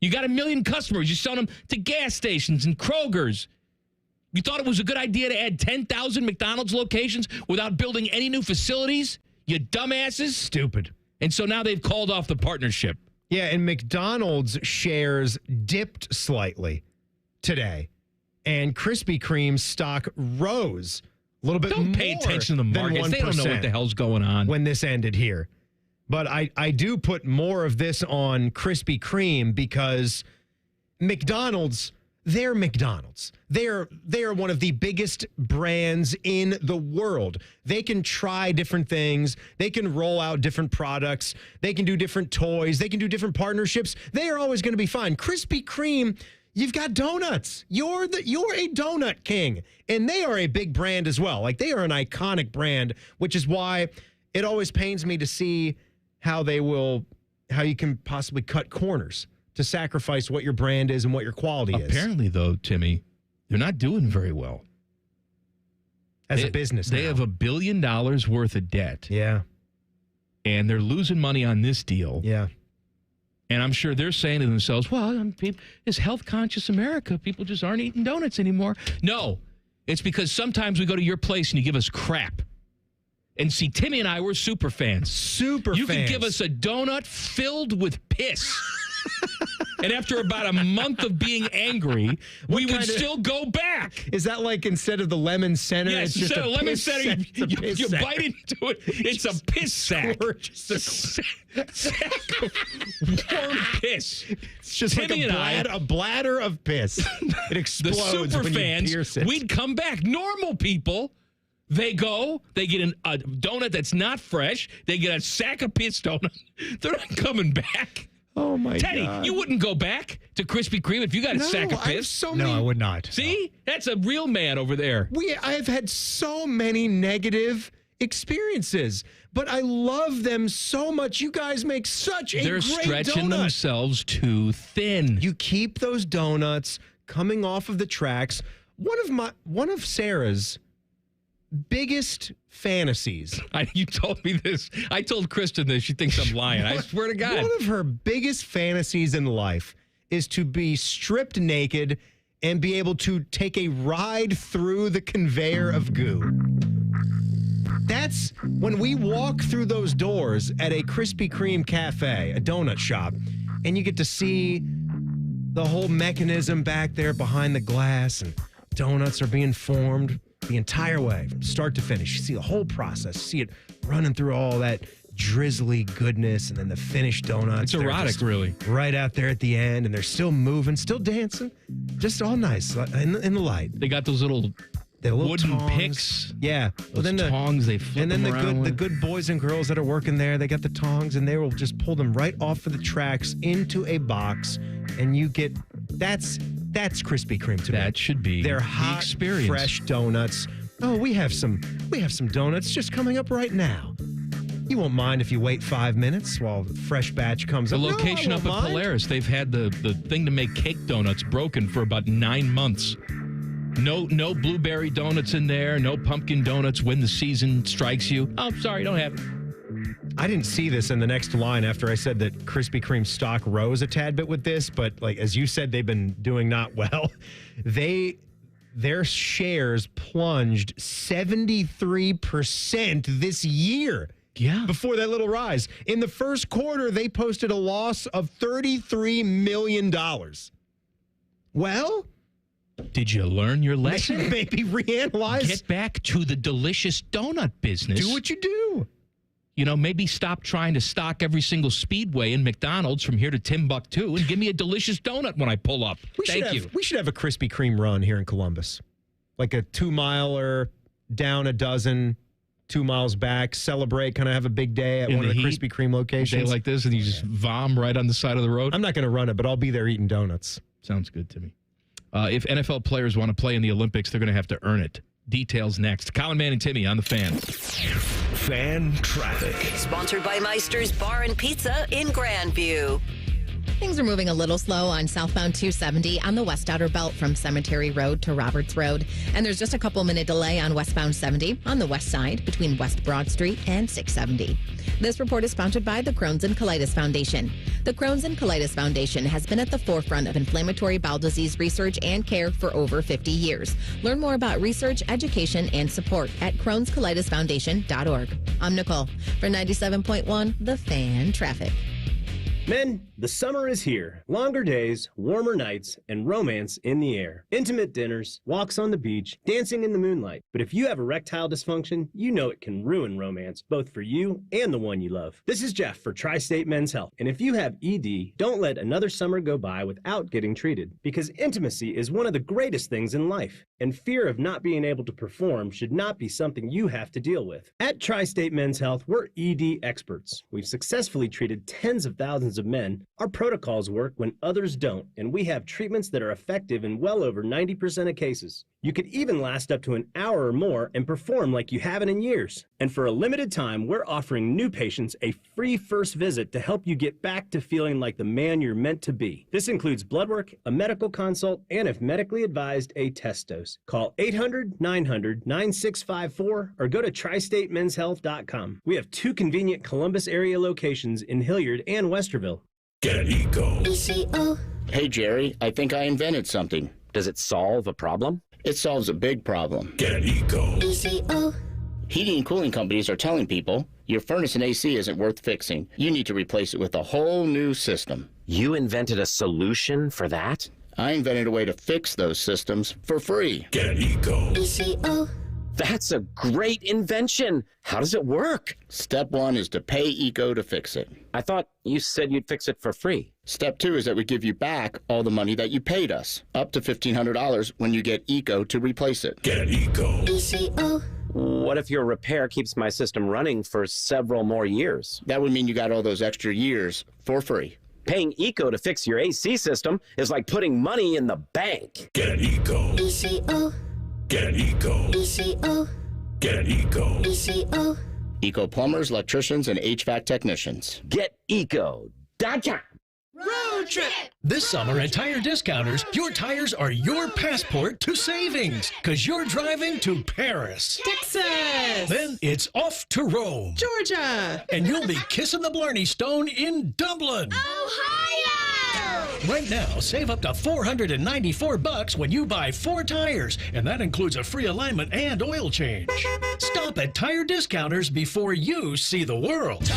You got 1 million customers. You're selling them to gas stations and Kroger's. You thought it was a good idea to add 10,000 McDonald's locations without building any new facilities? You dumbasses. Stupid. And so now they've called off the partnership. Yeah, and McDonald's shares dipped slightly today. And Krispy Kreme's stock rose a little bit more. Don't pay attention to the than markets. They don't know what the hell's going on. When this ended here. But I do put more of this on Krispy Kreme because McDonald's, they're McDonald's. They are one of the biggest brands in the world. They can try different things. They can roll out different products. They can do different toys. They can do different partnerships. They are always going to be fine. Krispy Kreme, you've got donuts. You're a donut king. And they are a big brand as well. Like, they are an iconic brand, which is why it always pains me to see how you can possibly cut corners to sacrifice what your brand is and what your quality is. Apparently, though, Timmy, they're not doing very well. As a business They now. have $1 billion worth of debt. Yeah. And they're losing money on this deal. Yeah. And I'm sure they're saying to themselves, well, this health-conscious America, people just aren't eating donuts anymore. No, it's because sometimes we go to your place and you give us crap. And see, Timmy and I, we're super fans. You could give us a donut filled with piss. And after about a month of being angry, we would still go back. Is that like instead of the lemon center? Yes, it's just instead of lemon center, you sack. bite into it. It's a piss sack. Just a sack of warm piss. It's just Timmy like a bladder of piss. It explodes the super when fans, you pierce it. we'd come back. Normal people, they go, they get a donut that's not fresh. They get a sack of piss donut. They're not coming back. Oh, my Teddy, God. you wouldn't go back to Krispy Kreme if you got a sack of piss? No, I would not. See? That's a real man over there. I've had so many negative experiences, but I love them so much. You guys make such a They're great stretching donut. themselves too thin. You keep those donuts coming off of the tracks. One of Sarah's biggest fantasies. You told me this. I told Kristen this. She thinks I'm lying. I swear to God. One of her biggest fantasies in life is to be stripped naked and be able to take a ride through the conveyor of goo. That's when we walk through those doors at a Krispy Kreme cafe, a donut shop, and you get to see the whole mechanism back there behind the glass, and donuts are being formed the entire way, from start to finish. You see the whole process. You see it running through all that drizzly goodness, and then the finished donuts. It's erotic, just really. Right out there at the end, and they're still moving, still dancing. Just all nice in the light. They got those little wooden tongs. picks. Yeah. Those tongs, they flip And then them around the with. good boys and girls that are working there, they got the tongs, and they will just pull them right off of the tracks into a box, and you get that's Krispy Kreme to me. That should be They're the hot, experience. fresh donuts. Oh, we have some donuts just coming up right now. You won't mind if you wait 5 minutes while the fresh batch comes The up. location No, I up at won't mind. Polaris, they've had the thing to make cake donuts broken for about 9 months. No blueberry donuts in there, no pumpkin donuts when the season strikes you. Oh, sorry, don't have it. I didn't see this in the next line after I said that Krispy Kreme stock rose a tad bit with this, but like as you said, they've been doing not well. Their shares plunged 73% this year. Yeah. Before that little rise. In the first quarter, they posted a loss of $33 million. Well, did you learn your lesson? Maybe reanalyze. Get back to the delicious donut business. Do what you do. You know, maybe stop trying to stock every single Speedway in McDonald's from here to Timbuktu and give me a delicious donut when I pull up. Thank you. We should have a Krispy Kreme run here in Columbus. Like a 2-miler, down a dozen, 2 miles back, celebrate, kind of have a big day at In one of the the heat? Krispy Kreme A locations. day like this, and you just vom right on the side of the road? I'm not going to run it, but I'll be there eating donuts. Sounds good to me. If NFL players want to play in the Olympics, they're going to have to earn it. Details next. Colin, Man, and Timmy on the Fan. Fan traffic. Sponsored by Meister's Bar and Pizza in Grandview. Things are moving a little slow on southbound 270 on the West Outer Belt from Cemetery Road to Roberts Road. And there's just a couple-minute delay on westbound 70 on the west side between West Broad Street and 670. This report is sponsored by the Crohn's and Colitis Foundation. The Crohn's and Colitis Foundation has been at the forefront of inflammatory bowel disease research and care for over 50 years. Learn more about research, education, and support at Crohn'sColitisFoundation.org. I'm Nicole for 97.1 The Fan Traffic. Men, the summer is here. Longer days, warmer nights, and romance in the air. Intimate dinners, walks on the beach, dancing in the moonlight. But if you have erectile dysfunction, you know it can ruin romance, both for you and the one you love. This is Jeff for Tri-State Men's Health. And if you have ED, don't let another summer go by without getting treated. Because intimacy is one of the greatest things in life. And fear of not being able to perform should not be something you have to deal with. At Tri-State Men's Health, we're ED experts. We've successfully treated tens of thousands of men. Our protocols work when others don't, and we have treatments that are effective in well over 90% of cases. You could even last up to an hour or more and perform like you haven't in years. And for a limited time, we're offering new patients a free first visit to help you get back to feeling like the man you're meant to be. This includes blood work, a medical consult, and if medically advised, a test dose. Call 800-900-9654 or go to tristatemenshealth.com. We have 2 convenient Columbus area locations in Hilliard and Westerville. Get Eco. Hey, Jerry, I think I invented something. Does it solve a problem? It solves a big problem. Get Eco. Heating and cooling companies are telling people your furnace and AC isn't worth fixing. You need to replace it with a whole new system. You invented a solution for that? I invented a way to fix those systems for free. Get Eco. That's a great invention. How does it work? Step 1 is to pay Eco to fix it. I thought you said you'd fix it for free. Step 2 is that we give you back all the money that you paid us, up to $1,500 when you get Eco to replace it. Get Eco. What if your repair keeps my system running for several more years? That would mean you got all those extra years for free. Paying Eco to fix your AC system is like putting money in the bank. Get Eco. Get Eco. Get Eco. Eco plumbers, electricians, and HVAC technicians. Get Eco.com. Road trip! This summer at Tire Discounters, your tires are your passport to savings, because you're driving to Paris, Texas, then it's off to Rome, Georgia, and you'll be kissing the Blarney Stone in Dublin, Ohio! Right now, save up to $494 when you buy 4 tires, and that includes a free alignment and oil change. Stop at Tire Discounters before you see the world.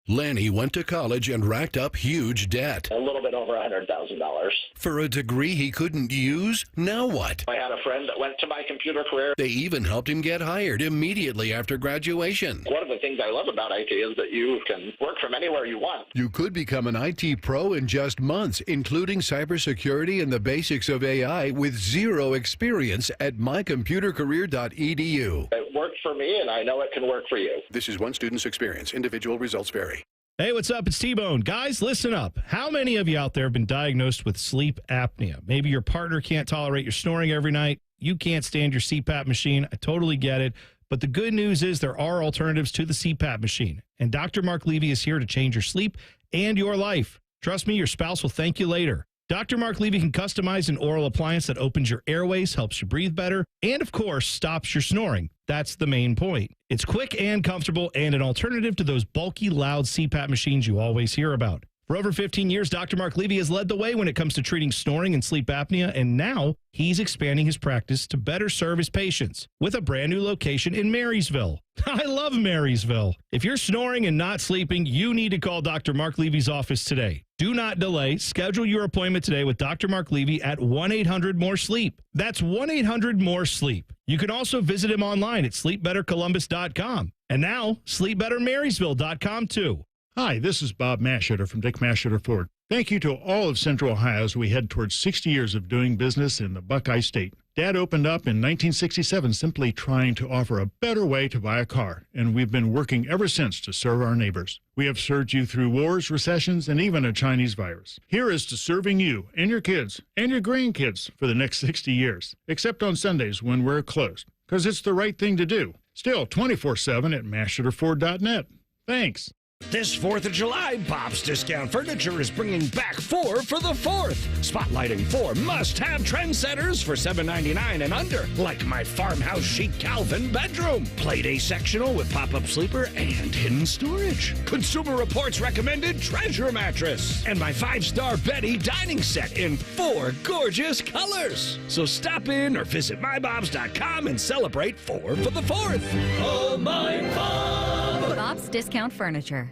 Lanny went to college and racked up huge debt. A little bit over $100,000. For a degree he couldn't use? Now what? I had a friend that went to my computer career. They even helped him get hired immediately after graduation. One of the things I love about IT is that you can work from anywhere you want. You could become an IT pro in just months, including cybersecurity and the basics of AI with zero experience at mycomputercareer.edu. It worked for me, and I know it can work for you. This is one student's experience. Individual results vary. Hey, what's up? It's T-Bone. Guys, listen up. How many of you out there have been diagnosed with sleep apnea? Maybe your partner can't tolerate your snoring every night. You can't stand your CPAP machine. I totally get it. But the good news is there are alternatives to the CPAP machine. And Dr. Mark Levy is here to change your sleep and your life. Trust me, your spouse will thank you later. Dr. Mark Levy can customize an oral appliance that opens your airways, helps you breathe better, and of course, stops your snoring. That's the main point. It's quick and comfortable and an alternative to those bulky, loud CPAP machines you always hear about. For over 15 years, Dr. Mark Levy has led the way when it comes to treating snoring and sleep apnea, and now he's expanding his practice to better serve his patients with a brand new location in Marysville. I love Marysville. If you're snoring and not sleeping, you need to call Dr. Mark Levy's office today. Do not delay. Schedule your appointment today with Dr. Mark Levy at 1-800-MORE-SLEEP. That's 1-800-MORE-SLEEP. You can also visit him online at sleepbettercolumbus.com. And now, sleepbettermarysville.com too. Hi, this is Bob Mashetter from Dick Mashetter Ford. Thank you to all of Central Ohio as we head towards 60 years of doing business in the Buckeye State. Dad opened up in 1967 simply trying to offer a better way to buy a car, and we've been working ever since to serve our neighbors. We have served you through wars, recessions, and even a Chinese virus. Here is to serving you and your kids and your grandkids for the next 60 years, except on Sundays when we're closed, because it's the right thing to do. Still 24/7 at mashtotterford.net. Thanks. This 4th of July, Bob's Discount Furniture is bringing back 4 for the 4th. Spotlighting 4 must-have trendsetters for $7.99 and under, like my farmhouse chic Calvin bedroom, Play-Day sectional with pop-up sleeper and hidden storage, Consumer Reports recommended treasure mattress, and my 5-star Betty dining set in 4 gorgeous colors. So stop in or visit mybobs.com and celebrate 4 for the 4th. Oh, my Bob! Bob's Discount Furniture.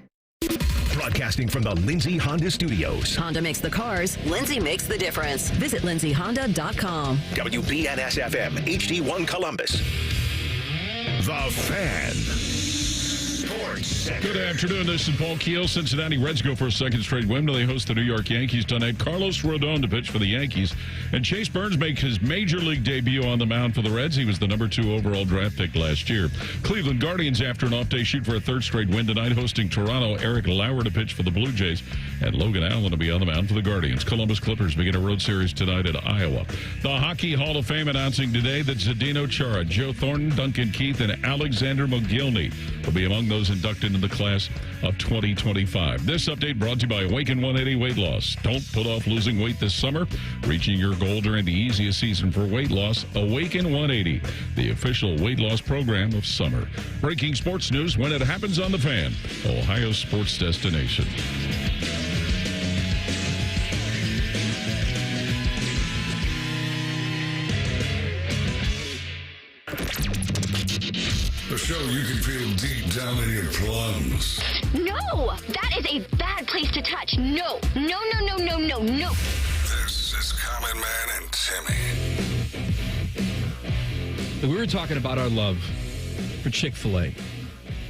Broadcasting from the Lindsay Honda Studios. Honda makes the cars. Lindsay makes the difference. Visit lindsayhonda.com. WBNS-FM, HD1 Columbus. The Fan. Good afternoon. This is Paul Keel. Cincinnati Reds go for a second straight win. They host the New York Yankees tonight. Carlos Rodon to pitch for the Yankees. And Chase Burns makes his major league debut on the mound for the Reds. He was the number 2 overall draft pick last year. Cleveland Guardians, after an off day, shoot for a third straight win tonight, hosting Toronto. Eric Lauer to pitch for the Blue Jays. And Logan Allen to be on the mound for the Guardians. Columbus Clippers begin a road series tonight at Iowa. The Hockey Hall of Fame announcing today that Zdeno Chara, Joe Thornton, Duncan Keith, and Alexander Mogilny will be among those inducted in the class of 2025. This update brought to you by Awaken 180 Weight Loss. Don't put off losing weight this summer. Reaching your goal during the easiest season for weight loss. Awaken 180, the official weight loss program of summer. Breaking sports news when it happens on The Fan, Ohio sports destination. The show you can feel deep down in your plums. No, that is a bad place to touch. No, no, no, no, no, no, no. This is Common Man and Timmy. We were talking about our love for Chick-fil-A.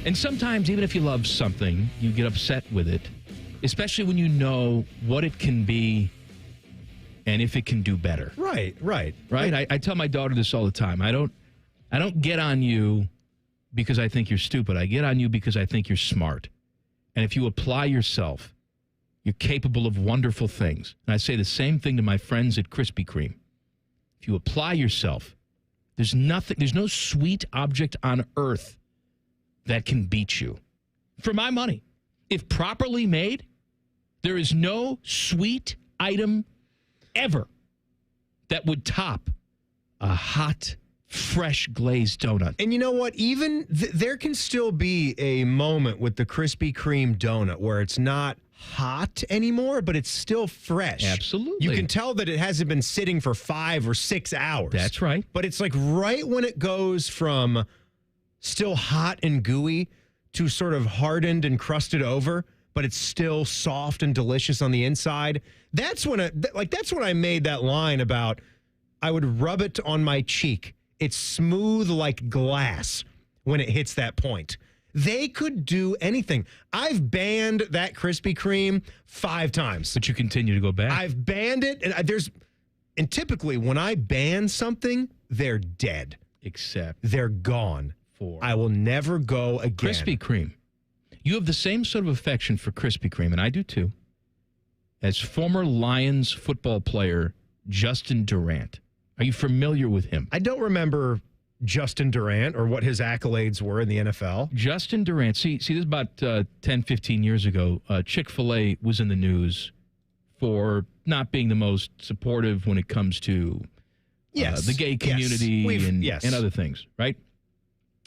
And sometimes, even if you love something, you get upset with it, especially when you know what it can be and if it can do better. Right. I tell my daughter this all the time. I don't get on you because I think you're stupid. I get on you because I think you're smart. And if you apply yourself, you're capable of wonderful things. And I say the same thing to my friends at Krispy Kreme. If you apply yourself, there's no sweet object on earth that can beat you. For my money, if properly made, there is no sweet item ever that would top a hot, fresh glazed donut. And you know what? Even there can still be a moment with the Krispy Kreme donut where it's not hot anymore, but it's still fresh. Absolutely. You can tell that it hasn't been sitting for 5 or 6 hours. That's right. But it's like right when it goes from still hot and gooey to sort of hardened and crusted over, but it's still soft and delicious on the inside. That's when I made that line about I would rub it on my cheek. It's smooth like glass when it hits that point. They could do anything. I've banned that Krispy Kreme 5 times. But you continue to go back? I've banned it, and typically when I ban something, they're dead. Except they're gone. I will never go again. Krispy Kreme. You have the same sort of affection for Krispy Kreme, and I do too, as former Lions football player Justin Durant. Are you familiar with him? I don't remember Justin Durant or what his accolades were in the NFL. Justin Durant. See, this is about 10, 15 years ago. Chick-fil-A was in the news for not being the most supportive when it comes to the gay community and other things, right?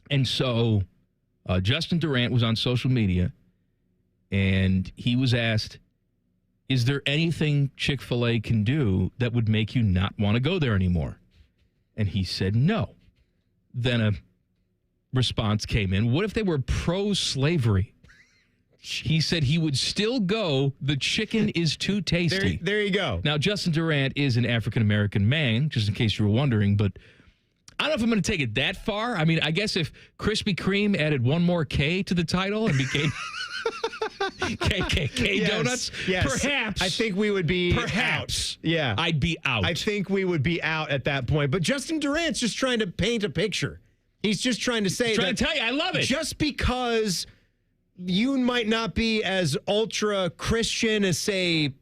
And so Justin Durant was on social media, and he was asked, is there anything Chick-fil-A can do that would make you not want to go there anymore? And he said no. Then a response came in. What if they were pro-slavery? He said he would still go. The chicken is too tasty. There you go. Now, Justin Durant is an African-American man, just in case you were wondering, but I don't know if I'm going to take it that far. I mean, I guess if Krispy Kreme added one more K to the title and became KKK donuts? Yes. Perhaps. I think we would be Perhaps. out. Yeah. I'd be out. I think we would be out at that point. But Justin Durant's just trying to paint a picture. He's just trying to say trying to tell you, I love it. Just because you might not be as ultra Christian as, say,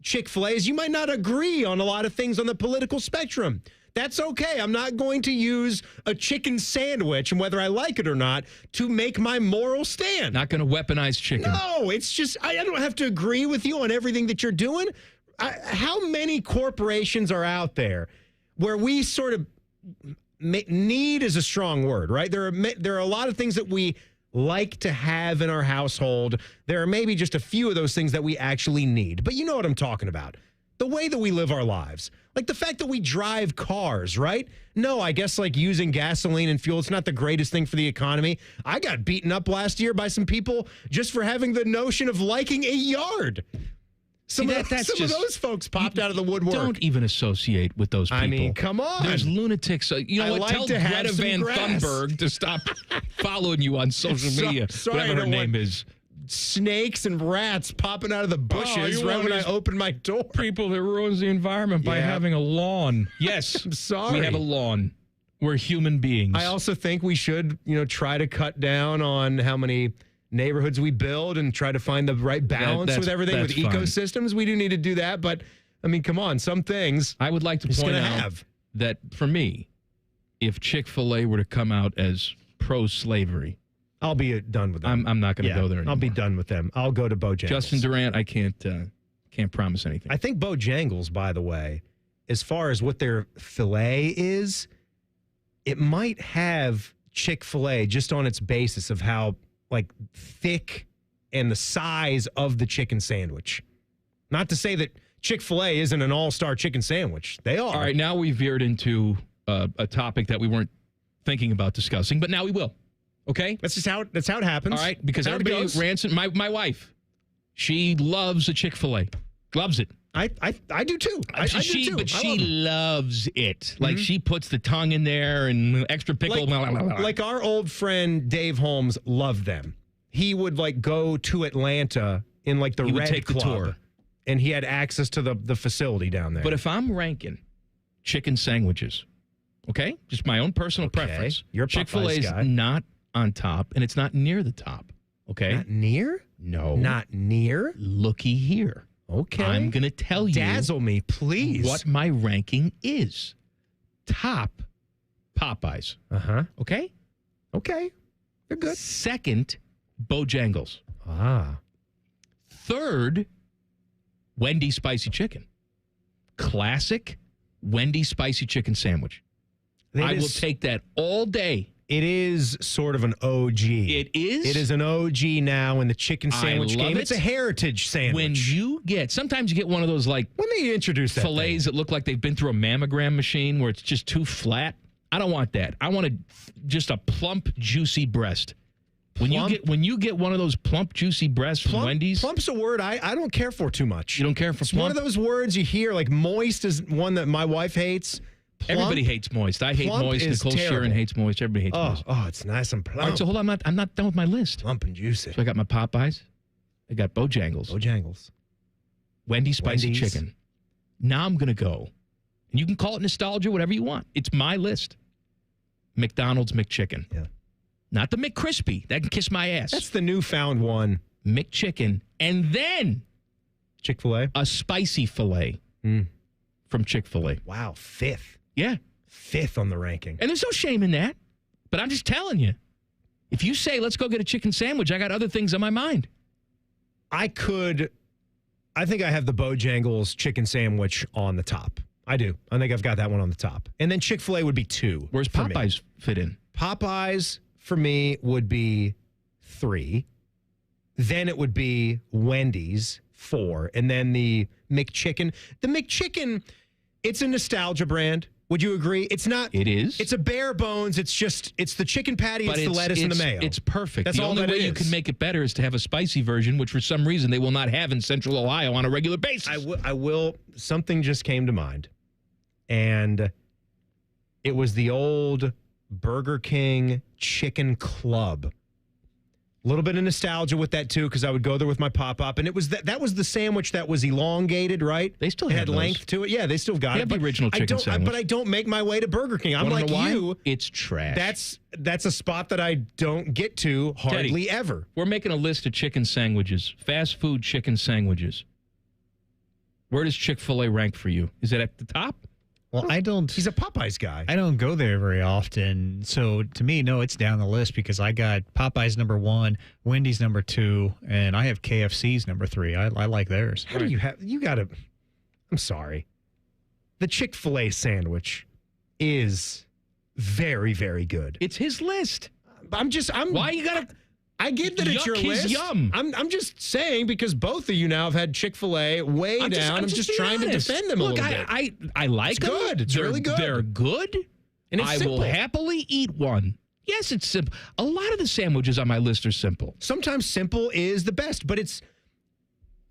Chick-fil-A's, you might not agree on a lot of things on the political spectrum. That's okay. I'm not going to use a chicken sandwich, and whether I like it or not, to make my moral stand. Not going to weaponize chicken. No, it's just, I don't have to agree with you on everything that you're doing. How many corporations are out there where we sort of need is a strong word, right? There are a lot of things that we like to have in our household. There are maybe just a few of those things that we actually need. But you know what I'm talking about. The way that we live our lives. Like the fact that we drive cars, right? No, I guess like using gasoline and fuel, it's not the greatest thing for the economy. I got beaten up last year by some people just for having the notion of liking a yard. Some of those folks popped out of the woodwork. Don't even associate with those people. I mean, come on. There's lunatics. You know what? like Tell to have Greta some Van grass. Thunberg to stop following you on social media. Sorry, whatever I her don't name want is. Snakes and rats popping out of the bushes right when I open my door. People that ruins the environment by having a lawn. Yes. I'm sorry. We have a lawn. We're human beings. I also think we should, try to cut down on how many neighborhoods we build and try to find the right balance with everything, with ecosystems. We do need to do that, but I mean, come on, some things I would like to point out that for me, if Chick-fil-A were to come out as pro-slavery, I'll be done with them. I'm not going to go there anymore. I'll be done with them. I'll go to Bojangles. Justin Durant, I can't promise anything. I think Bojangles, by the way, as far as what their filet is, it might have Chick-fil-A just on its basis of how thick and the size of the chicken sandwich. Not to say that Chick-fil-A isn't an all-star chicken sandwich. They are. All right, now we veered into a topic that we weren't thinking about discussing, but now we will. Okay? That's how it happens. All right, because everybody rants. My wife, she loves a Chick-fil-A. Loves it. I do too. I do too. But she loves it. Like she puts the tongue in there and extra pickle. Like our old friend Dave Holmes loved them. He would go to Atlanta in the He would Red take the Club, tour. and he had access to the facility down there. But if I'm ranking chicken sandwiches, okay, just my own personal preference, you're a Popeyes Chick-fil-A's guy. not on top, and it's not near the top. Okay, Not near? no, Not near? looky here. Okay. I'm going to tell you Dazzle me, please. what my ranking is. Top, Popeyes. Uh-huh. Okay? Okay. They're good. Second, Bojangles. Ah. Third, Wendy's Spicy Chicken. Classic Wendy's Spicy Chicken sandwich. I will take that all day. It is sort of an OG. It is? It is an OG now in the chicken sandwich love game. it. It's a heritage sandwich. When you get, sometimes you get one of those when they introduce that fillets that look like they've been through a mammogram machine where it's just too flat. I don't want that. I want just a plump, juicy breast. When you get one of those plump, juicy breasts from Wendy's. Plump's a word I don't care for too much. You don't care for It's plump? one of those words you hear, like moist is one that my wife hates. Plump, Everybody hates moist. I hate plump moist. is Nicole terrible. Sharon hates moist. Everybody hates moist. Oh, it's nice and plump. All right, so hold on. I'm not done with my list. Plump and juicy. So I got my Popeyes. I got Bojangles. Wendy's Spicy Chicken. Now I'm going to go. And you can call it nostalgia, whatever you want. It's my list. McDonald's McChicken. Yeah. Not the McCrispy. That can kiss my ass. That's the newfound one. McChicken. And then Chick-fil-A. a spicy filet from Chick-fil-A. Wow, fifth. Yeah. Fifth on the ranking. And there's no shame in that. But I'm just telling you. If you say, let's go get a chicken sandwich, I got other things on my mind. I think I have the Bojangles chicken sandwich on the top. I do. I think I've got that one on the top. And then Chick-fil-A would be 2. Where's for me. Popeyes fit in? Popeyes, for me, would be 3. Then it would be Wendy's, 4. And then the McChicken. The McChicken, it's a nostalgia brand. Would you agree? It's not. It is. It's a bare bones. It's the chicken patty. But it's the lettuce and the mayo. It's perfect. That's the all only that way it you is. can make it better is to have a spicy version, which for some reason they will not have in Central Ohio on a regular basis. I will. Something just came to mind. And it was the old Burger King Chicken Club. A little bit of nostalgia with that too, because I would go there with my pop-up, and it was that was the sandwich that was elongated, right? They still had have those. length to it. Yeah, they still got They it. have the original chicken sandwich. But I don't make my way to Burger King. I'm Wanna like know why? you. It's trash. That's a spot that I don't get to hardly Teddy, ever. We're making a list of chicken sandwiches, fast food chicken sandwiches. Where does Chick-fil-A rank for you? Is it at the top? Well, I don't. He's a Popeyes guy. I don't go there very often. So to me, no, it's down the list because I got Popeyes number 1, Wendy's number 2, and I have KFC's number 3. I like theirs. How do you have? You got to. I'm sorry. The Chick-fil-A sandwich is very, very good. It's his list. I'm. Why you gotta? I get that it's your his list. yum. I'm just saying because both of you now have had Chick-fil-A way down. I'm just trying to defend them a little bit. I like It's them. good. It's really good. They're good. And it's I simple. will happily eat one. Yes, it's simple. A lot of the sandwiches on my list are simple. Sometimes simple is the best, but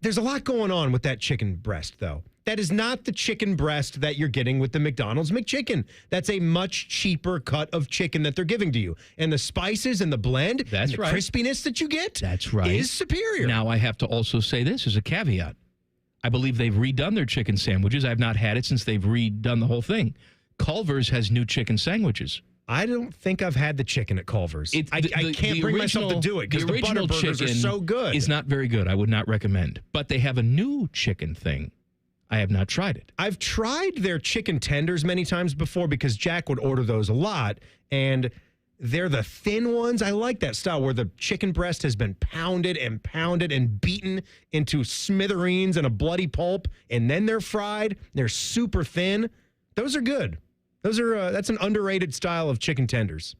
there's a lot going on with that chicken breast, though. That is not the chicken breast that you're getting with the McDonald's McChicken. That's a much cheaper cut of chicken that they're giving to you. And the spices and the blend and the crispiness that you get is superior. Now, I have to also say this as a caveat. I believe they've redone their chicken sandwiches. I've not had it since they've redone the whole thing. Culver's has new chicken sandwiches. I don't think I've had the chicken at Culver's. I can't bring myself to do it because the butter burgers are so good. It's not very good. I would not recommend. But they have a new chicken thing. I have not tried it. I've tried their chicken tenders many times before because Jack would order those a lot, and they're the thin ones. I like that style where the chicken breast has been pounded and beaten into smithereens and a bloody pulp, and then they're fried. They're super thin. Those are good. That's an underrated style of chicken tenders.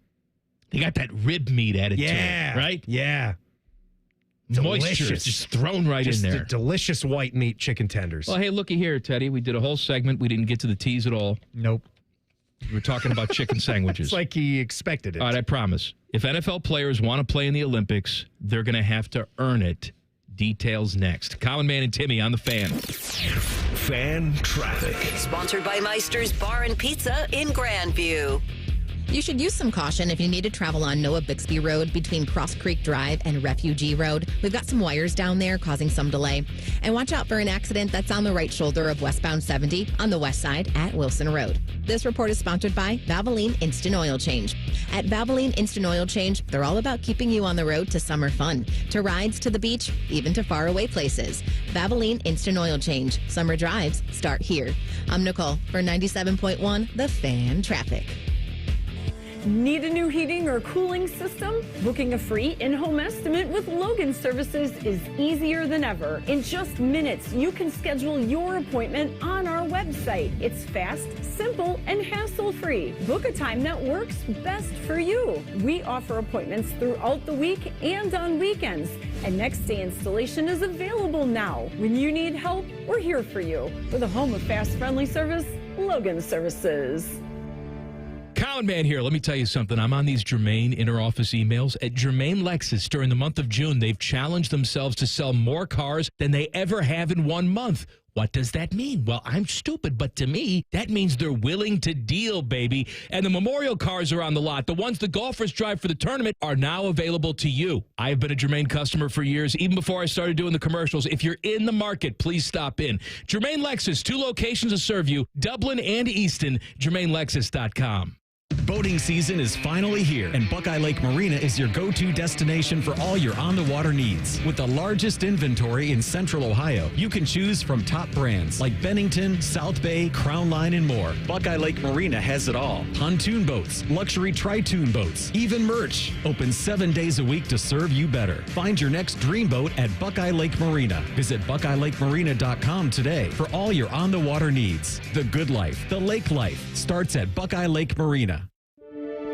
They got that rib meat added to Yeah. it, right? Yeah. Moisture is just thrown right in there. The delicious white meat chicken tenders. Well, hey, looky here, Teddy. We did a whole segment. We didn't get to the teas at all. Nope. We were talking about chicken sandwiches. It's like he expected it. All right, I promise. If NFL players want to play in the Olympics, they're going to have to earn it. Details next. Common Man and Timmy on the Fan. Fan traffic. Sponsored by Meister's Bar and Pizza in Grandview. You should use some caution if you need to travel on Noah Bixby Road between Cross Creek Drive and Refugee Road. We've got some wires down there causing some delay. And watch out for an accident that's on the right shoulder of westbound 70 on the west side at Wilson Road. This report is sponsored by Valvoline Instant Oil Change. At Valvoline Instant Oil Change, they're all about keeping you on the road to summer fun, to rides, to the beach, even to faraway places. Valvoline Instant Oil Change. Summer drives start here. I'm Nicole for 97.1 The Fan Traffic. Need a new heating or cooling system? Booking a free in-home estimate with Logan Services is easier than ever. In just minutes, you can schedule your appointment on our website. It's fast, simple, and hassle-free. Book a time that works best for you. We offer appointments throughout the week and on weekends. And next-day installation is available now. When you need help, we're here for you. With a home of fast, friendly service, Logan Services. Common Man here. Let me tell you something. I'm on these Germain inter-office emails. At Germain Lexus, during the month of June, they've challenged themselves to sell more cars than they ever have in 1 month. What does that mean? Well, I'm stupid, but to me, that means they're willing to deal, baby. And the memorial cars are on the lot. The ones the golfers drive for the tournament are now available to you. I've been a Germain customer for years, even before I started doing the commercials. If you're in the market, please stop in. Germain Lexus, 2 locations to serve you, Dublin and Easton, GermainLexus.com. Boating season is finally here, and Buckeye Lake Marina is your go-to destination for all your on-the-water needs. With the largest inventory in Central Ohio, you can choose from top brands like Bennington, South Bay, Crown Line, and more. Buckeye Lake Marina has it all. Pontoon boats, luxury tri-toon boats, even merch. Open 7 days a week to serve you better. Find your next dream boat at Buckeye Lake Marina. Visit BuckeyeLakeMarina.com today for all your on-the-water needs. The good life, the lake life, starts at Buckeye Lake Marina.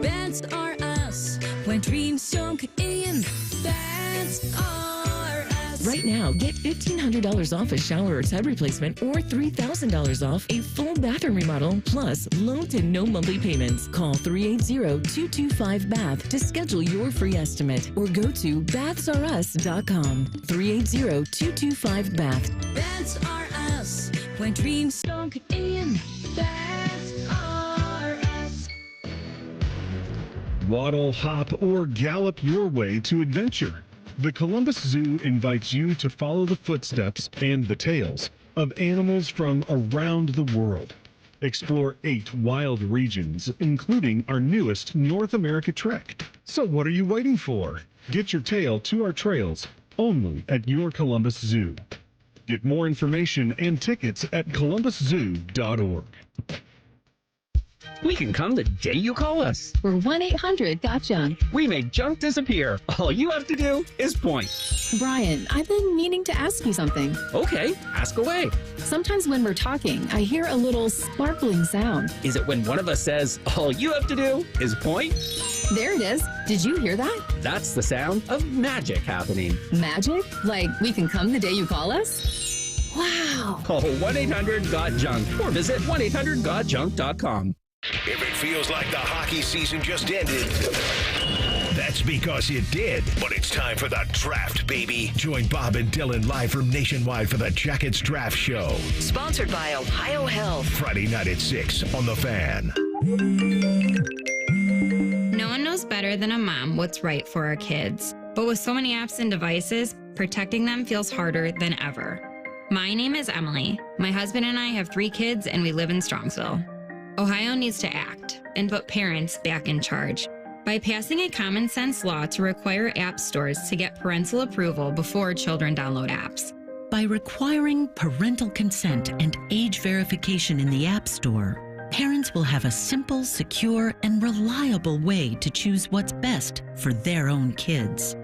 That's are us. When dreams don't get in, that's are us. Right now, get $1,500 off a shower or tub replacement or $3,000 off a full bathroom remodel, plus low to no monthly payments. Call 380-225-BATH to schedule your free estimate or go to bathsareus.com. 380-225-BATH. That's are us. When dreams don't get in, that's are us. Waddle, hop, or gallop your way to adventure. The Columbus Zoo invites you to follow the footsteps and the tails of animals from around the world. Explore 8 wild regions, including our newest North America trek. So what are you waiting for? Get your tail to our trails only at your Columbus Zoo. Get more information and tickets at columbuszoo.org. We can come the day you call us. We're 1-800-GOT-JUNK. We make junk disappear. All you have to do is point. Brian, I've been meaning to ask you something. Okay, ask away. Sometimes when we're talking, I hear a little sparkling sound. Is it when one of us says, all you have to do is point? There it is. Did you hear that? That's the sound of magic happening. Magic? Like we can come the day you call us? Wow. Call 1-800-GOT-JUNK or visit 1-800-GOT-JUNK.com. If it feels like the hockey season just ended, that's because it did. But it's time for the draft, baby. Join Bob and Dylan live from Nationwide for the Jackets Draft Show. Sponsored by Ohio Health. Friday night at 6 on The Fan. No one knows better than a mom what's right for our kids. But with so many apps and devices, protecting them feels harder than ever. My name is Emily. My husband and I have 3 kids and we live in Strongsville. Ohio needs to act and put parents back in charge by passing a common sense law to require app stores to get parental approval before children download apps. By requiring parental consent and age verification in the App Store, parents will have a simple, secure, and reliable way to choose what's best for their own kids.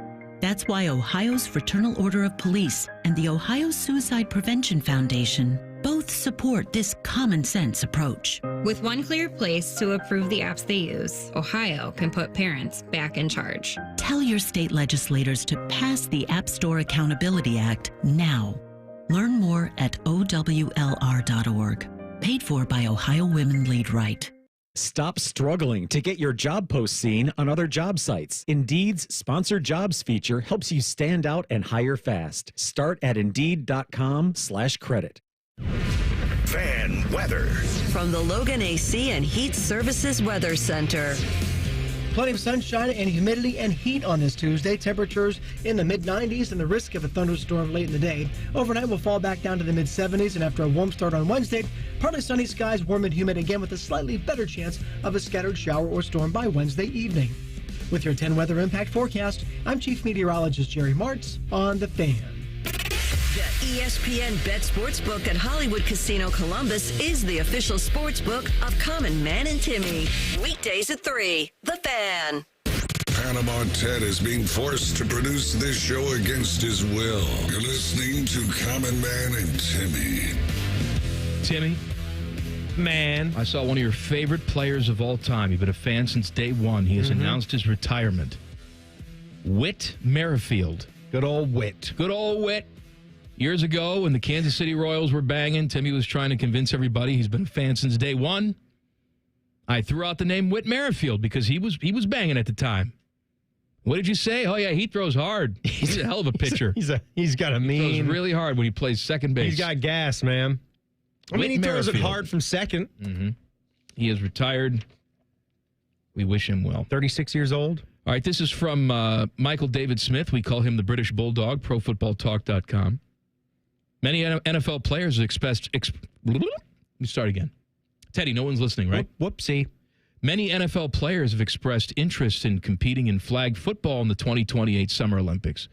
That's why Ohio's Fraternal Order of Police and the Ohio Suicide Prevention Foundation both support this common sense approach. With one clear place to approve the apps they use, Ohio can put parents back in charge. Tell your state legislators to pass the App Store Accountability Act now. Learn more at owlr.org. Paid for by Ohio Women Lead Right. Stop struggling to get your job post seen on other job sites. Indeed's Sponsored Jobs feature helps you stand out and hire fast. Start at Indeed.com/credit. Fan weather. From the Logan AC and Heat Services Weather Center. Plenty of sunshine and humidity and heat on this Tuesday. Temperatures in the mid-90s and the risk of a thunderstorm late in the day. Overnight will fall back down to the mid-70s, and after a warm start on Wednesday, partly sunny skies, warm and humid again with a slightly better chance of a scattered shower or storm by Wednesday evening. With your 10 weather impact forecast, I'm Chief Meteorologist Jerry Martz on The Fan. The ESPN Bet Sportsbook at Hollywood Casino Columbus is the official sportsbook of Common Man and Timmy. Weekdays at 3. The Fan. Panama Ted is being forced to produce this show against his will. You're listening to Common Man and Timmy. Timmy, man, I saw one of your favorite players of all time. You've been a fan since day one. He has announced his retirement. Whit Merrifield. Good old Whit. Good old Whit. Years ago, when the Kansas City Royals were banging, Timmy was trying to convince everybody he's been a fan since day one. I threw out the name Whit Merrifield because he was banging at the time. What did you say? Oh, yeah, he throws hard. He's a hell of a pitcher. He's got a mean. He throws really hard when he plays second base. He's got gas, man. I mean, he throws it hard from second. Mm-hmm. He is retired. We wish him well. 36 years old. All right, this is from Michael David Smith. We call him the British Bulldog, ProFootballTalk.com. Many NFL players expressed... Let me start again. Teddy, no one's listening, right? Whoopsie. Many NFL players have expressed interest in competing in flag football in the 2028 Summer Olympics.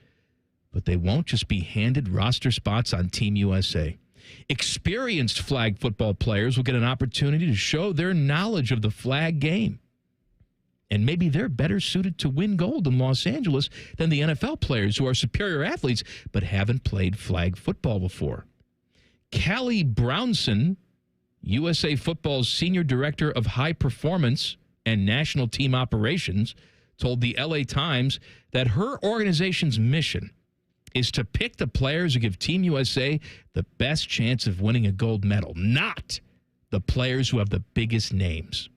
But they won't just be handed roster spots on Team USA. Experienced flag football players will get an opportunity to show their knowledge of the flag game. And maybe they're better suited to win gold in Los Angeles than the NFL players who are superior athletes but haven't played flag football before. Callie Brownson, USA Football's Senior Director of High Performance and National Team Operations, told the LA Times that her organization's mission is to pick the players who give Team USA the best chance of winning a gold medal, not the players who have the biggest names.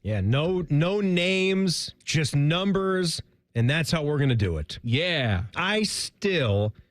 Yeah, no names, just numbers, and that's how we're going to do it. Yeah.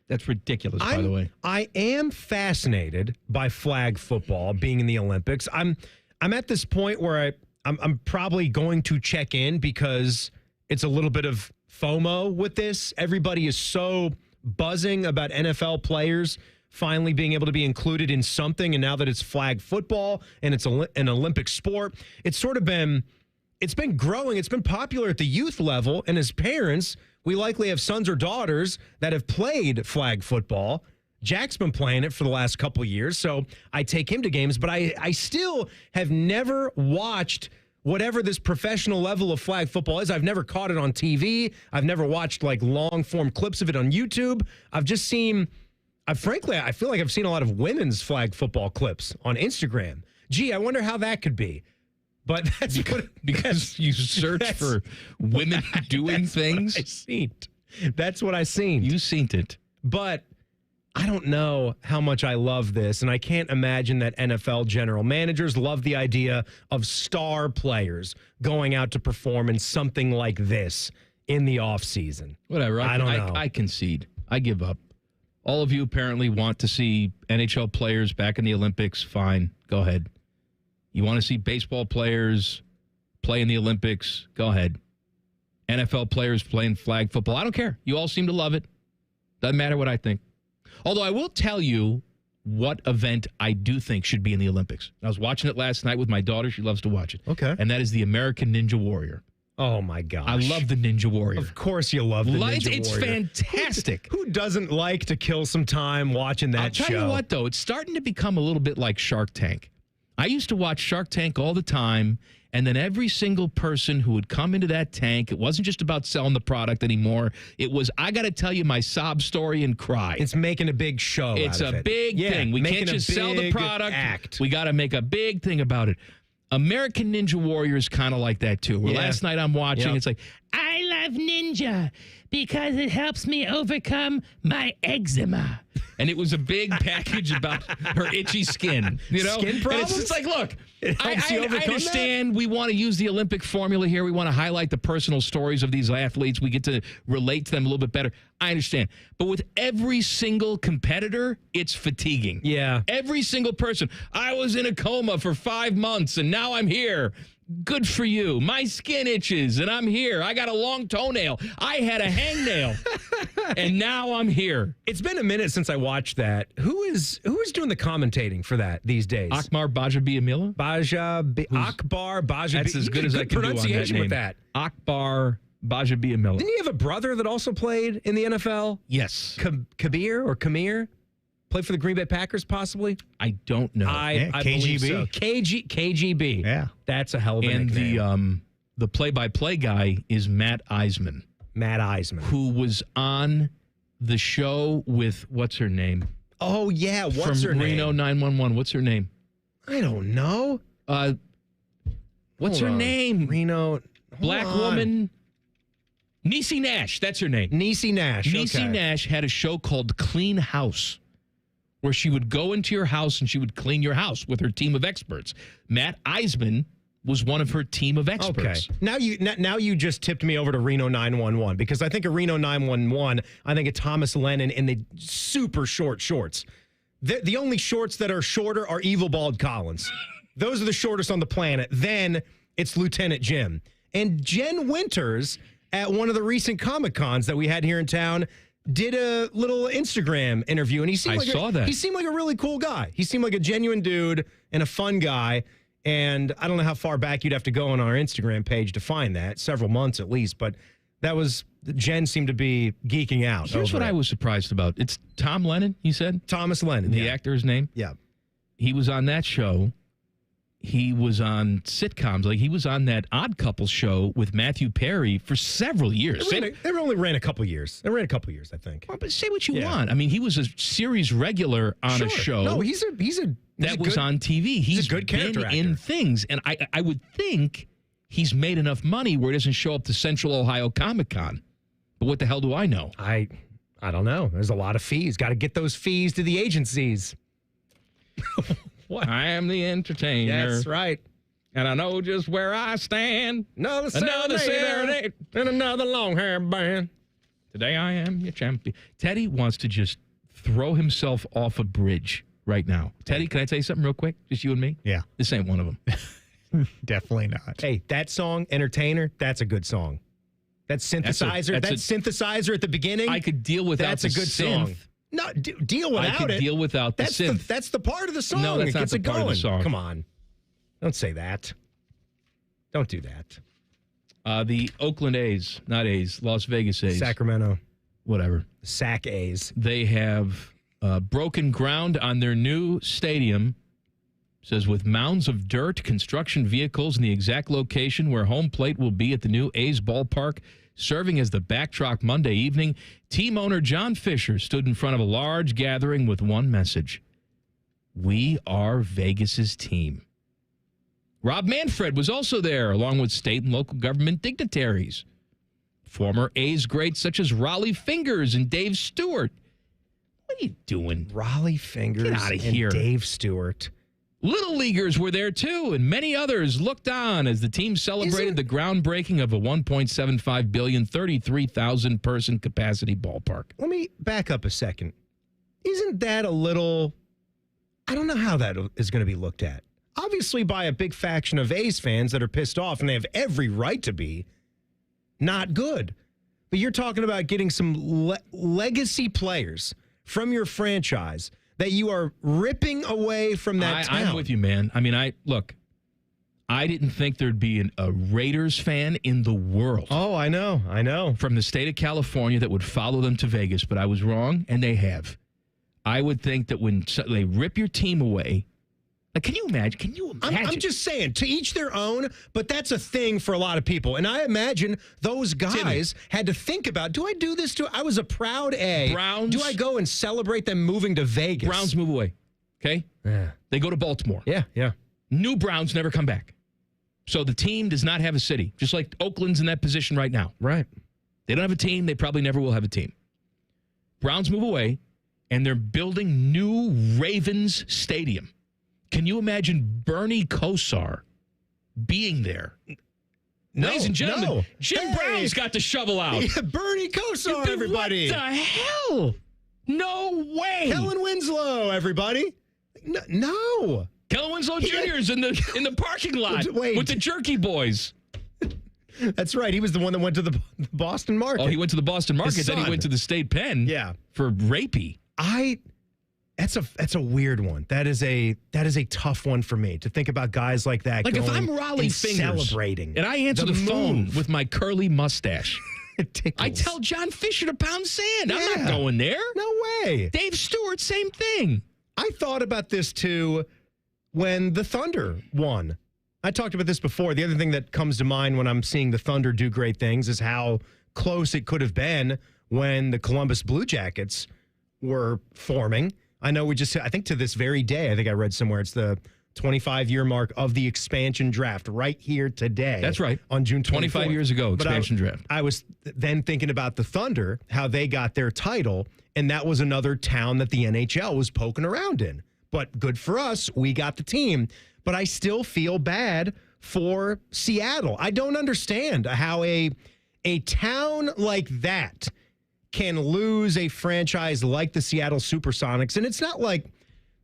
That's ridiculous, by the way. I am fascinated by flag football being in the Olympics. I'm at this point where I'm probably going to check in because it's a little bit of FOMO with this. Everybody is so buzzing about NFL players finally being able to be included in something. And now that it's flag football and it's an Olympic sport, it's been growing. It's been popular at the youth level. And as parents, we likely have sons or daughters that have played flag football. Jack's been playing it for the last couple of years, so I take him to games. But I still have never watched whatever this professional level of flag football is. I've never caught it on TV. I've never watched like long form clips of it on YouTube. I've just seen... frankly, I feel like I've seen a lot of women's flag football clips on Instagram. Gee, I wonder how that could be. But that's because you search for women doing things. That's what I seen. You seen it. But I don't know how much I love this, and I can't imagine that NFL general managers love the idea of star players going out to perform in something like this in the offseason. Whatever. I don't know. I concede. I give up. All of you apparently want to see NHL players back in the Olympics. Fine. Go ahead. You want to see baseball players play in the Olympics? Go ahead. NFL players playing flag football? I don't care. You all seem to love it. Doesn't matter what I think. Although I will tell you what event I do think should be in the Olympics. I was watching it last night with my daughter. She loves to watch it. Okay. And that is the American Ninja Warrior. Oh, my gosh. I love the Ninja Warrior. Of course you love the Ninja Warrior. It's fantastic. Who doesn't like to kill some time watching that show? I'll tell you what, though. It's starting to become a little bit like Shark Tank. I used to watch Shark Tank all the time, and then every single person who would come into that tank, it wasn't just about selling the product anymore. It was, I got to tell you my sob story and cry. It's making a big show It's out of a it. big thing. We can't just sell the product. Act. We got to make a big thing about it. American Ninja Warrior is kind of like that, too. Where last night I'm watching, it's like, I love ninja because it helps me overcome my eczema. And it was a big package about her itchy skin. You know? Skin problems? And it's just like, look, I overcome understand we want to use the Olympic formula here. We want to highlight the personal stories of these athletes. We get to relate to them a little bit better. I understand. But with every single competitor, it's fatiguing. Yeah. Every single person. I was in a coma for 5 months, and now I'm here. Good for you. My skin itches, and I'm here. I got a long toenail. I had a hangnail, and now I'm here. It's been a minute since I watched that. Who is doing the commentating for that these days? Akbar Bajabiamila? Akbar Bajabiamila. That's as good as I can do on that pronunciation name. with that. Akbar Bajabiamila. Didn't he have a brother that also played in the NFL? Yes. Kamir? Played for the Green Bay Packers, possibly? I don't know. I believe KGB. so. KGB. Yeah. That's a hell of a and nickname. the play-by-play guy is Matt Eisman. Matt Eisman. Who was on the show with, what's her name? Oh, yeah. What's From her name? Reno 911. What's her name? I don't know. What's Hold her on. name? Reno. Black woman. Niecy Nash. That's her name. Niecy Nash. Niecy okay. Nash had a show called Clean House, where she would go into your house and she would clean your house with her team of experts. Matt Eisman was one of her team of experts. Okay. Now you just tipped me over to Reno 911 because I think of Reno 911, I think of Thomas Lennon in the super short shorts. The only shorts that are shorter are Evil Bald Collins. Those are the shortest on the planet. Then it's Lieutenant Jim. And Jen Winters at one of the recent Comic-Cons that we had here in town did a little Instagram interview, and he seemed he seemed like a really cool guy. He seemed like a genuine dude and a fun guy. And I don't know how far back you'd have to go on our Instagram page to find that, several months at least. But Jen seemed to be geeking out. Here's what I was surprised about. It's Tom Lennon, you said? Thomas Lennon. The actor's name? Yeah. He was on that show. He was on sitcoms. Like, he was on that Odd Couple show with Matthew Perry for several years. They only ran a couple years. They ran a couple years, I think. Well, but say what you want. I mean, he was a series regular on a show. No, he's a that was on TV. He's a good character been actor. in things. And I would think he's made enough money where he doesn't show up to Central Ohio Comic-Con. But what the hell do I know? I don't know. There's a lot of fees. Got to get those fees to the agencies. What? I am the entertainer. That's right. And I know just where I stand. Another serenade and another long-hair band. Today I am your champion. Teddy wants to just throw himself off a bridge right now. Teddy, can I tell you something real quick? Just you and me? Yeah. This ain't one of them. Definitely not. Hey, that song, Entertainer, that's a good song. That synthesizer. That synthesizer at the beginning. I could deal without. That's a good synth. song. No, deal without it. I could deal without the synth. That's the part of the song. No, that's not gets the it part going. of the song. Come on, don't say that. Don't do that. The Oakland A's, not A's, Las Vegas A's, Sacramento, whatever. Sac A's. They have broken ground on their new stadium. Says with mounds of dirt, construction vehicles, and the exact location where home plate will be at the new A's ballpark, serving as the backdrop Monday evening, team owner John Fisher stood in front of a large gathering with one message: "We are Vegas's team." Rob Manfred was also there, along with state and local government dignitaries. Former A's greats such as Raleigh Fingers and Dave Stewart. What are you doing? Raleigh Fingers Get out of and here. Dave Stewart. Little leaguers were there, too, and many others looked on as the team celebrated the groundbreaking of a $1.75 billion, 33,000-person capacity ballpark. Let me back up a second. Isn't that a little... I don't know how that is going to be looked at. Obviously by a big faction of A's fans that are pissed off, and they have every right to be, not good. But you're talking about getting some legacy players from your franchise that you are ripping away from that town. I'm with you, man. I mean, I didn't think there'd be a Raiders fan in the world. Oh, I know. From the state of California that would follow them to Vegas, but I was wrong, and they have. I would think that when they rip your team away, like, can you imagine? I'm just saying, to each their own, but that's a thing for a lot of people. And I imagine those guys had to think about, do I do this to... I was a proud A. Browns. Do I go and celebrate them moving to Vegas? Browns move away, okay? Yeah. They go to Baltimore. Yeah. New Browns never come back. So the team does not have a city, just like Oakland's in that position right now. Right. They don't have a team. They probably never will have a team. Browns move away, and they're building new Ravens Stadium. Can you imagine Bernie Kosar being there? No, Ladies and gentlemen, no. Jim Brown's got the shovel out. Yeah, Bernie Kosar, everybody. What the hell? No way. Kellen Winslow, everybody. No. Kellen Winslow Jr. is in the parking lot with the Jerky Boys. That's right. He was the one that went to the Boston Market. Oh, he went to the Boston Market, then he went to the state pen. Yeah. For rapey. That's a weird one. That is a tough one for me to think about guys like that. Like going if I'm Raleigh and Fingers celebrating, and I answer the phone with my curly mustache, it I tell John Fisher to pound sand. I'm Yeah. not going there. No way. Dave Stewart, same thing. I thought about this too when the Thunder won. I talked about this before. The other thing that comes to mind when I'm seeing the Thunder do great things is how close it could have been when the Columbus Blue Jackets were forming. I know I think to this very day, I think I read somewhere, it's the 25-year mark of the expansion draft right here today. That's right. On June 24th. 25 years ago, expansion draft. I was then thinking about the Thunder, how they got their title, and that was another town that the NHL was poking around in. But good for us, we got the team. But I still feel bad for Seattle. I don't understand how a town like that can lose a franchise like the Seattle Supersonics. And it's not like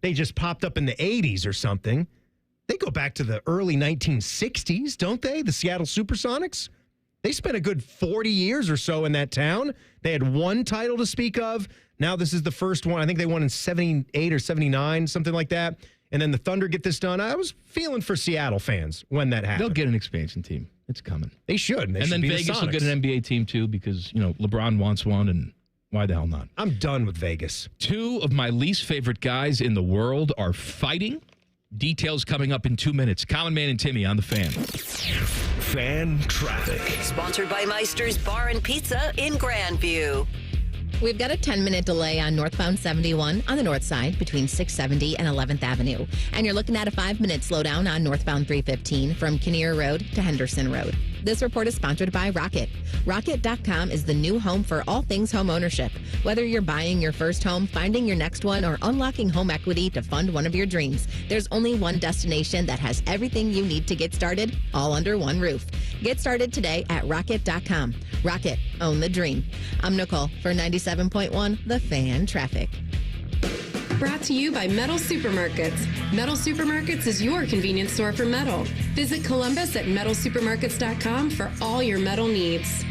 they just popped up in the 80s or something. They go back to the early 1960s, don't they? The Seattle Supersonics. They spent a good 40 years or so in that town. They had one title to speak of. Now this is the first one. I think they won in 78 or 79, something like that. And then the Thunder get this done. I was feeling for Seattle fans when that happened. They'll get an expansion team. It's coming. They should. And then Vegas will get an NBA team, too, because, LeBron wants one, and why the hell not? I'm done with Vegas. Two of my least favorite guys in the world are fighting. Details coming up in 2 minutes. Common Man and Timmy on the Fan. Fan Traffic. Sponsored by Meister's Bar and Pizza in Grandview. We've got a 10-minute delay on northbound 71 on the north side between 670 and 11th Avenue. And you're looking at a 5-minute slowdown on northbound 315 from Kinnear Road to Henderson Road. This report is sponsored by Rocket. Rocket.com is the new home for all things home ownership. Whether you're buying your first home, finding your next one, or unlocking home equity to fund one of your dreams, there's only one destination that has everything you need to get started, all under one roof. Get started today at Rocket.com. Rocket, own the dream. I'm Nicole for 97.1 The Fan Traffic. Brought to you by Metal Supermarkets. Metal Supermarkets is your convenience store for metal. Visit Columbus at metalsupermarkets.com for all your metal needs.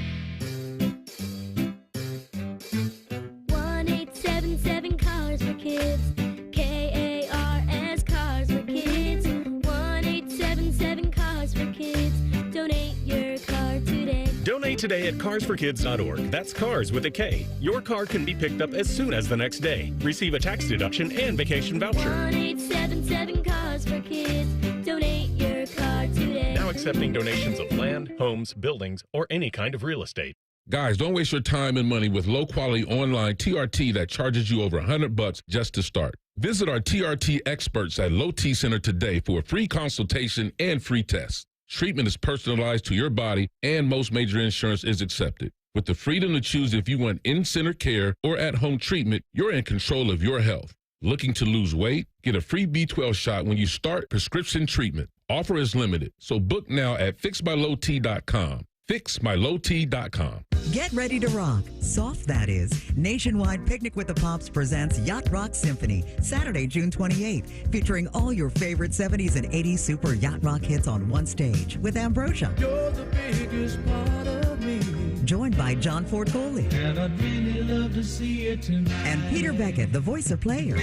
today at carsforkids.org. That's cars with a K. Your car can be picked up as soon as the next day. Receive a tax deduction and vacation voucher. 1-877 Cars for Kids. Donate your car today. Now accepting donations of land, homes, buildings, or any kind of real estate. Guys, don't waste your time and money with low-quality online TRT that charges you over $100 just to start. Visit our TRT experts at Low T Center today for a free consultation and free test. Treatment is personalized to your body, and most major insurance is accepted. With the freedom to choose if you want in-center care or at-home treatment, you're in control of your health. Looking to lose weight? Get a free B12 shot when you start prescription treatment. Offer is limited, so book now at fixmylowt.com. fixmylowt.com. Get ready to rock. Soft, that is. Nationwide Picnic with the Pops presents Yacht Rock Symphony, Saturday, June 28th, featuring all your favorite 70s and 80s super yacht rock hits on one stage with Ambrosia. You're the biggest part of me. Joined by John Ford Coley. And I'd really love to see it tonight. And Peter Beckett, the voice of Player.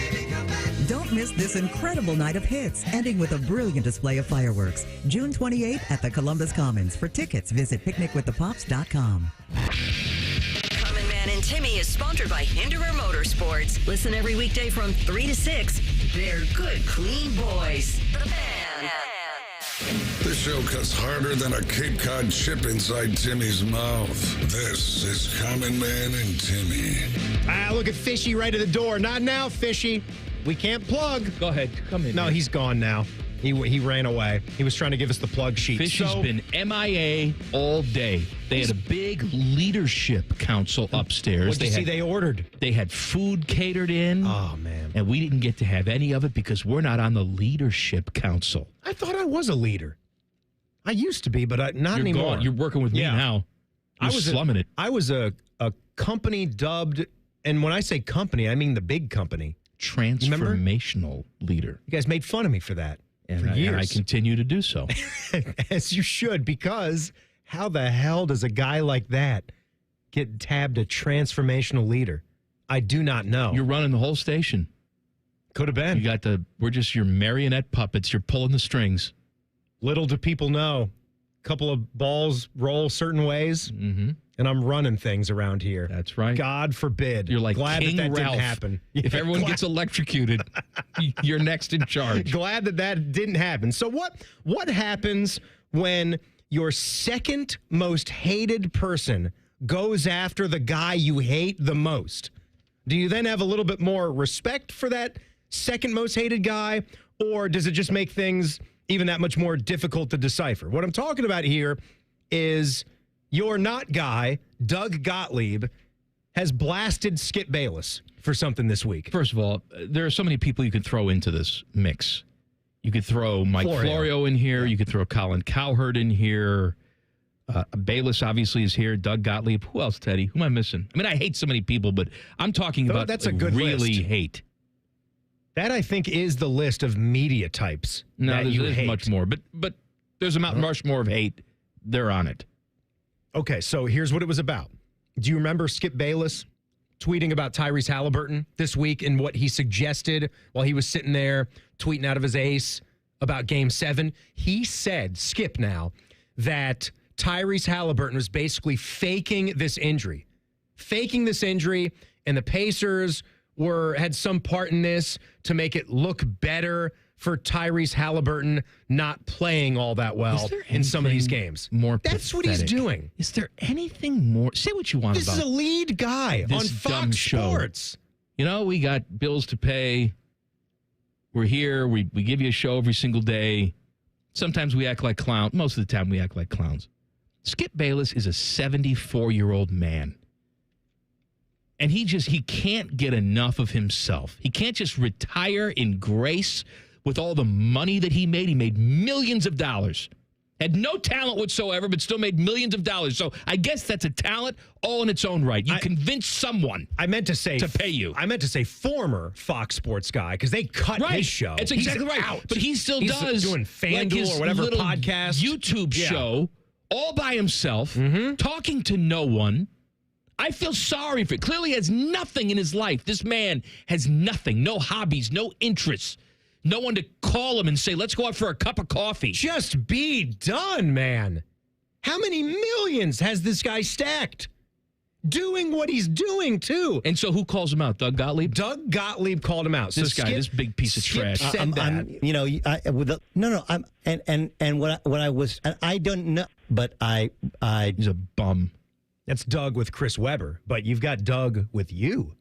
Don't miss this incredible night of hits, ending with a brilliant display of fireworks. June 28th at the Columbus Commons. For tickets, visit picnicwiththepops.com. Common Man and Timmy is sponsored by Hinderer Motorsports. Listen every weekday from 3 to 6. They're good, clean boys. The Fan. This show cuts harder than a Cape Cod chip inside Timmy's mouth. This is Common Man and Timmy. Look at Fishy right at the door. Not now, Fishy. We can't plug. Go ahead. Come in. No, man. he's gone now. He ran away. He was trying to give us the plug sheet. Fishy's been MIA all day. They had a big leadership council upstairs. What'd you see they ordered? They had food catered in. Oh, man. And we didn't get to have any of it because we're not on the leadership council. I thought I was a leader. I used to be, but not You're anymore. Gone. You're working with me now. You're slumming it. I was a company dubbed, and when I say company, I mean the big company. Transformational leader. You guys made fun of me for that. And for years. I continue to do so. As you should, because how the hell does a guy like that get tabbed a transformational leader? I do not know. You're running the whole station. Could have been. We're just your marionette puppets. You're pulling the strings. Little do people know. A couple of balls roll certain ways, and I'm running things around here. That's right. God forbid. You're like glad King that Ralph. didn't happen. If everyone gets electrocuted, you're next in charge. Glad that didn't happen. So what happens when your second most hated person goes after the guy you hate the most? Do you then have a little bit more respect for that second most hated guy, or does it just make things even that much more difficult to decipher? What I'm talking about here is your not guy, Doug Gottlieb, has blasted Skip Bayless for something this week. First of all, there are so many people you could throw into this mix. You could throw Mike Florio in here. You could throw Colin Cowherd in here. Bayless obviously is here. Doug Gottlieb. Who else, Teddy? Who am I missing? I mean, I hate so many people, but I'm talking about that's a good really list. hate. That, I think, is the list of media types. No, that you there's hate. much more. But there's a Mount Rushmore of hate. They're on it. Okay, so here's what it was about. Do you remember Skip Bayless tweeting about Tyrese Halliburton this week and what he suggested while he was sitting there tweeting out of his ace about Game 7? He said, Skip now, that Tyrese Halliburton was basically faking this injury, and the Pacers had some part in this to make it look better for Tyrese Halliburton not playing all that well in some of these games. That's what he's doing. Is there anything more? Say what you want This about is a lead guy on this dumb Fox show. Sports. You know, we got bills to pay. We're here. We give you a show every single day. Sometimes we act like clowns. Most of the time we act like clowns. Skip Bayless is a 74-year-old man. And he can't get enough of himself. He can't just retire in grace with all the money that he made. He made millions of dollars. Had no talent whatsoever, but still made millions of dollars. So I guess that's a talent all in its own right. You convince someone to pay you. I meant to say former Fox Sports guy, because they cut his show. That's exactly He's right. out. But he still He's does doing FanDuel his or whatever little podcast. YouTube show all by himself, talking to no one. I feel sorry for it. Clearly has nothing in his life. This man has nothing, no hobbies, no interests, no one to call him and say, let's go out for a cup of coffee. Just be done, man. How many millions has this guy stacked? Doing what he's doing, too. And so who calls him out? Doug Gottlieb? Doug Gottlieb called him out. This guy, this big piece of trash. Said that. I don't know, but he's a bum. That's Doug with Chris Webber, but you've got Doug with you.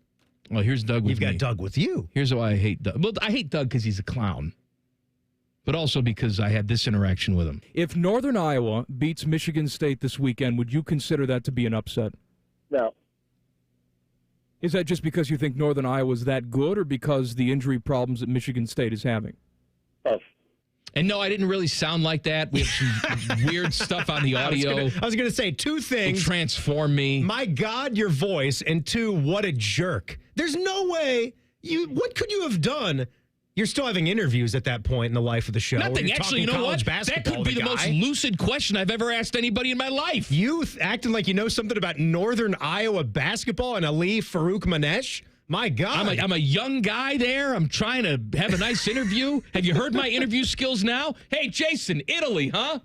Well, here's Doug with You've got Doug with you. Here's why I hate Doug. Well, I hate Doug because he's a clown, but also because I had this interaction with him. If Northern Iowa beats Michigan State this weekend, would you consider that to be an upset? No. Is that just because you think Northern Iowa is that good, or because the injury problems that Michigan State is having? Both. And no, I didn't really sound like that. We have some weird stuff on the audio. I was going to say two things. Transform me. My God, your voice. And two, what a jerk. There's no way. What could you have done? You're still having interviews at that point in the life of the show. Nothing. Actually, you know what? That could be the most lucid question I've ever asked anybody in my life. You acting like you know something about Northern Iowa basketball and Ali Farouk Manesh? My God. I'm a young guy there. I'm trying to have a nice interview. Have you heard my interview skills now? Hey, Jason, Italy, huh?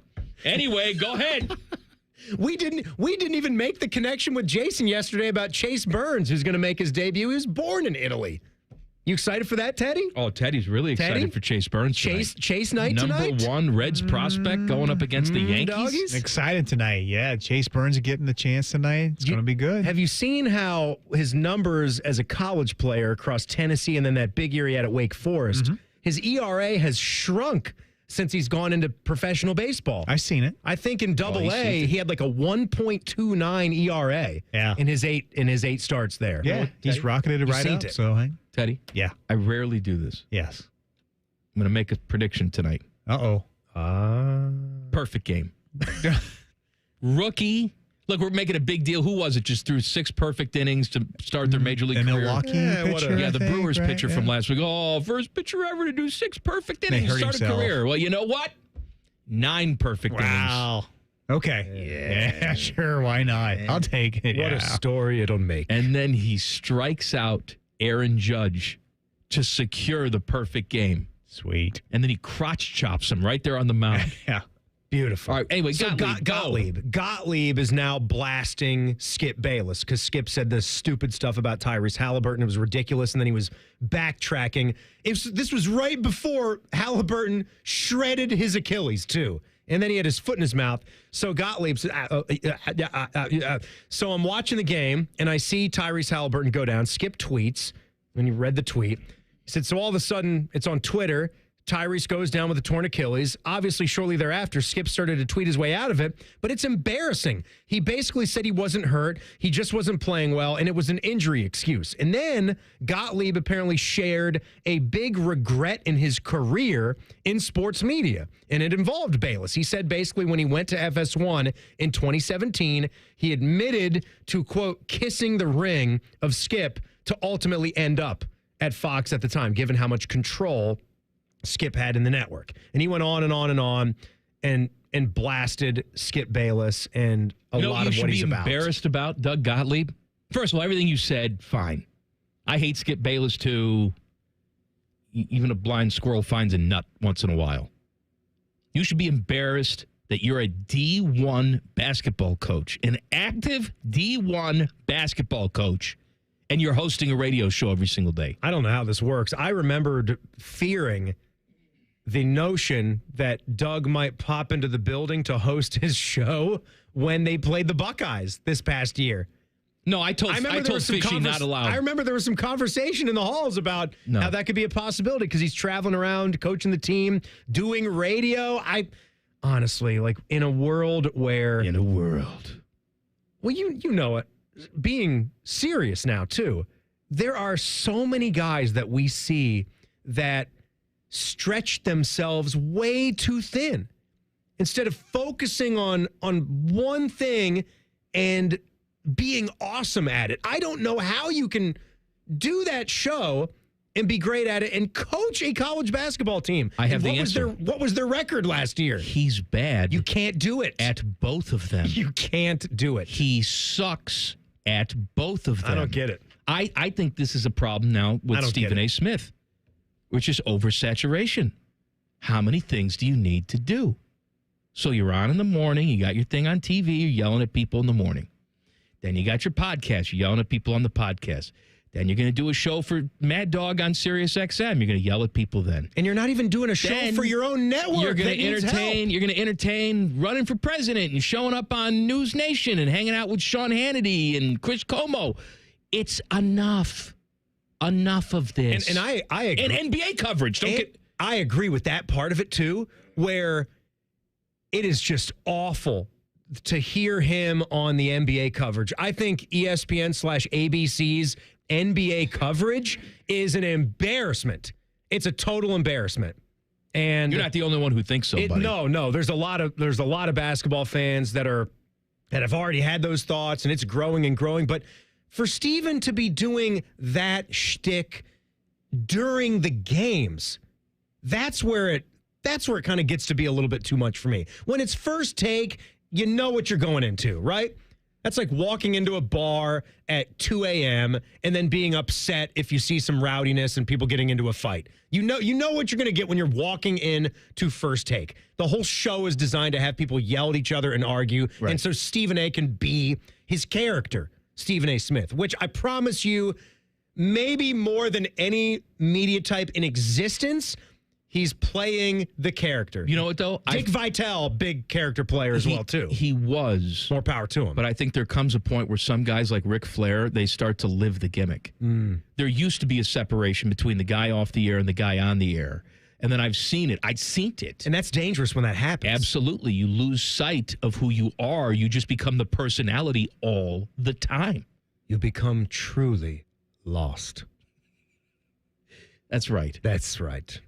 Anyway, go ahead. We didn't even make the connection with Jason yesterday about Chase Burns, who's going to make his debut. He was born in Italy. You excited for that, Teddy? Oh, Teddy's really excited for Chase Burns tonight. Chase night Number tonight? Number one Reds prospect going up against the Yankees. Doggies? Excited tonight. Yeah, Chase Burns getting the chance tonight. It's going to be good. Have you seen how his numbers as a college player across Tennessee and then that big year he had at Wake Forest, his ERA has shrunk since he's gone into professional baseball. I've seen it. I think in Double-A, he had like a 1.29 ERA in his eight starts there. Yeah, he's rocketed it right up. So, hey. Teddy? Yeah. I rarely do this. Yes. I'm going to make a prediction tonight. Uh-oh. Perfect game. Rookie. Look, we're making a big deal. Who was it? Just threw 6 perfect innings to start their major league career. Milwaukee pitcher, the Brewers right? pitcher from last week. Oh, first pitcher ever to do 6 perfect innings to start a career. Well, you know what? 9 perfect innings. Wow. Okay. Yeah, sure. Why not? I'll take it. What a story it'll make. And then he strikes out Aaron Judge to secure the perfect game. Sweet. And then he crotch chops him right there on the mound. Yeah. Beautiful. All right, anyway, so Gottlieb is now blasting Skip Bayless because Skip said this stupid stuff about Tyrese Halliburton. It was ridiculous, and then he was backtracking. This was right before Halliburton shredded his Achilles, too. And then he had his foot in his mouth. So Gottlieb said, So I'm watching the game, and I see Tyrese Halliburton go down. Skip tweets, and he read the tweet. He said, so all of a sudden, it's on Twitter. Tyrese goes down with a torn Achilles. Obviously, shortly thereafter, Skip started to tweet his way out of it, but it's embarrassing. He basically said he wasn't hurt. He just wasn't playing well, and it was an injury excuse. And then Gottlieb apparently shared a big regret in his career in sports media, and it involved Bayless. He said basically when he went to FS1 in 2017, he admitted to, quote, kissing the ring of Skip to ultimately end up at Fox at the time, given how much control Skip had in the network. And he went on and on and on and blasted Skip Bayless and a lot of what he's about. You should be embarrassed about Doug Gottlieb. First of all, everything you said, fine. I hate Skip Bayless too. Even a blind squirrel finds a nut once in a while. You should be embarrassed that you're a D1 basketball coach, an active D1 basketball coach, and you're hosting a radio show every single day. I don't know how this works. I remembered fearing the notion that Doug might pop into the building to host his show when they played the Buckeyes this past year. No, I told Fishy not allowed. I remember there was some conversation in the halls about how that could be a possibility because he's traveling around, coaching the team, doing radio. I honestly, like, in a world where... Well, you know it. Being serious now, too, there are so many guys that we see that stretch themselves way too thin instead of focusing on one thing and being awesome at it. I don't know how you can do that show and be great at it and coach a college basketball team. I have the answer. What was their record last year? He's bad. You can't do it. At both of them. You can't do it. He sucks at both of them. I don't get it. I think this is a problem now with Stephen A. So you're on in the morning, you got your thing on TV, you're yelling at people in the morning. Then you got your podcast, you're yelling at people on the podcast. Then you're going to do a show for Mad Dog on Sirius XM. You're going to yell at people then. And you're not even doing a show for your own network. You're going to entertain. You're going to entertain running for president and showing up on News Nation and hanging out with Sean Hannity and Chris Como. It's enough. Enough of this. And I agree. And NBA coverage. I agree with that part of it too, where it is just awful to hear him on the NBA coverage. I think ESPN/ABC's NBA coverage is an embarrassment. It's a total embarrassment. And you're not the only one who thinks so, buddy. No. There's a lot of basketball fans that have already had those thoughts, and it's growing and growing. But for Steven to be doing that shtick during the games, that's where it kind of gets to be a little bit too much for me. When it's first take, you know what you're going into, right? That's like walking into a bar at 2 a.m. and then being upset if you see some rowdiness and people getting into a fight. You know what you're going to get when you're walking in to First Take. The whole show is designed to have people yell at each other and argue. Right. And so Stephen A. can be his character, Stephen A. Smith, which I promise you, maybe more than any media type in existence, he's playing the character. You know what, though? Dick Vitale, big character player as well, too. He was. More power to him. But I think there comes a point where some guys like Ric Flair, they start to live the gimmick. There used to be a separation between the guy off the air and the guy on the air. And then I've seen it. I'd seen it. And that's dangerous when that happens. Absolutely. You lose sight of who you are. You just become the personality all the time. You become truly lost. That's right. That's right.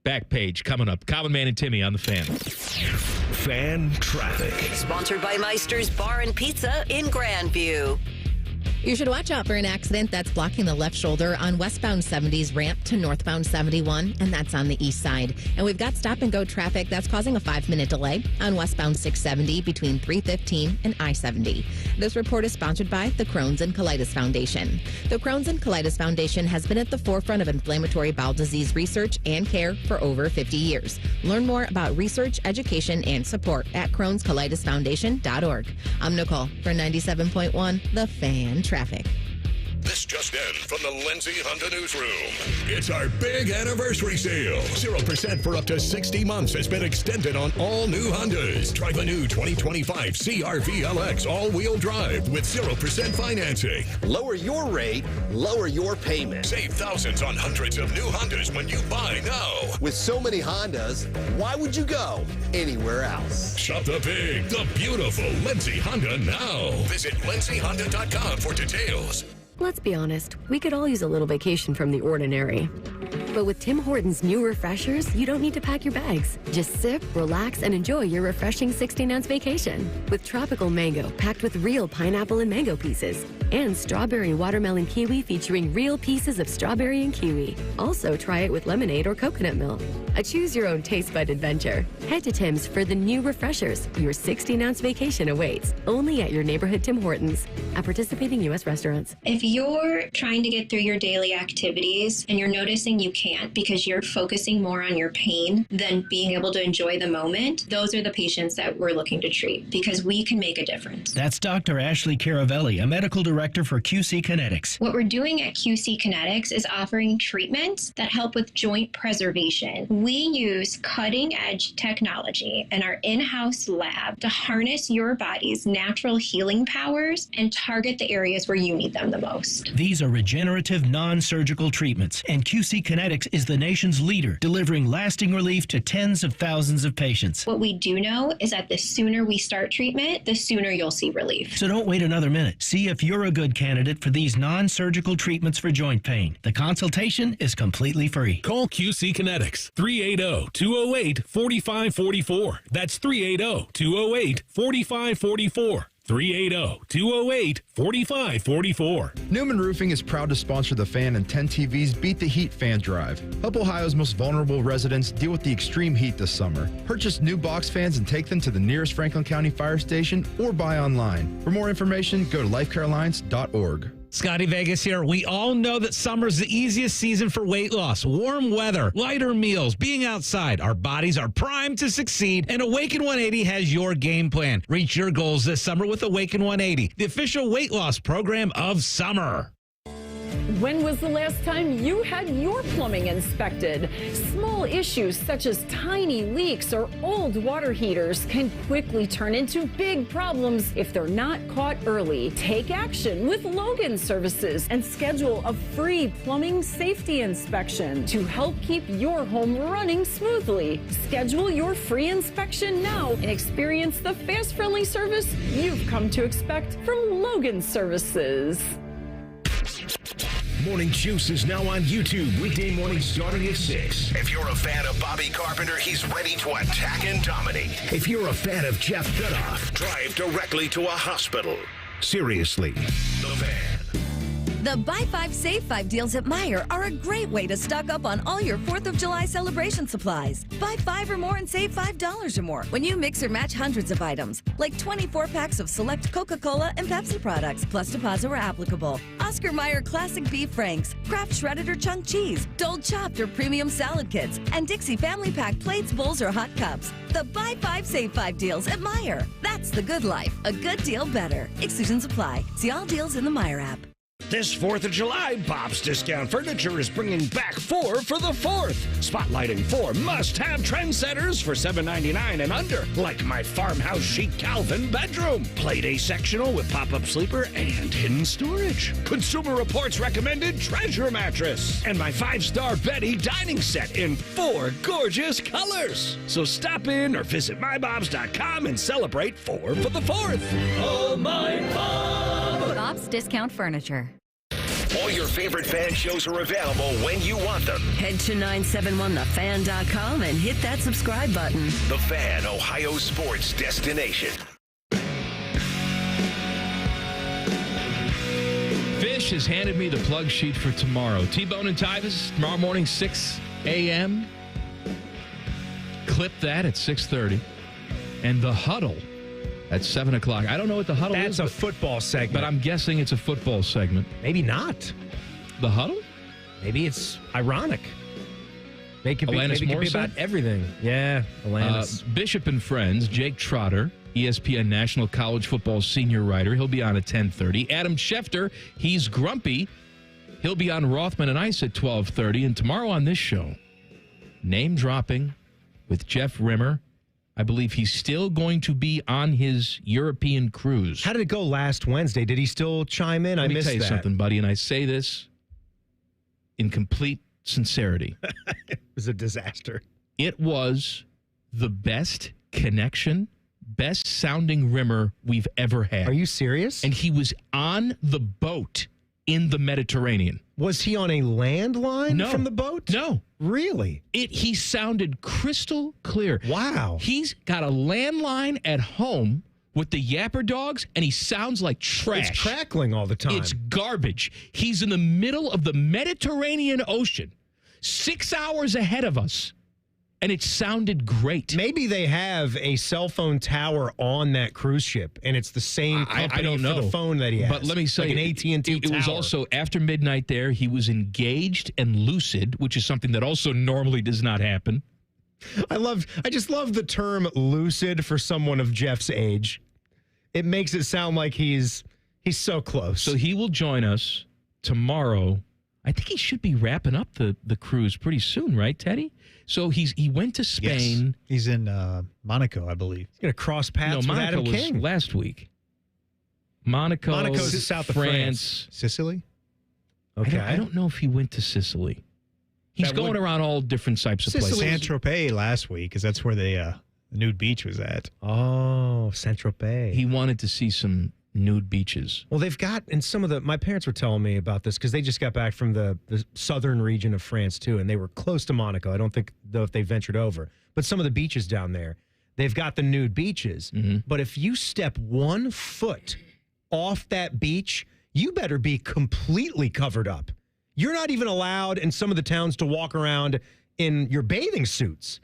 Back page coming up. Common Man and Timmy on the Fan. Fan Traffic. Sponsored by Meister's Bar and Pizza in Grandview. You should watch out for an accident that's blocking the left shoulder on westbound 70's ramp to northbound 71, and that's on the east side. And we've got stop-and-go traffic that's causing a 5-minute delay on westbound 670 between 315 and I-70. This report is sponsored by the Crohn's and Colitis Foundation. The Crohn's and Colitis Foundation has been at the forefront of inflammatory bowel disease research and care for over 50 years. Learn more about research, education, and support at Crohn'sColitisFoundation.org. I'm Nicole for 97.1 The Fan Traffic. This just in from the Lindsay Honda Newsroom. It's our big anniversary sale. 0% for up to 60 months has been extended on all new Hondas. Try the new 2025 CR-V LX all-wheel drive with 0% financing. Lower your rate, lower your payment. Save thousands on hundreds of new Hondas when you buy now. With so many Hondas, why would you go anywhere else? Shop the big, the beautiful Lindsay Honda now. Visit lindsayhonda.com for details. Let's be honest, we could all use a little vacation from the ordinary. But with Tim Hortons' new refreshers, you don't need to pack your bags. Just sip, relax, and enjoy your refreshing 16-ounce vacation. With tropical mango packed with real pineapple and mango pieces. And strawberry watermelon kiwi featuring real pieces of strawberry and kiwi. Also, try it with lemonade or coconut milk. A choose-your-own taste bud adventure. Head to Tim's for the new refreshers. Your 16-ounce vacation awaits. Only at your neighborhood Tim Hortons. At participating U.S. restaurants. If you're trying to get through your daily activities and you're noticing you can't because you're focusing more on your pain than being able to enjoy the moment, those are the patients that we're looking to treat because we can make a difference. That's Dr. Ashley Caravelli, a medical director for QC Kinetics. What we're doing at QC Kinetics is offering treatments that help with joint preservation. We use cutting-edge technology in our in-house lab to harness your body's natural healing powers and target the areas where you need them the most. These are regenerative, non-surgical treatments, and QC Kinetics is the nation's leader, delivering lasting relief to tens of thousands of patients. What we do know is that the sooner we start treatment, the sooner you'll see relief. So don't wait another minute. See if you're a good candidate for these non-surgical treatments for joint pain. The consultation is completely free. Call QC Kinetics, 380-208-4544. That's 380-208-4544. 380-208-4544. Newman Roofing is proud to sponsor the Fan and 10 TV's Beat the Heat Fan Drive. Help Ohio's most vulnerable residents deal with the extreme heat this summer. Purchase new box fans and take them to the nearest Franklin County fire station or buy online. For more information, go to lifecarealliance.org. Scotty Vegas here. We all know that summer is the easiest season for weight loss. Warm weather, lighter meals, being outside. Our bodies are primed to succeed, and Awaken 180 has your game plan. Reach your goals this summer with Awaken 180, the official weight loss program of summer. When was the last time you had your plumbing inspected? Small issues such as tiny leaks or old water heaters can quickly turn into big problems if they're not caught early. Take action with Logan Services and schedule a free plumbing safety inspection to help keep your home running smoothly. Schedule your free inspection now and experience the fast, friendly service you've come to expect from Logan Services. Morning Juice is now on YouTube, weekday mornings starting at 6. If you're a fan of Bobby Carpenter, he's ready to attack and dominate. If you're a fan of Jeff Goodoff, drive directly to a hospital. Seriously, The Fan. The Buy 5, Save 5 deals at Meijer are a great way to stock up on all your 4th of July celebration supplies. Buy 5 or more and save $5 or more when you mix or match hundreds of items, like 24 packs of select Coca-Cola and Pepsi products, plus deposit where applicable. Oscar Mayer Classic Beef Franks, Kraft Shredded or Chunk Cheese, Dole Chopped or Premium Salad Kits, and Dixie Family Pack plates, bowls, or hot cups. The Buy 5, Save 5 deals at Meijer. That's the good life. A good deal better. Exclusions apply. See all deals in the Meijer app. This 4th of July, Bob's Discount Furniture is bringing back 4 for the 4th. Spotlighting 4 must-have trendsetters for $7.99 and under, like my farmhouse chic Calvin bedroom, Playday sectional with pop-up sleeper and hidden storage, Consumer Reports recommended treasure mattress, and my 5-star Betty dining set in 4 gorgeous colors. So stop in or visit mybobs.com and celebrate 4 for the 4th. Oh, my Bob! Bob's Discount Furniture. All your favorite fan shows are available when you want them. Head to 971thefan.com and hit that subscribe button. The Fan, Ohio sports destination. Fish has handed me the plug sheet for tomorrow. T-Bone and Tyvus, tomorrow morning, 6 a.m. Clip that at 6:30. And The Huddle at 7 o'clock. I don't know what The Huddle is. That's a football segment. But I'm guessing it's a football segment. Maybe not. The Huddle? Maybe it's ironic. Maybe it could be about everything. Yeah, Alanis. Bishop and Friends, Jake Trotter, ESPN National College Football Senior Writer. He'll be on at 10:30. Adam Schefter, he's grumpy. He'll be on Rothman and Ice at 12:30. And tomorrow on this show, name dropping with Jeff Rimmer. I believe he's still going to be on his European cruise. How did it go last Wednesday? Did he still chime in? I missed that. Let me tell you something, buddy, and I say this in complete sincerity. It was a disaster. It was the best connection, best sounding Rimmer we've ever had. Are you serious? And he was on the boat in the Mediterranean. Was he on a landline from the boat? No. Really? He sounded crystal clear. Wow. He's got a landline at home with the Yapper dogs, and he sounds like trash. It's crackling all the time. It's garbage. He's in the middle of the Mediterranean Ocean, 6 hours ahead of us, and it sounded great. Maybe they have a cell phone tower on that cruise ship, and it's the same company I don't know. for the phone that he has. But let me say, like an AT&T it was tower. also after midnight there. He was engaged and lucid, which is something that also normally does not happen. I just love the term lucid for someone of Jeff's age. It makes it sound like he's so close. So he will join us tomorrow. I think he should be wrapping up the cruise pretty soon, right, Teddy? So he went to Spain. Yes. He's in Monaco, I believe. He's going to cross paths with Monaco Adam was King. last week. Monaco's south of France. Sicily? Okay. I don't know if he went to Sicily. He's going around all different types of places. Saint-Tropez last week, because that's where the nude beach was at. Oh, Saint-Tropez. He wanted to see some nude beaches. Well, they've got, and some of my parents were telling me about this because they just got back from the southern region of France too, and they were close to Monaco. I don't think though if they ventured over, but some of the beaches down there, they've got the nude beaches. Mm-hmm. But if you step 1 foot off that beach, you better be completely covered up. You're not even allowed in some of the towns to walk around in your bathing suits.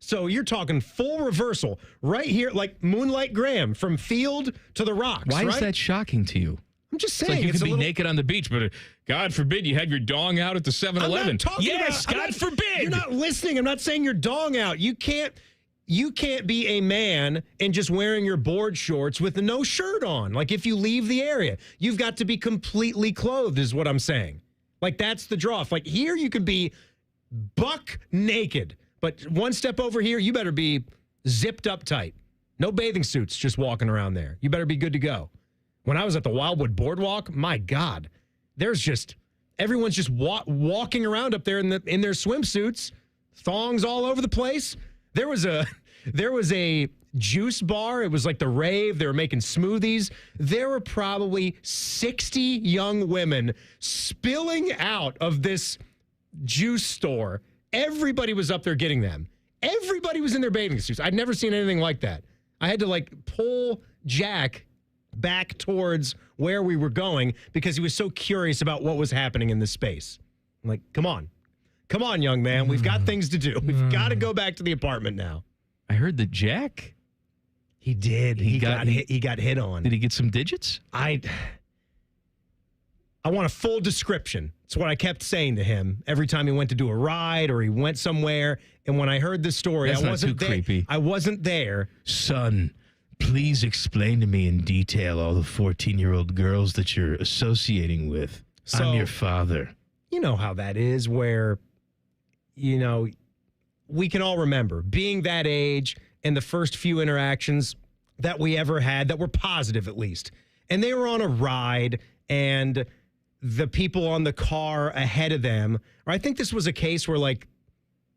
So you're talking full reversal right here, like Moonlight Graham from field to the rocks. Why right? is that shocking to you? I'm just It's saying. like you it's could a be little- naked on the beach, but God forbid you have your dong out at the 7-Eleven. I'm not talking Yes, about, God forbid. You're not listening. I'm not saying your dong out. You can't be a man and just wearing your board shorts with no shirt on. Like if you leave the area, you've got to be completely clothed is what I'm saying. Like that's the draw. Like here you could be buck naked, but one step over here, you better be zipped up tight. No bathing suits just walking around there. You better be good to go. When I was at the Wildwood Boardwalk, my God, everyone's just walking around up there in their swimsuits, thongs all over the place. There was a juice bar. It was like the rave. They were making smoothies. There were probably 60 young women spilling out of this juice store. Everybody was up there getting them. Everybody was in their bathing suits. I'd never seen anything like that. I had to like pull Jack back towards where we were going because he was so curious about what was happening in this space. I'm like, come on, young man. We've got things to do. We've got to go back to the apartment now. I heard that Jack. He did. He got hit on. Did he get some digits? I want a full description. It's what I kept saying to him every time he went to do a ride or he went somewhere. And when I heard this story, That's I wasn't not too there. creepy. I wasn't there. Son, please explain to me in detail all the 14-year-old girls that you're associating with. So- I'm your father. You know how that is where, we can all remember being that age and the first few interactions that we ever had that were positive at least. And they were on a ride and the people on the car ahead of them, or I think this was a case where like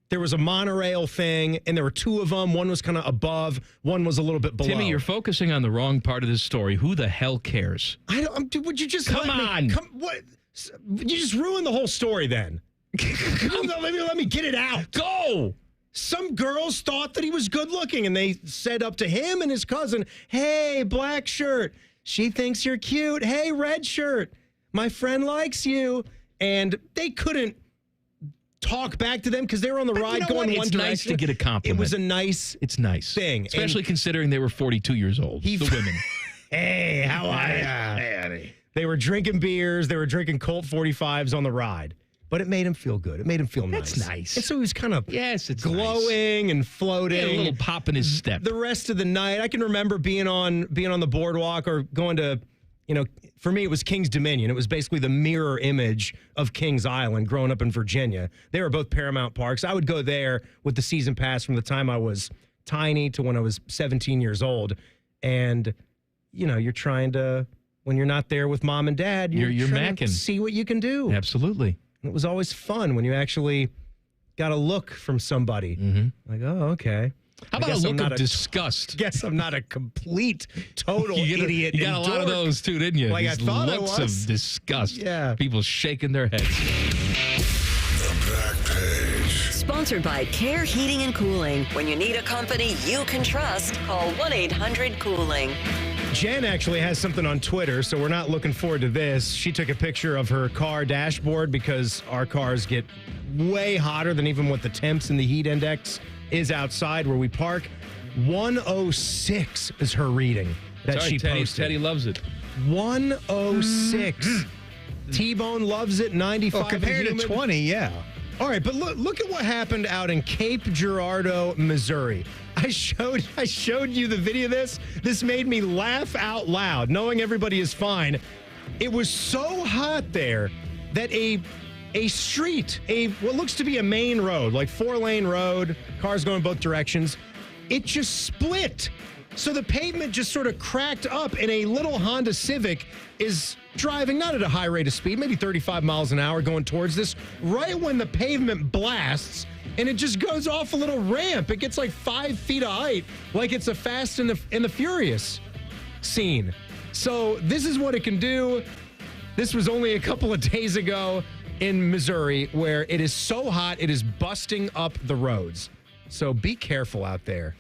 there was a monorail thing and there were two of them. One was kind of above, one was a little bit below. Timmy, you're focusing on the wrong part of this story. Who the hell cares? Would you just Come on. What? You just ruined the whole story then. let me get it out. Go. Some girls thought that he was good looking and they said up to him and his cousin, hey, black shirt. She thinks you're cute. Hey, red shirt. My friend likes you. And they couldn't talk back to them because they were on the ride going one It's direction. nice to get a compliment. It was a nice It's nice thing. especially considering they were 42 years old. The women. Hey, how are ya? They were drinking beers. They were drinking Colt 45s on the ride. But it made him feel good. It made him feel nice. That's nice. And so he was kind of it's glowing and floating. He had a little pop in his step. The rest of the night, I can remember being on the boardwalk or going to, for me, it was King's Dominion. It was basically the mirror image of Kings Island growing up in Virginia. They were both Paramount Parks. I would go there with the season pass from the time I was tiny to when I was 17 years old. And, you're trying to, when you're not there with mom and dad, you're trying to macking. see what you can do. Absolutely. And it was always fun when you actually got a look from somebody. Mm-hmm. Like, oh, okay. How about a look of disgust? Guess I'm not a complete, total idiot. You got a lot of those too, didn't you? Like I These thought I looks was. of disgust. Yeah. People shaking their heads. The back page. Sponsored by Care Heating and Cooling. When you need a company you can trust, call 1-800-COOLING. Jen actually has something on Twitter, so we're not looking forward to this. She took a picture of her car dashboard because our cars get way hotter than even what the temps in the heat index is outside where we park. 106 is her reading that Sorry, she posted. Teddy loves it. 106. T-Bone loves it. 95. Well, compared and to humid. 20, yeah. All right, but look at what happened out in Cape Girardeau, Missouri. I showed you the video of this. This made me laugh out loud, knowing everybody is fine. It was so hot there that a street, what looks to be a main road, like 4-lane road, cars going both directions, it just split. So the pavement just sort of cracked up, and a little Honda Civic is driving not at a high rate of speed, maybe 35 miles an hour going towards this, right when the pavement blasts, and it just goes off a little ramp. It gets like 5 feet of height, like it's a Fast and the Furious scene. So this is what it can do. This was only a couple of days ago in Missouri, where it is so hot, it is busting up the roads. So be careful out there.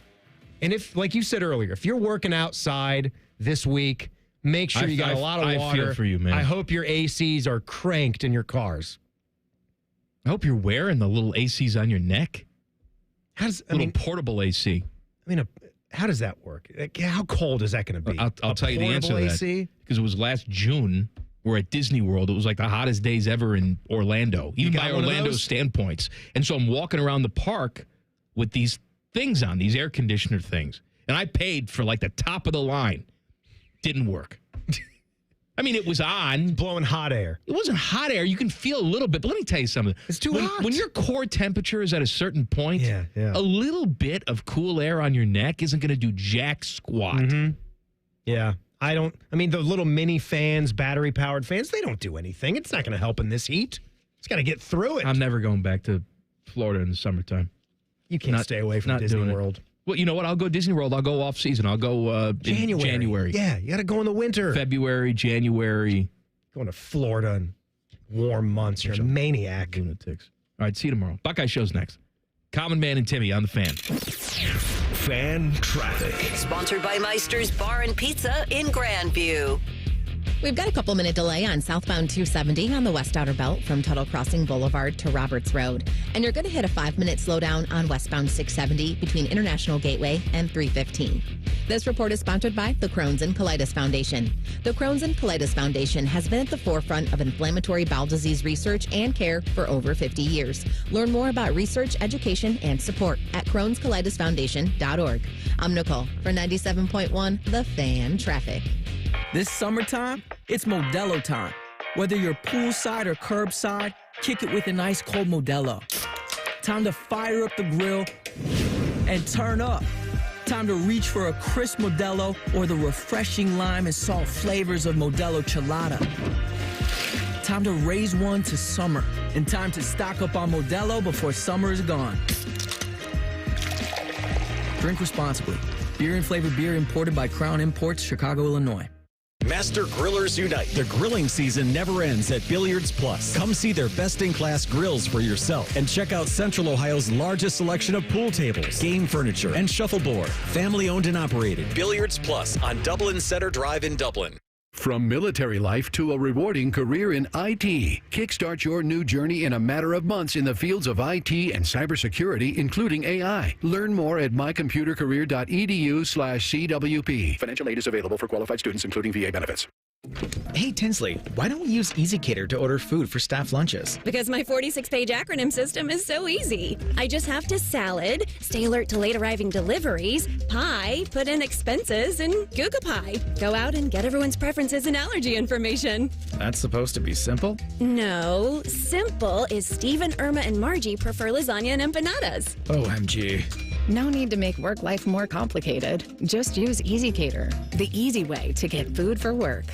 And if, like you said earlier, if you're working outside this week, make sure you got a lot of water. I feel for you, man. I hope your ACs are cranked in your cars. I hope you're wearing the little ACs on your neck. Portable AC. How does that work? Like, how cold is that going to be? I'll tell you the answer to that. AC? because it was last June. We're at Disney World. It was like the hottest days ever in Orlando, even by Orlando's standpoints. And so I'm walking around the park with these things on, these air conditioner things. And I paid for like the top of the line. Didn't work. I mean, it was on. It's blowing hot air. It wasn't hot air. You can feel a little bit. But let me tell you something. It's too hot. When your core temperature is at a certain point, a little bit of cool air on your neck isn't going to do jack squat. Mm-hmm. Yeah. I mean, the little mini fans, battery-powered fans, they don't do anything. It's not going to help in this heat. It's got to get through it. I'm never going back to Florida in the summertime. You can't stay away from Disney World. Well, you know what? I'll go Disney World. I'll go off-season. I'll go January. Yeah, you got to go in the winter. February, January. Going to Florida in warm months. You're a maniac. Lunatics. All right, see you tomorrow. Buckeye Show's next. Common Man and Timmy on the Fan. Fan Traffic. Sponsored by Meister's Bar and Pizza in Grandview. We've got a couple-minute delay on southbound 270 on the West Outer Belt from Tuttle Crossing Boulevard to Roberts Road. And you're going to hit a 5-minute slowdown on westbound 670 between International Gateway and 315. This report is sponsored by the Crohn's and Colitis Foundation. The Crohn's and Colitis Foundation has been at the forefront of inflammatory bowel disease research and care for over 50 years. Learn more about research, education, and support at Crohn'sColitisFoundation.org. I'm Nicole for 97.1 The Fan Traffic. This summertime, it's Modelo time. Whether you're poolside or curbside, kick it with an ice cold Modelo. Time to fire up the grill and turn up. Time to reach for a crisp Modelo or the refreshing lime and salt flavors of Modelo Chelada. Time to raise one to summer, and time to stock up on Modelo before summer is gone. Drink responsibly. Beer and flavored beer imported by Crown Imports, Chicago, Illinois. Master Grillers Unite. The grilling season never ends at Billiards Plus. Come see their best-in-class grills for yourself and check out Central Ohio's largest selection of pool tables, game furniture, and shuffleboard. Family-owned and operated. Billiards Plus on Dublin Center Drive in Dublin. From military life to a rewarding career in IT, kickstart your new journey in a matter of months in the fields of IT and cybersecurity, including AI. Learn more at mycomputercareer.edu/CWP. Financial aid is available for qualified students, including VA benefits. Hey, Tinsley, why don't we use EasyCater to order food for staff lunches? Because my 46-page acronym system is so easy. I just have to salad, stay alert to late arriving deliveries, pie, put in expenses, and Google Pie. Go out and get everyone's preferences and allergy information. That's supposed to be simple? No, simple is Steve and Irma and Margie prefer lasagna and empanadas. OMG. No need to make work life more complicated. Just use EasyCater, the easy way to get food for work.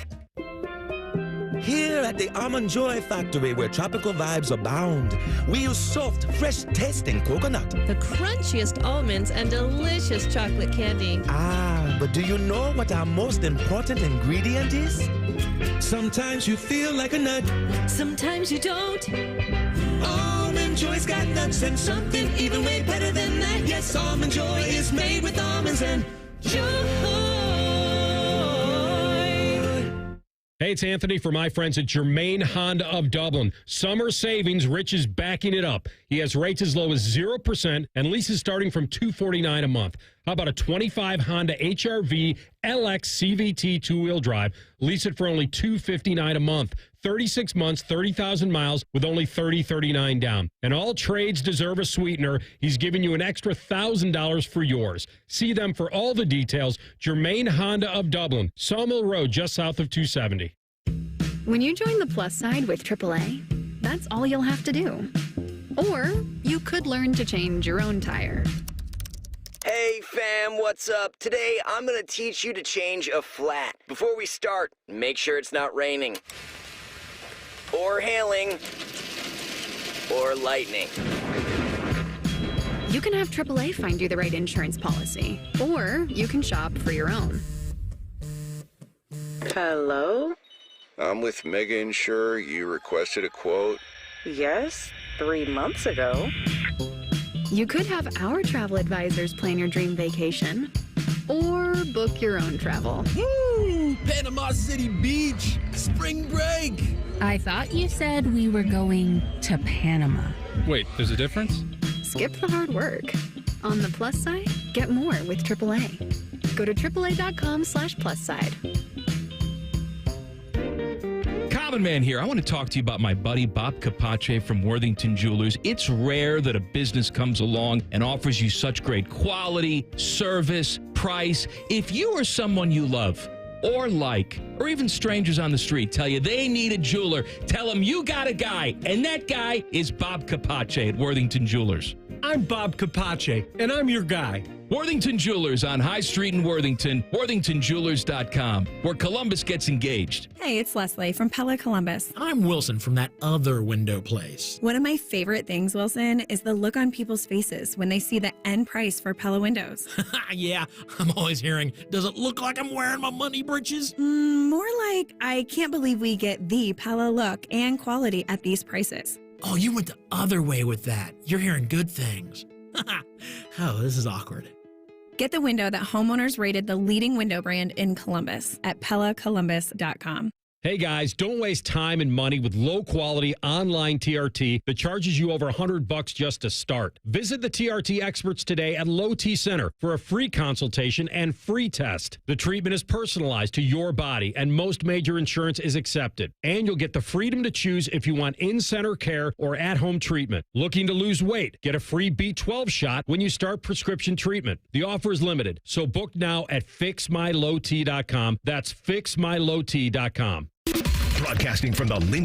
Here at the Almond Joy Factory, where tropical vibes abound, we use soft, fresh-tasting coconut. The crunchiest almonds and delicious chocolate candy. Ah, but do you know what our most important ingredient is? Sometimes you feel like a nut. Sometimes you don't. Almond Joy's got nuts and something even way better than that. Yes, Almond Joy is made with almonds and joy. Hey, it's Anthony for my friends at Germain Honda of Dublin. Summer savings, Rich is backing it up. He has rates as low as 0% and leases starting from $249 a month. How about a 25 Honda HR-V LX CVT two-wheel drive? Lease it for only $259 a month. 36 months, 30,000 miles with only $30.39 down. And all trades deserve a sweetener. He's giving you an extra $1,000 for yours. See them for all the details. Germain Honda of Dublin, Sawmill Road, just south of 270. When you join the plus side with AAA, that's all you'll have to do. Or you could learn to change your own tire. Hey fam, what's up? Today I'm gonna teach you to change a flat. Before we start, make sure it's not raining, or hailing, or lightning. You can have AAA find you the right insurance policy, or you can shop for your own. Hello? I'm with Mega Insure. You requested a quote? Yes, 3 months ago. You could have our travel advisors plan your dream vacation, or book your own travel. Woo! Panama City Beach, spring break. I thought you said we were going to Panama. Wait, there's a difference? Skip the hard work. On the plus side, get more with AAA. Go to AAA.com/plus side. Common Man here. I want to talk to you about my buddy Bob Capace from Worthington Jewelers. It's rare that a business comes along and offers you such great quality, service, price. If you or someone you love or like, or even strangers on the street tell you they need a jeweler, tell them you got a guy, and that guy is Bob Capace at Worthington Jewelers. I'm Bob Capace, and I'm your guy. Worthington Jewelers on High Street in Worthington, worthingtonjewelers.com, where Columbus gets engaged. Hey, it's Leslie from Pella Columbus. I'm Wilson from that other window place. One of my favorite things, Wilson, is the look on people's faces when they see the end price for Pella windows. Yeah, I'm always hearing, does it look like I'm wearing my money breeches? More like, I can't believe we get the Pella look and quality at these prices. Oh, you went the other way with that. You're hearing good things. Oh, this is awkward. Get the window that homeowners rated the leading window brand in Columbus at PellaColumbus.com. Hey guys, don't waste time and money with low-quality online TRT that charges you over $100 just to start. Visit the TRT experts today at Low T Center for a free consultation and free test. The treatment is personalized to your body, and most major insurance is accepted. And you'll get the freedom to choose if you want in-center care or at-home treatment. Looking to lose weight? Get a free B12 shot when you start prescription treatment. The offer is limited, so book now at FixMyLowT.com. That's FixMyLowT.com. Broadcasting from the